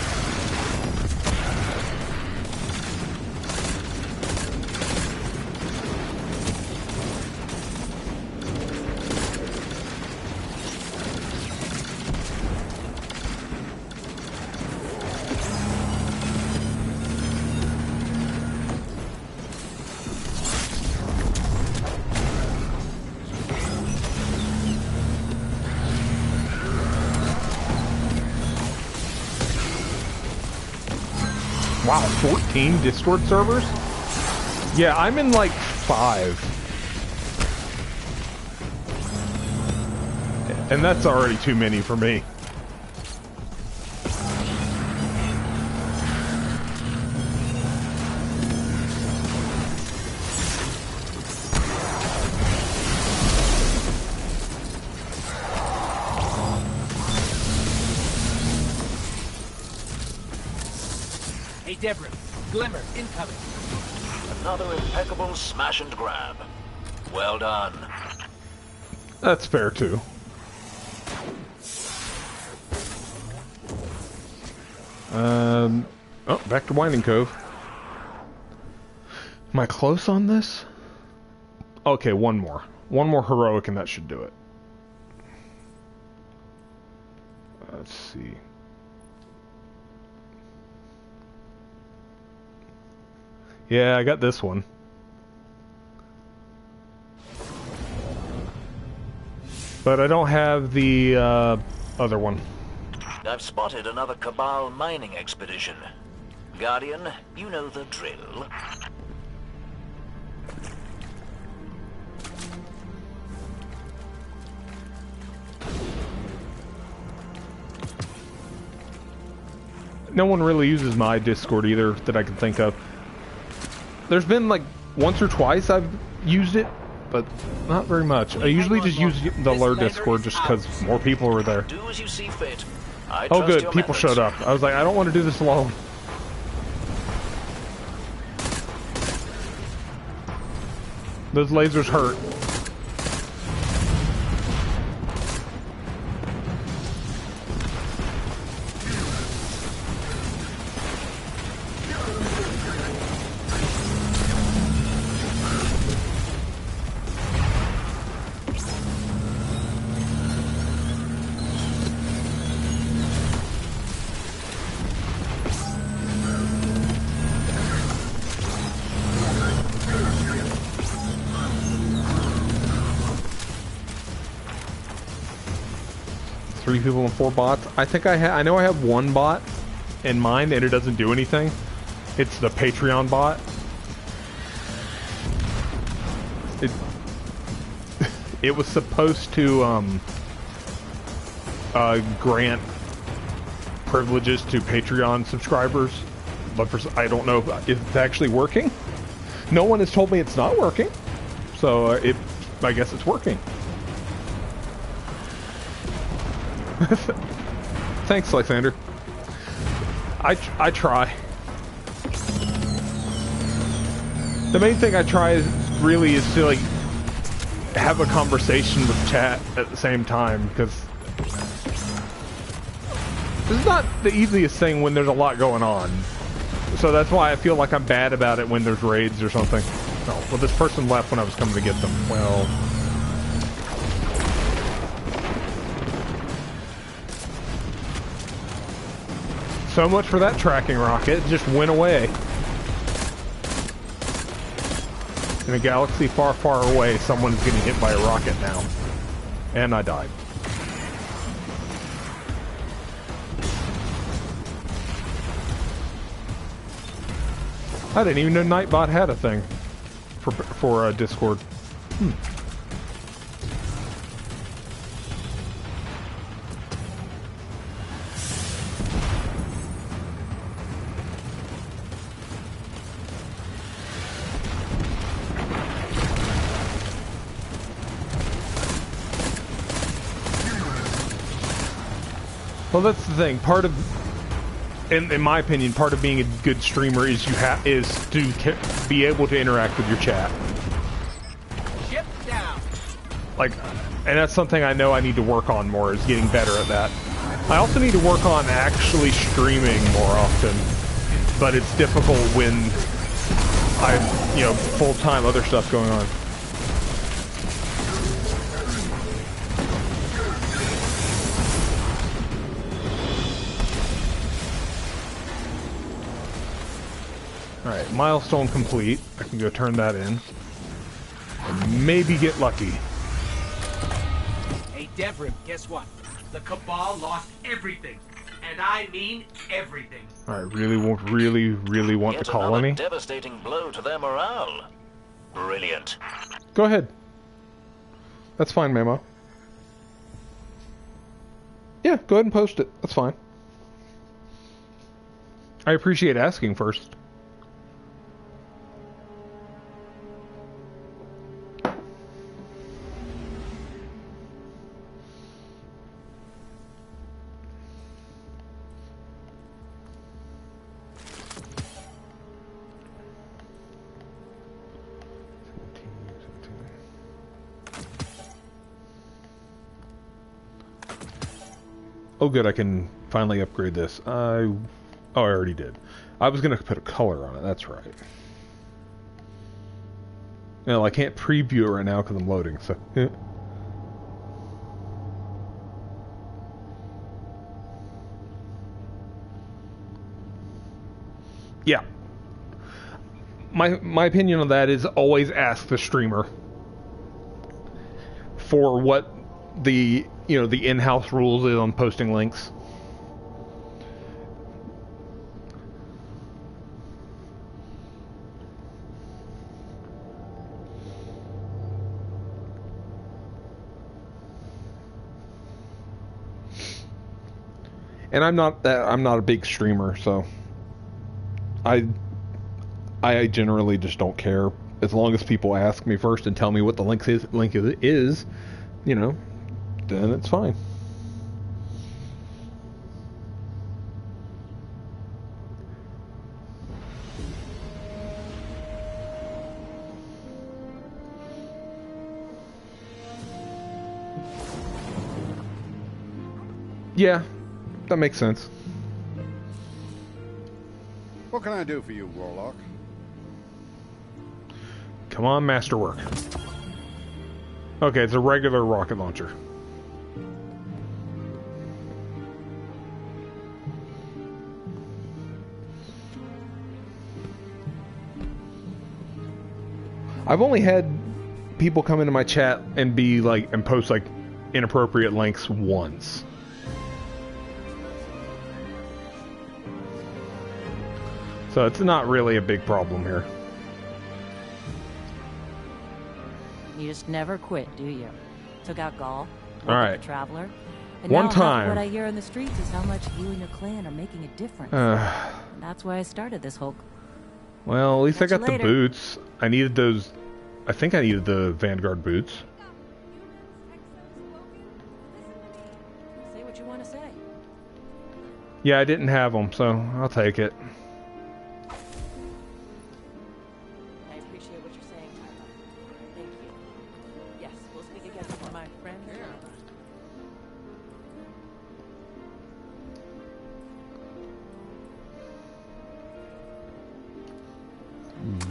Wow, 14 Discord servers? Yeah, I'm in like 5. And that's already too many for me. Deborah, Glimmer, incoming. Another impeccable smash and grab. Well done. That's fair, too. Oh, back to Winding Cove. Am I close on this? Okay, one more. One more heroic and that should do it. Let's see. Yeah, I got this one. But I don't have the other one. I've spotted another Cabal mining expedition. Guardian, you know the drill. No one really uses my Discord either that I can think of. There's been like once or twice I've used it, but not very much. I usually just use the Lure Discord just because more people are there. Do as you see fit. Oh good, people showed up. I was like, I don't want to do this alone. Those lasers hurt. Three people and 4 bots. I think I know I have 1 bot in mind and it doesn't do anything. It's the Patreon bot. It was supposed to grant privileges to Patreon subscribers, but I don't know if it's actually working. No one has told me it's not working, so I guess it's working. Thanks, Lysander. I try. The main thing I try really is to like have a conversation with chat at the same time, because it's not the easiest thing when there's a lot going on. So that's why I feel like I'm bad about it when there's raids or something. Oh, well, this person left when I was coming to get them. Well... So much for that tracking rocket. It just went away. In a galaxy far, far away, someone's getting hit by a rocket now. And I died. I didn't even know Nightbot had a thing for Discord. Well, that's the thing. Part of, in my opinion, part of being a good streamer is to be able to interact with your chat. Ship down. Like, and that's something I know I need to work on more, is getting better at that. I also need to work on actually streaming more often, but it's difficult when I have, full-time other stuff going on. Alright, milestone complete. I can go turn that in. And maybe get lucky. Hey, Devrim, guess what? The Cabal lost everything. And I mean everything. Alright, really want the colony. Yet another devastating blow to their morale. Brilliant. Go ahead. That's fine, Memo. Yeah, go ahead and post it. That's fine. I appreciate asking first. Oh good, I can finally upgrade this. Oh, I already did. I was gonna put a color on it, that's right. No, I can't preview it right now because I'm loading, so... Yeah. My opinion on that is always ask the streamer for what the the in-house rules is on posting links. And I'm not a big streamer, so I generally just don't care as long as people ask me first and tell me what the link is, then it's fine. Yeah, that makes sense. What can I do for you, Warlock? Come on, masterwork. Okay, it's a regular rocket launcher. I've only had people come into my chat and be like, and post like inappropriate links once. So it's not really a big problem here. You just never quit, do you? Took out Gaul, all right, the Traveler, and one now time. What I hear in the streets is how much you and your clan are making a difference. And that's why I started this whole. Well, at least I Catch you got the later. boots. I needed those. I think I needed the Vanguard boots. Say what you want to say. Yeah, I didn't have them, so I'll take it. I appreciate what you're saying, Tyler. Thank you. Yes, we'll speak again, my friend.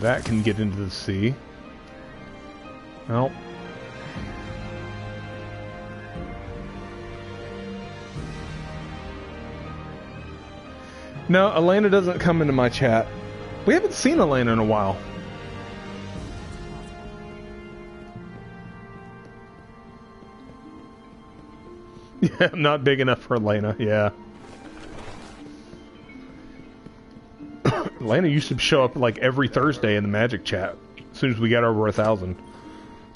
That can get into the sea. Well. No, Elena doesn't come into my chat. We haven't seen Elena in a while. Yeah, I'm not big enough for Elena, yeah. Elena used to show up like every Thursday in the Magic chat as soon as we got over 1,000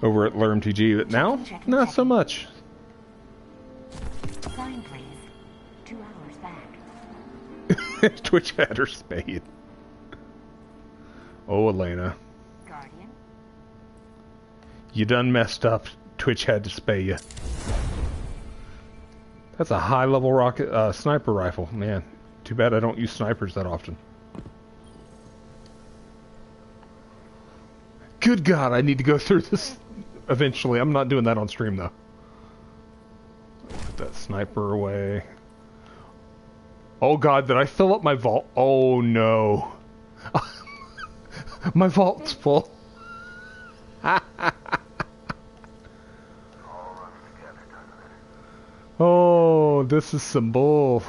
over at LurmTG, but now, not so much. Sign, please. 2 hours back. Twitch had her spade. Oh, Elena. Guardian? You done messed up. Twitch had to spay you. That's a high-level rocket sniper rifle. Man, too bad I don't use snipers that often. Good God, I need to go through this eventually. I'm not doing that on stream, though. Put that sniper away. Oh God, did I fill up my vault? Oh no. My vault's full. Oh, this is some bull.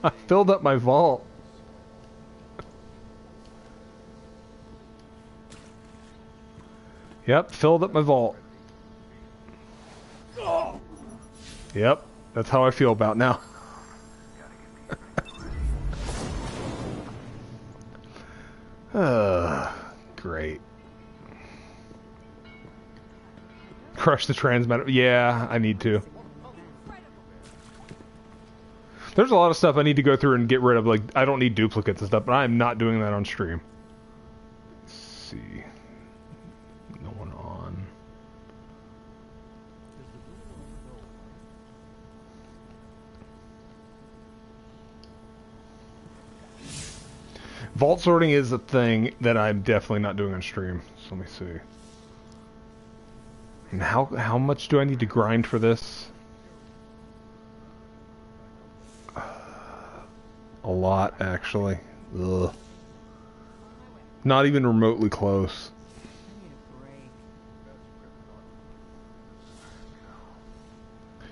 I filled up my vault. Yep, filled up my vault. Yep, that's how I feel about now. Great. Crush the transmitter. Yeah, I need to. There's a lot of stuff I need to go through and get rid of. Like, I don't need duplicates and stuff, but I'm not doing that on stream. Let's see. No one on. Vault sorting is a thing that I'm definitely not doing on stream. So let me see. And how much do I need to grind for this? A lot, actually. Ugh. Not even remotely close.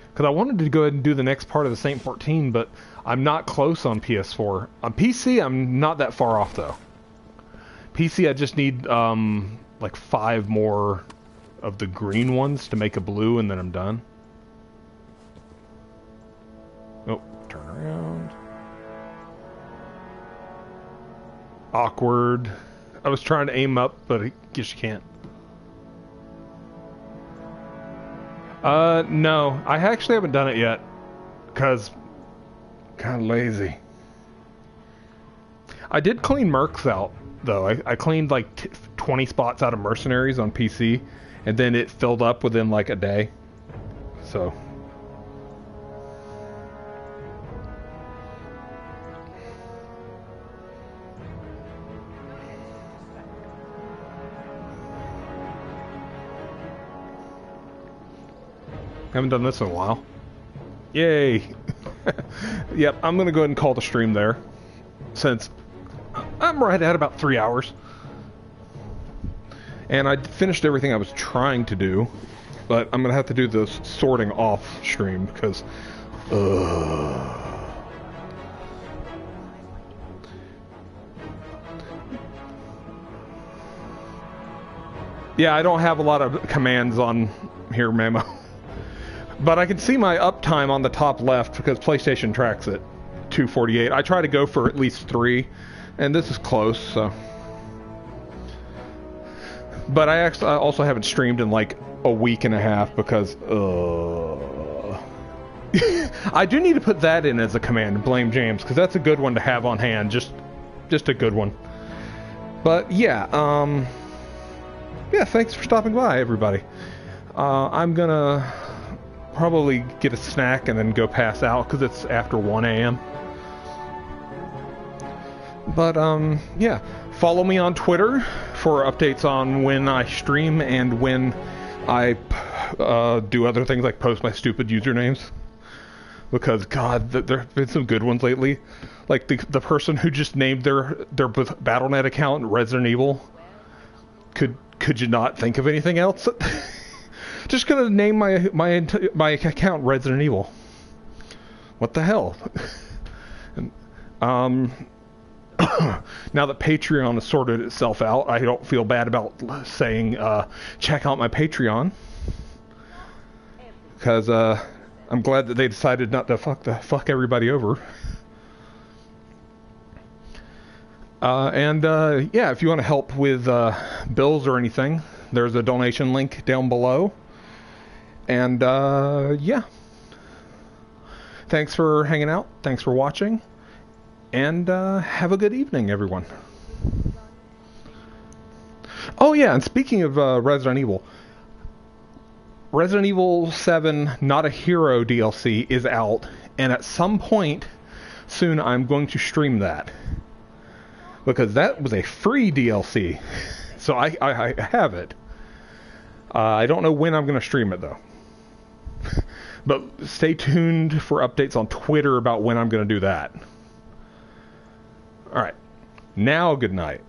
Because I wanted to go ahead and do the next part of the Saint 14, but I'm not close on PS4. On PC, I'm not that far off, though. PC, I just need, like 5 more of the green ones to make a blue, and then I'm done. Oh, turn around. Awkward. I was trying to aim up, but I guess you can't. No. I actually haven't done it yet. Because kind of lazy. I did clean Mercs out, though. I cleaned like 20 spots out of Mercenaries on PC, and then it filled up within like a day. So... haven't done this in a while. Yay! Yep, I'm going to go ahead and call the stream there, since I'm right at about 3 hours. And I finished everything I was trying to do, but I'm going to have to do this sorting off stream, because... Yeah, I don't have a lot of commands on here, Memo. But I can see my uptime on the top left because PlayStation tracks it. 248. I try to go for at least 3, and this is close, so... But I actually also haven't streamed in like a week and a half because, I do need to put that in as a command, Blame James, because that's a good one to have on hand, just a good one. But yeah, yeah, thanks for stopping by, everybody. I'm gonna probably get a snack and then go pass out because it's after 1 a.m. But yeah, follow me on Twitter for updates on when I stream and when I do other things like post my stupid usernames. Because God, there have been some good ones lately. Like the person who just named their Battle.net account Resident Evil. Could you not think of anything else? Just gonna name my account Resident Evil. What the hell? Now that Patreon has sorted itself out, I don't feel bad about saying check out my Patreon, because I'm glad that they decided not to fuck everybody over. Yeah, if you want to help with bills or anything, there's a donation link down below. And yeah, thanks for hanging out, thanks for watching, and have a good evening, everyone. Oh yeah, and speaking of Resident Evil, Resident Evil 7 Not a Hero DLC is out, and at some point soon I'm going to stream that. Because that was a free DLC. So I have it. I don't know when I'm going to stream it, though. But stay tuned for updates on Twitter about when I'm going to do that. Alright. Now, good night.